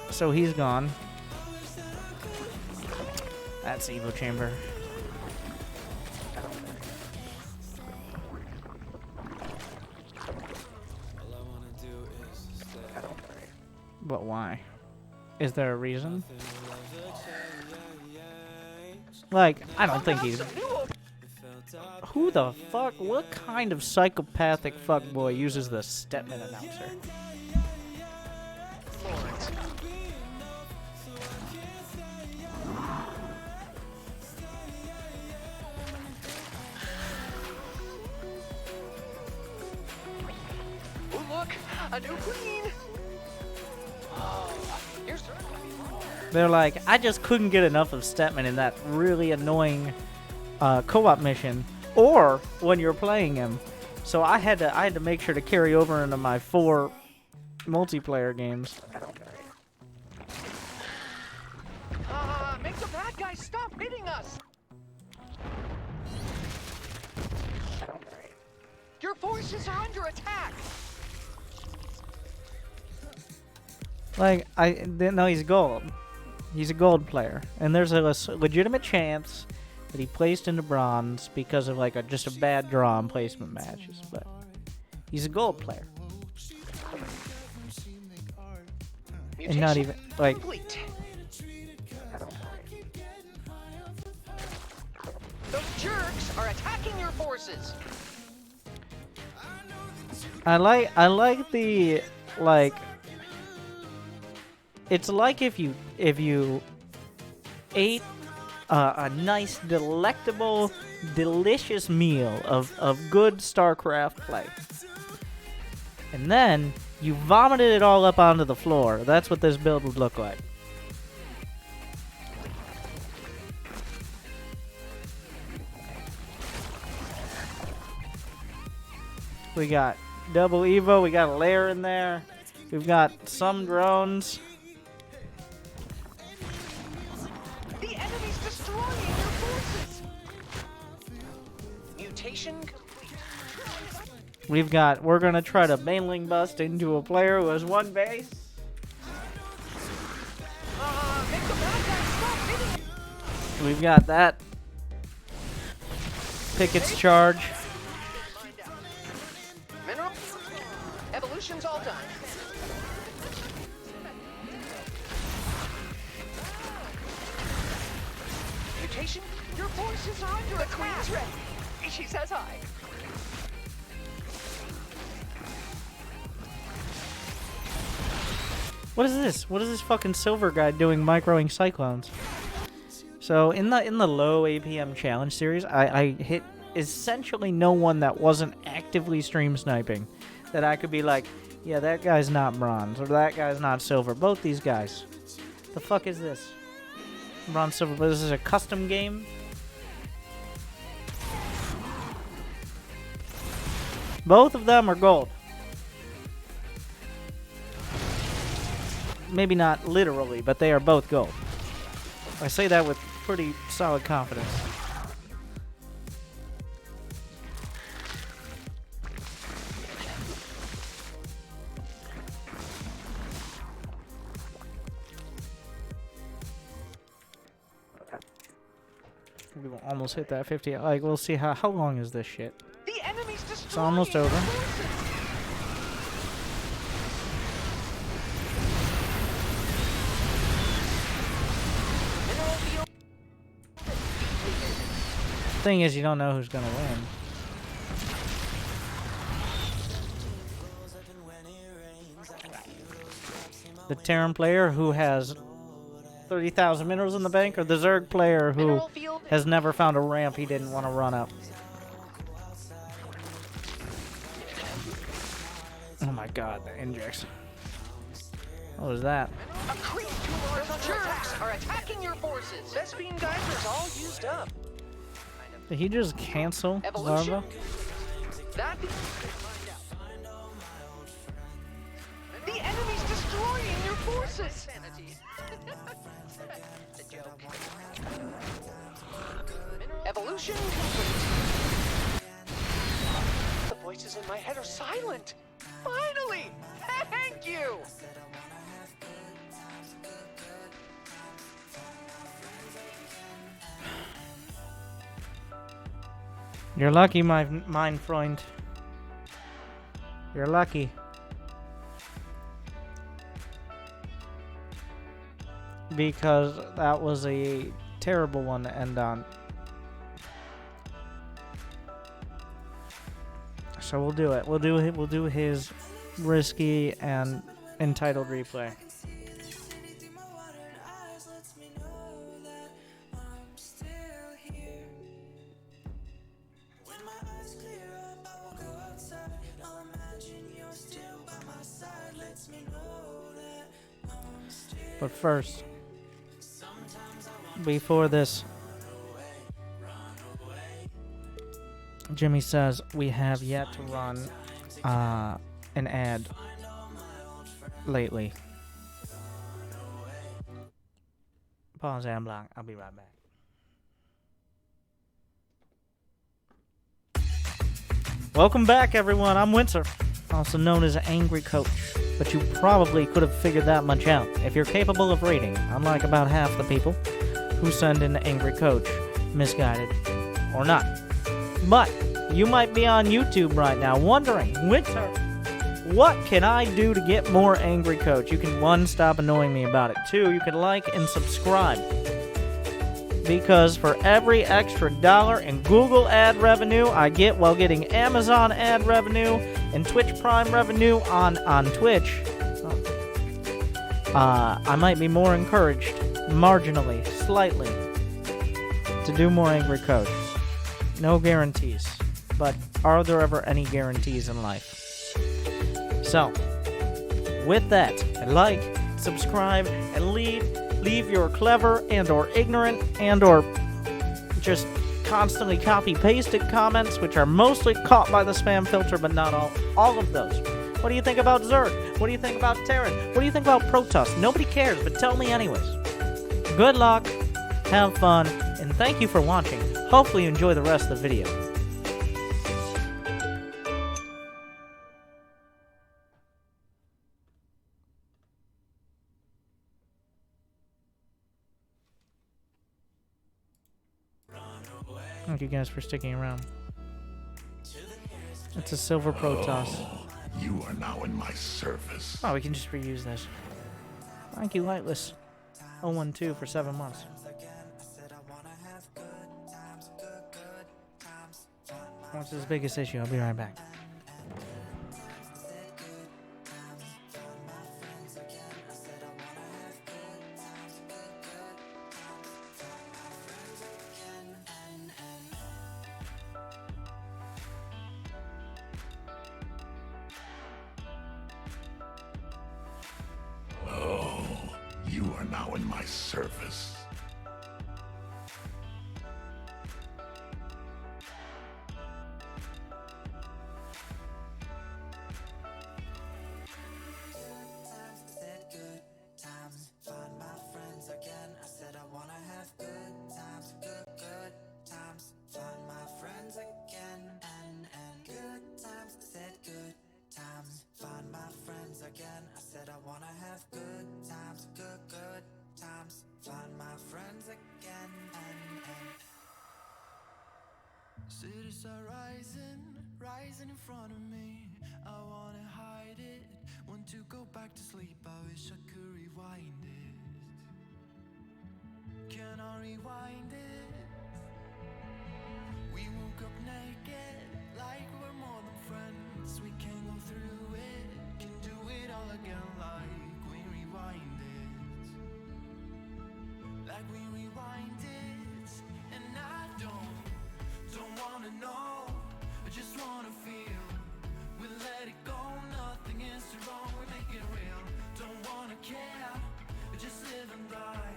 So he's gone. That's Evo Chamber. But why? Is there a reason? Like, I don't think he's... Who the fuck? What kind of psychopathic fuckboy uses the Stepman announcer? A new queen! Oh, here's her. They're like, I just couldn't get enough of Stepman in that really annoying co-op mission or when you're playing him. So I had to make sure to carry over into my 4 multiplayer games. Make the bad guys stop hitting us! Your forces are under attack! Like, no, he's gold. He's a gold player. And there's a legitimate chance that he placed into bronze because of, like, just a bad draw in placement matches. But he's a gold player. And not even, like... Complete. Those jerks are attacking your forces! I like the, like... It's like if you ate a nice, delectable, delicious meal of good StarCraft play. And then you vomited it all up onto the floor. That's what this build would look like. We got double Evo, we got a lair in there. We've got some drones. The enemy's destroying your forces! Mutation complete. We're gonna try to mainling bust into a player who has 1 base. Make the bad guys stop hitting! We've got that. Pickett's charge. Mineral? Evolution's all done. Mutation? Your forces are under attack! The queen's ready. She says hi. What is this? What is this fucking silver guy doing microing cyclones? So in the low APM challenge series, I hit essentially no one that wasn't actively stream sniping. That I could be like, yeah, that guy's not bronze, or that guy's not silver. Both these guys. The fuck is this? Bronze, silver, but this is a custom game? Both of them are gold. Maybe not literally, but they are both gold. I say that with pretty solid confidence. We will almost hit that 50. Like, we'll see how long is this shit. The enemy's destroying It's almost over. your forces. Thing is, you don't know who's gonna win. The Terran player who has 30,000 minerals in the bank, or the Zerg player who has never found a ramp he didn't want to run up. Oh my god, the injects. What was that? A creep tumor of jerks are attacking your forces. Vespine geysers all used up. Did he just cancel Evolution? Larva? That the enemy's destroying your forces. It's a joke. Evolution complete. The voices in my head are silent. Finally! Thank you! You're lucky, mein Freund. You're lucky. Because that was a terrible one to end on. So we'll do it. We'll do his risky and entitled replay. But first, before this, Jimmy says we have yet to run an ad lately. Pause and block. I'll be right back. Welcome back, everyone. I'm Winter, also known as Angry Coach. But you probably could have figured that much out if you're capable of reading, unlike about half the people who send in Angry Coach, misguided or not. But you might be on YouTube right now wondering, Winter, what can I do to get more Angry Coach? You can, 1, stop annoying me about it. 2, you can like and subscribe. Because for every extra dollar in Google ad revenue I get while getting Amazon ad revenue and Twitch Prime revenue on Twitch, I might be more encouraged, marginally, slightly, to do more Angry Coach. No guarantees, but are there ever any guarantees in life? So, with that, like, subscribe, and leave your clever and or ignorant and or just constantly copy-pasted comments, which are mostly caught by the spam filter, but not all of those. What do you think about Zerg? What do you think about Terran? What do you think about Protoss? Nobody cares, but tell me anyways. Good luck, have fun, and thank you for watching. Hopefully you enjoy the rest of the video. Thank you guys for sticking around. It's a silver Protoss. Oh, you are now in my service. Oh, we can just reuse this. Thank you, Lightless. 012 for 7 months. What's his biggest issue? I'll be right back. You are now in my service. Cities are rising in front of me. I wanna hide it, want to go back to sleep. I wish I could rewind it. Can I rewind it? We woke up naked, like we're more than friends. We can go through it, can do it all again, like we rewind it. Like we rewind it, and I don't wanna know, I just wanna feel. We let it go, nothing is too wrong, we make it real. Don't wanna care, just live and die.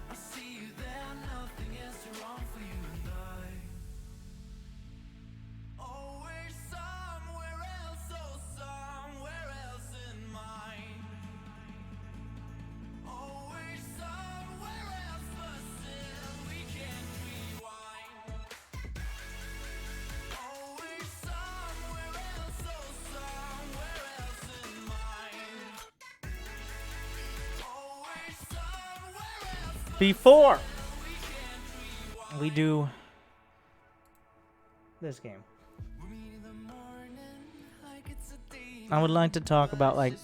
I see you there, nothing is too wrong for you and I. Oh, we're somewhere else, oh, somewhere else in mind. Oh, we're somewhere else, but still we can't rewind. Before we do this game, I would like to talk about, like,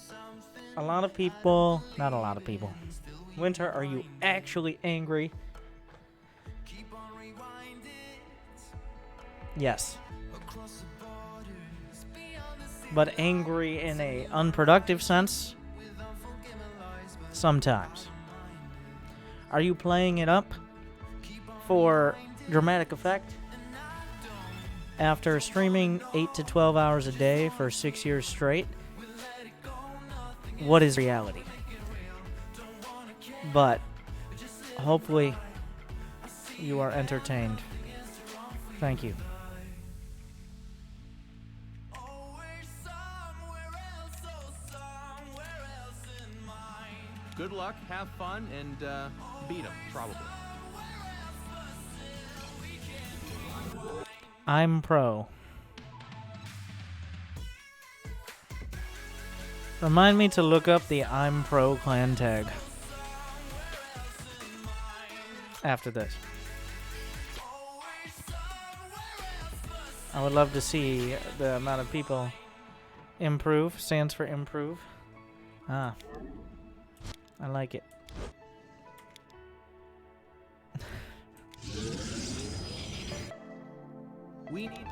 a lot of people, not a lot of people. Winter, are you actually angry? Yes. But angry in a unproductive sense? Sometimes. Are you playing it up for dramatic effect? After streaming 8 to 12 hours a day for 6 years straight, what is reality? But hopefully you are entertained. Thank you. Good luck, have fun, and beat them, probably. I'm pro. Remind me to look up the I'm pro clan tag after this. I would love to see the amount of people. Improve stands for improve. Ah, I like it. We need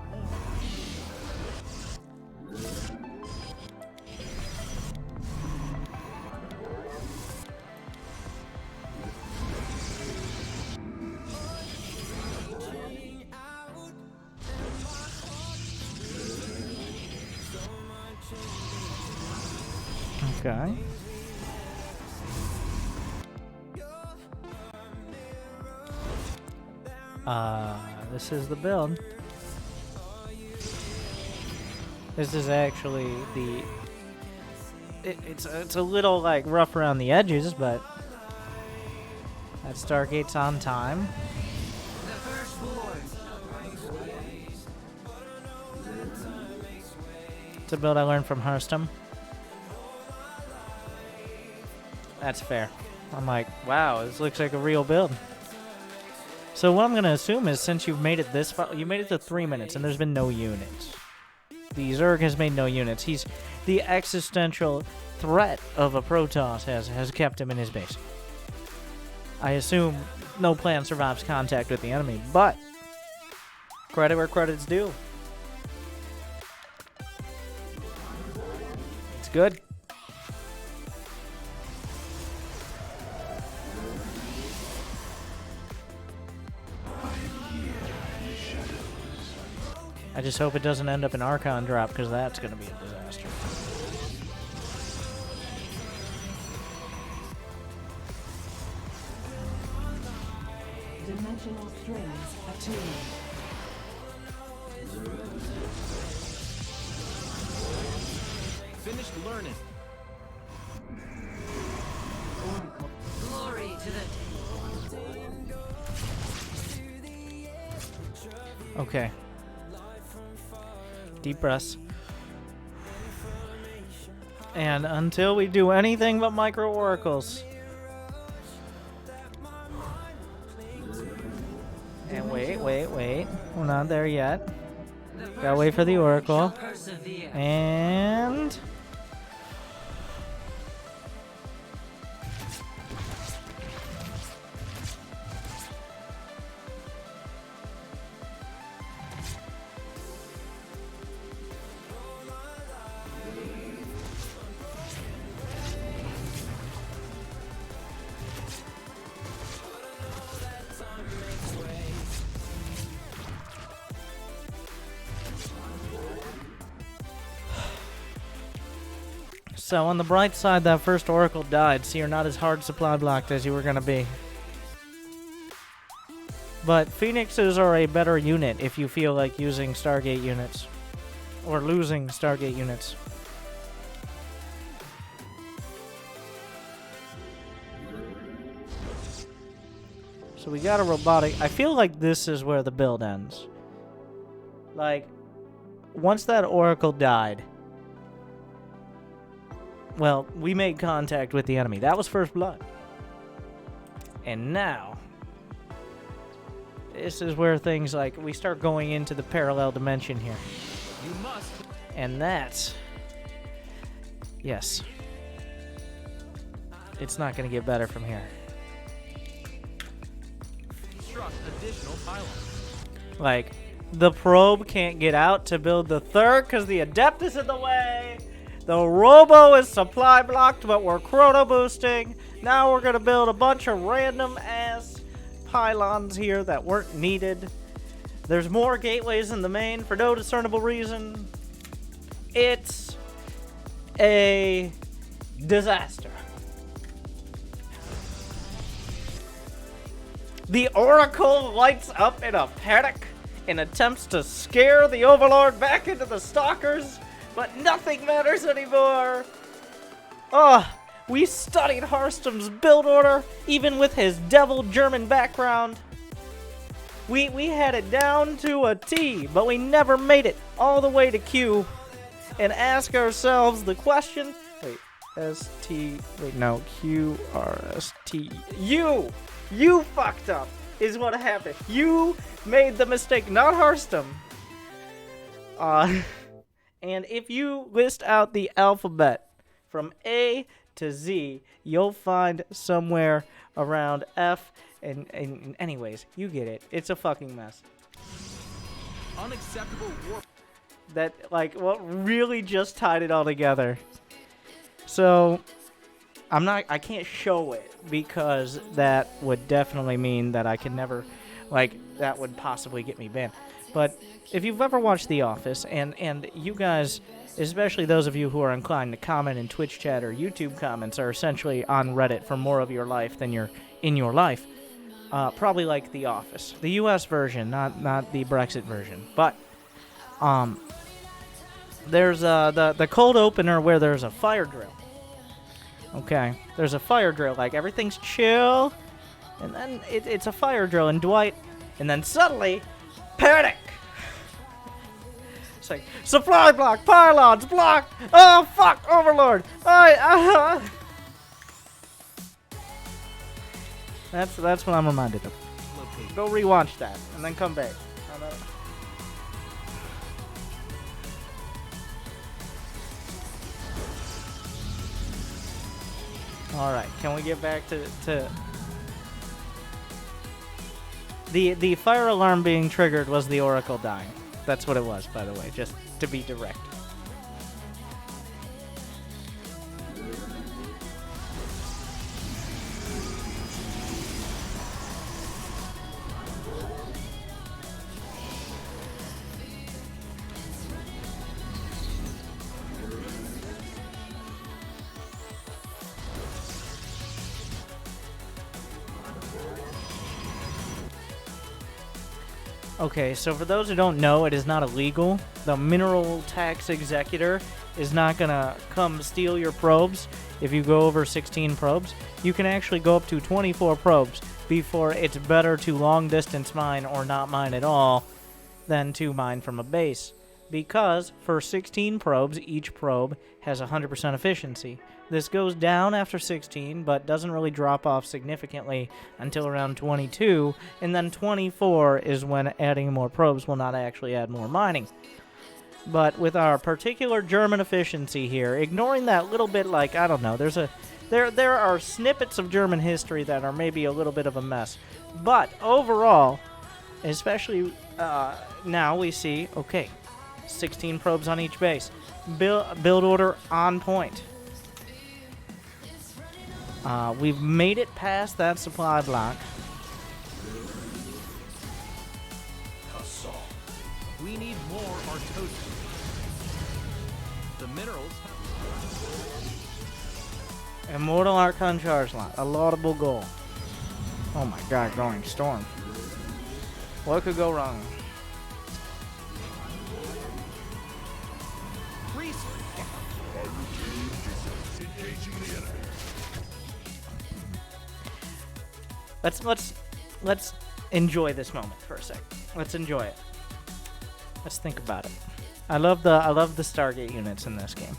Okay. This is the build. This is actually the... It's a little, like, rough around the edges, but... That Stargate's on time. It's a build I learned from Hearthstone. That's fair. I'm like, wow, this looks like a real build. So what I'm going to assume is since you've made it this far, you made it to 3 minutes and there's been no units. The Zerg has made no units. He's the existential threat of a Protoss has kept him in his base. I assume no plan survives contact with the enemy, but credit where credit's due. It's good. I just hope it doesn't end up an Archon drop, because that's going to be a disaster. Dimensional strings attuned. finished learning. Glory to the Okay. Deep breaths. And until we do anything but micro oracles. And wait. We're not there yet. Gotta wait for the oracle. And... So on the bright side, that first oracle died, so you're not as hard supply blocked as you were gonna be. But Phoenixes are a better unit if you feel like using Stargate units. Or losing Stargate units. So we got a robotic. I feel like this is where the build ends. Like, once that oracle died... Well, we made contact with the enemy. That was first blood. And now, this is where things like, we start going into the parallel dimension here. You must And that's... Yes. It's not going to get better from here. construct additional pylons. Like, the probe can't get out to build the third because the adept is in the way. The robo is supply blocked, but we're chrono boosting. Now we're going to build a bunch of random ass pylons here that weren't needed. There's more gateways in the main for no discernible reason. It's a disaster. The Oracle lights up in a panic and attempts to scare the Overlord back into the Stalkers, but nothing matters anymore. Oh, We studied Harstem's build order, even with his devil German background. We had it down to a T, but we never made it all the way to Q and ask ourselves the question. Wait, S-T, wait, no, Q-R-S-T. You fucked up is what happened. You made the mistake, not Harstem. And if you list out the alphabet from A to Z, you'll find somewhere around F. And anyways, you get it. It's a fucking mess. Unacceptable warp. That, like, what really just tied it all together. So, I can't show it because that would definitely mean that I can never, like, that would possibly get me banned. But if you've ever watched The Office, and you guys, especially those of you who are inclined to comment in Twitch chat or YouTube comments, are essentially on Reddit for more of your life than you're in your life, probably like The Office. The US version, not the Brexit version. But, there's the cold opener where there's a fire drill. Okay, there's a fire drill, like everything's chill, and then it's a fire drill, and Dwight, and then suddenly, panic! It's like, supply block, pylons, block, oh fuck, overlord, That's what I'm reminded of. Go rewatch that, and then come back. Alright, can we get back to the fire alarm being triggered was the Oracle dying. That's what it was, by the way, just to be direct. Okay, so for those who don't know, it is not illegal. The mineral tax executor is not gonna come steal your probes if you go over 16 probes. You can actually go up to 24 probes before it's better to long distance mine or not mine at all than to mine from a base. Because for 16 probes, each probe has 100% efficiency. This goes down after 16, but doesn't really drop off significantly until around 22, and then 24 is when adding more probes will not actually add more mining. But with our particular German efficiency here, ignoring that little bit, like, I don't know, there are snippets of German history that are maybe a little bit of a mess. But overall, especially now we see, okay, 16 probes on each base. Build order on point. We've made it past that supply block. We need more Artosis. The minerals. Immortal Archon charge line. A laudable goal. Oh my god, going storm. What could go wrong? Let's enjoy this moment for a sec. Let's enjoy it. Let's think about it. I love the Stargate units in this game.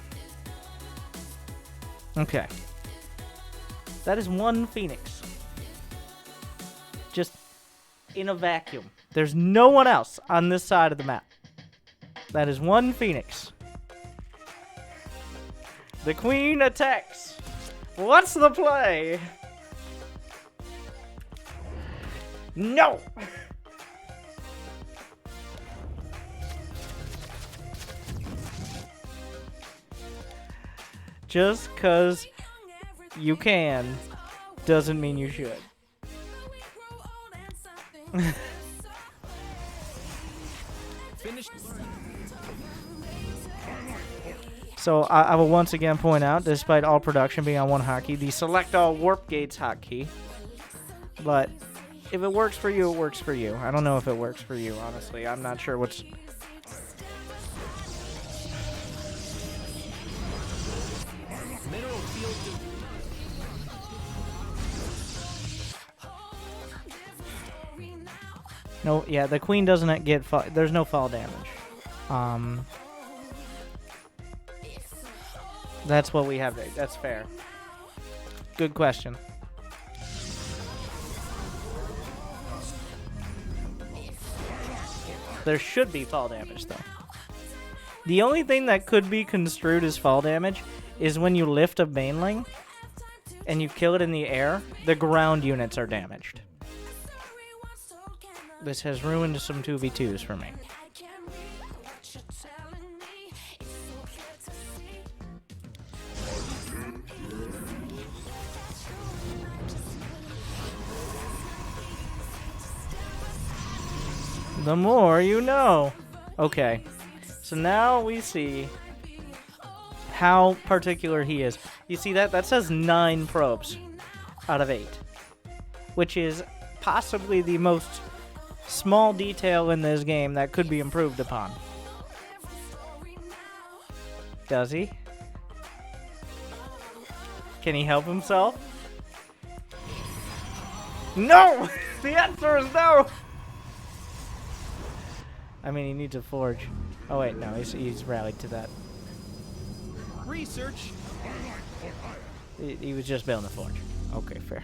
Okay. That is one Phoenix. Just in a vacuum. There's no one else on this side of the map. That is one Phoenix. The Queen attacks. What's the play? No! Just 'cause you can doesn't mean you should. So I will once again point out, despite all production being on one hotkey, the select all warp gates hotkey. But if it works for you, it works for you. I don't know if it works for you, honestly. I'm not sure what's... No, yeah, the queen doesn't get fall. There's no fall damage. That's what we have there. That's fair. Good question. There should be fall damage, though. The only thing that could be construed as fall damage is when you lift a baneling and you kill it in the air, the ground units are damaged. This has ruined some 2v2s for me. The more you know. Okay. So now we see how particular he is. You see that? That says 9 probes out of 8. Which is possibly the most small detail in this game that could be improved upon. Does he? Can he help himself? No! The answer is no! I mean, he needs a forge. Oh wait, no, he's rallied to that. Research. He was just building a forge. Okay, fair.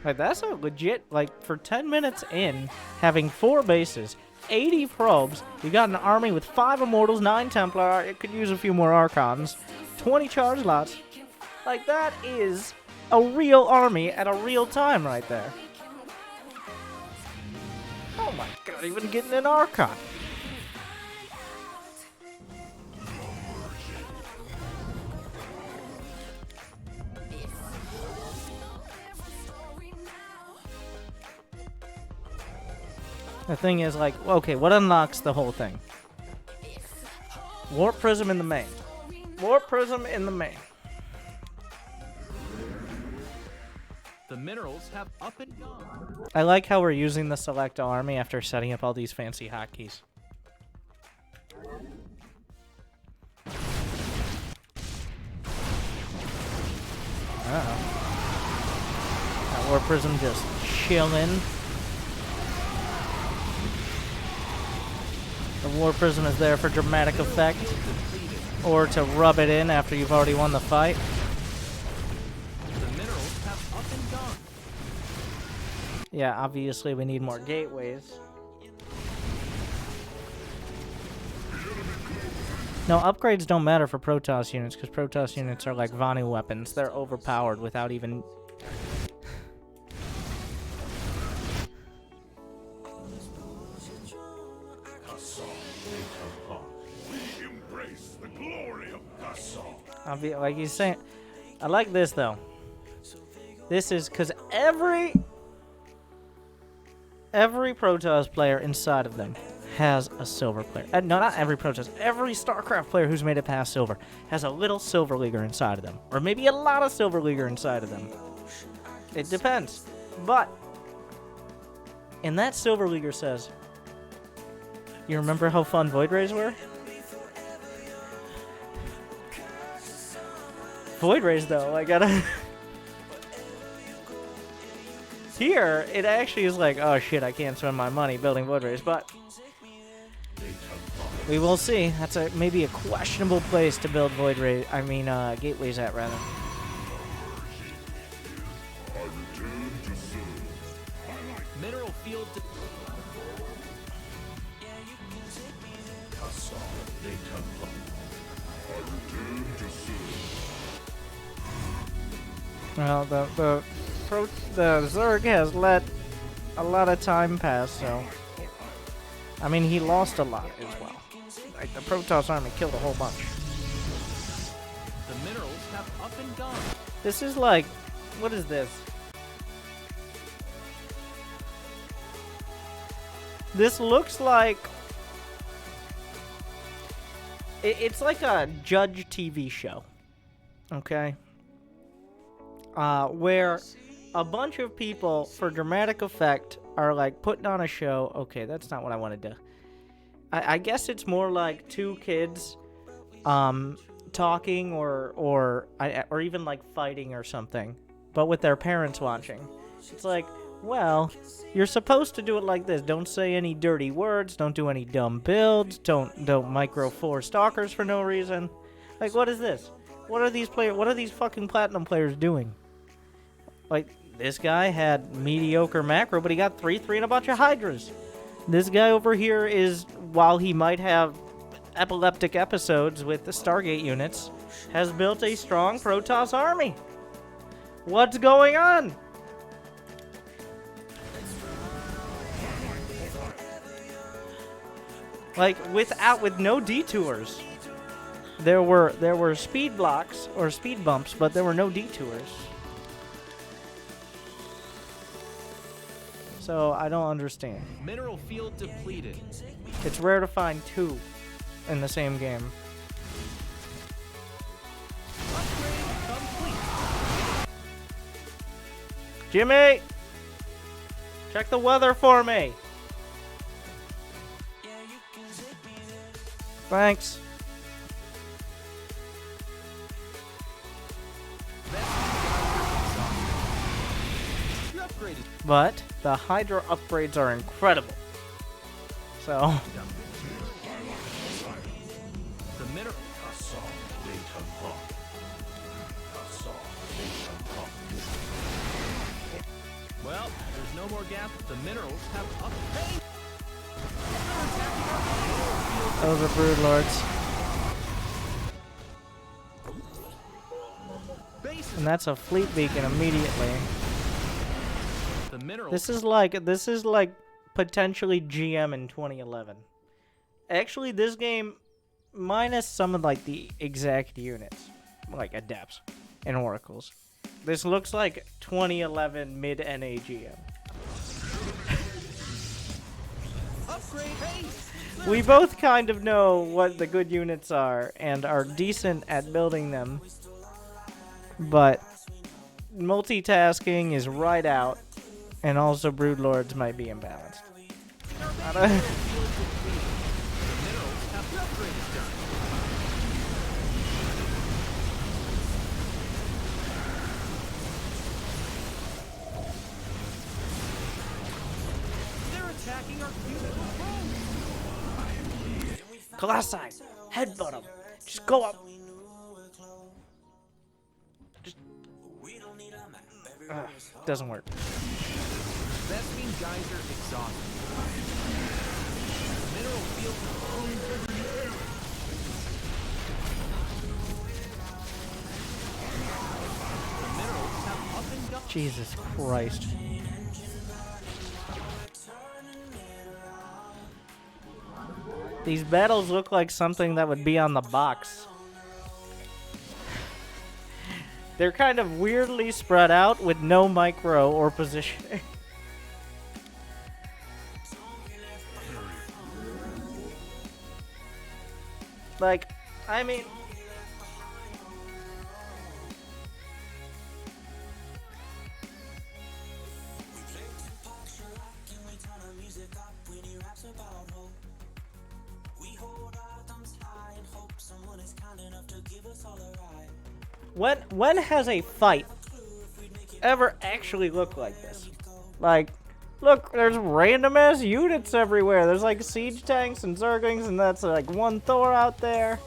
Like, that's a legit, like, for 10 minutes in, having 4 bases, 80 probes, you got an army with 5 Immortals, 9 Templar, it could use a few more Archons, 20 charge lots. Like, that is a real army at a real time right there. Oh my god, even getting an Archon. The thing is, like, okay, what unlocks the whole thing? Warp Prism in the main. Warp Prism in the main. The minerals have up and gone. I like how we're using the select army after setting up all these fancy hotkeys. Uh-oh. That Warp Prism just chilling. The War Prism is there for dramatic effect, or to rub it in after you've already won the fight. The minerals have up and gone. Yeah, obviously we need more gateways. No, upgrades don't matter for Protoss units, because Protoss units are like Vanu weapons. They're overpowered without even... Like he's saying, I like this though. This is because every Protoss player inside of them has a silver player. No, not every Protoss. Every Starcraft player who's made it past silver has a little silver leaguer inside of them, or maybe a lot of silver leaguer inside of them. It depends. But and that silver leaguer says, "You remember how fun Void Rays were?" Void Rays, though, I gotta... Here, it actually is like, oh shit, I can't spend my money building Void Rays, but... we will see. That's maybe a questionable place to build Void Rays, gateways at, rather. Mineral field... Well, the Zerg has let a lot of time pass, so... I mean, he lost a lot as well. Like, the Protoss army killed a whole bunch. The minerals have up and gone. This is like... what is this? This looks like... it's like a Judge TV show. Okay? Where a bunch of people, for dramatic effect, are like putting on a show. Okay, that's not what I wanted to. I guess it's more like 2 kids, talking or even like fighting or something, but with their parents watching. It's like, well, you're supposed to do it like this. Don't say any dirty words. Don't do any dumb builds. Don't micro 4 stalkers for no reason. Like, what is this? What are these fucking platinum players doing? Like, this guy had mediocre macro, but he got 3-3 and a bunch of hydras. This guy over here is, while he might have epileptic episodes with the Stargate units, has built a strong Protoss army. What's going on? Like, with no detours. There were speed blocks or speed bumps, but there were no detours. So I don't understand. Mineral field depleted. It's rare to find 2 in the same game. Jimmy! Check the weather for me! Thanks. But the Hydra upgrades are incredible. So The mineral. Well, there's no more gas. The minerals have upgrade. those are brood lords. And that's a fleet beacon immediately. The minerals. This is like potentially GM in 2011. Actually, this game, minus some of like the exact units, like adepts and oracles, this looks like 2011 mid NA GM. Upgrade haste. We both kind of know what the good units are and are decent at building them, but multitasking is right out, and also broodlords might be imbalanced. I don't- The minerals have upgrades done. They're attacking our beautiful drones. Colossi, headbutt him. Just go up. Just. Doesn't work. Vespine geyser exhausted. Mineral field. The minerals have up and gone. Jesus Christ. These battles look like something that would be on the box. They're kind of weirdly spread out with no micro or positioning. Like, I mean... When has a fight ever actually looked like this? Like, look, there's random ass units everywhere. There's like siege tanks and zerglings, and that's like one Thor out there.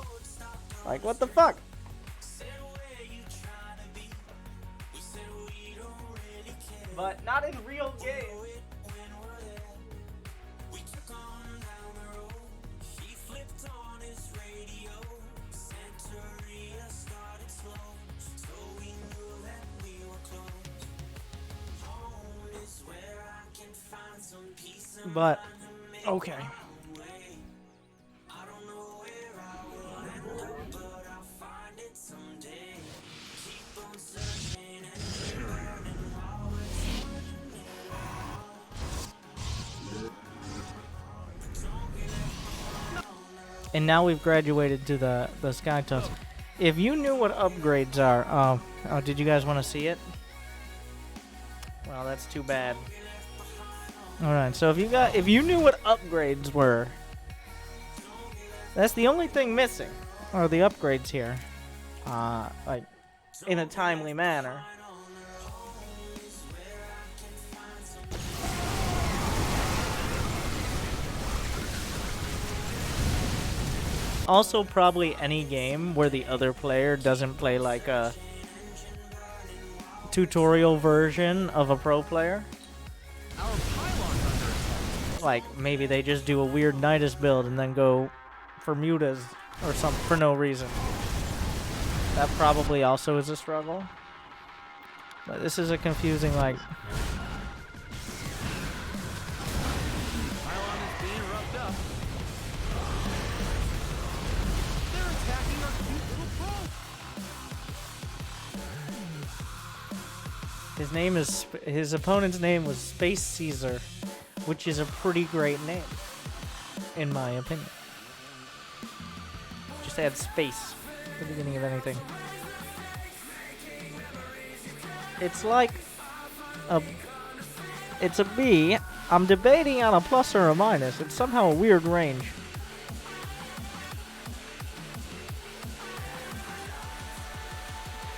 Like, what the fuck? But not in real games. But, okay. And now we've graduated to the Sky Tusk. If you knew what upgrades are, oh, did you guys want to see it? Well, that's too bad. Alright, so if you knew what upgrades were, that's the only thing missing, are the upgrades here. Like, in a timely manner. Also, probably any game where the other player doesn't play like a tutorial version of a pro player. Our pylon's under attack. Like, maybe they just do a weird Nidus build and then go for mutas or something for no reason. That probably also is a struggle. But this is a confusing, like... Pylon is being rubbed up. They're attacking our cute little pro. His opponent's name was Space Caesar, which is a pretty great name, in my opinion. Just add space at the beginning of anything. It's like it's a B. I'm debating on a plus or a minus. It's somehow a weird range.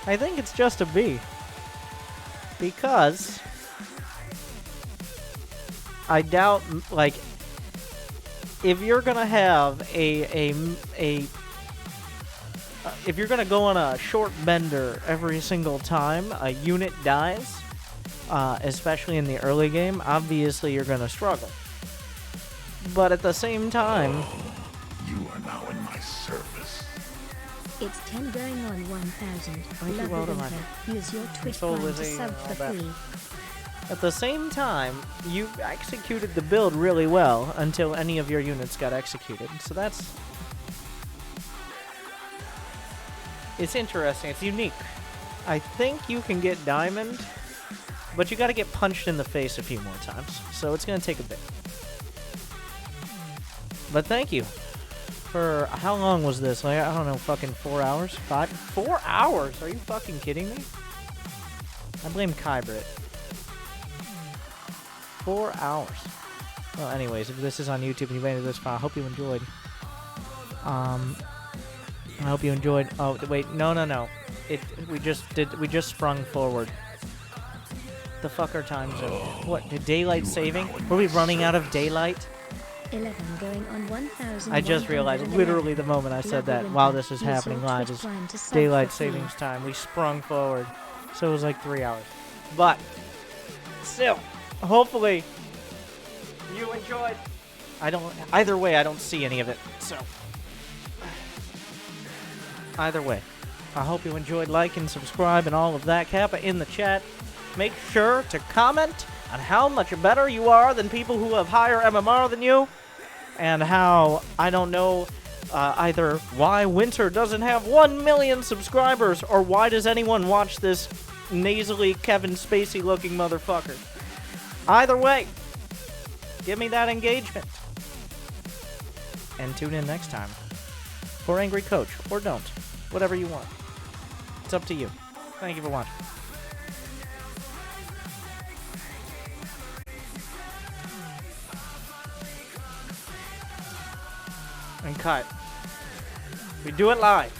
I think it's just a B. Because I doubt, like, if you're gonna have if you're gonna go on a short bender every single time a unit dies, especially in the early game, obviously you're gonna struggle. But at the same time, You are now in my service. It's 10 going on 1,000. Thank you, Walter Martin. Use your Twitch Soul Prime to Lizzie sub and for all that. free. at the same time, you executed the build really well until any of your units got executed. So that's... It's interesting. It's unique. I think you can get diamond, but you got to get punched in the face a few more times. So it's going to take a bit. But thank you. For how long was this? Like, I don't know, fucking 4 hours? 4 hours? Are you fucking kidding me? I blame Kybrit. 4 hours. Well, anyways, if this is on YouTube and you made it this far, I hope you enjoyed. I hope you enjoyed. Oh, wait, no. We just sprung forward. The fuck are time zone? What? Daylight saving? Were we running out of daylight? 11 going on 1,000. I just realized, literally the moment I said that, while this was happening live, is daylight savings time. We sprung forward. So it was like 3 hours. But, still, hopefully, you enjoyed. Either way, I don't see any of it, so. Either way, I hope you enjoyed. Like and subscribe and all of that. Kappa in the chat. Make sure to comment on how much better you are than people who have higher MMR than you. And how, I don't know, either why Winter doesn't have 1 million subscribers, or why does anyone watch this nasally Kevin Spacey looking motherfucker. Either way, give me that engagement. And tune in next time for Angry Coach, or don't. Whatever you want. It's up to you. Thank you for watching. And cut. We do it live.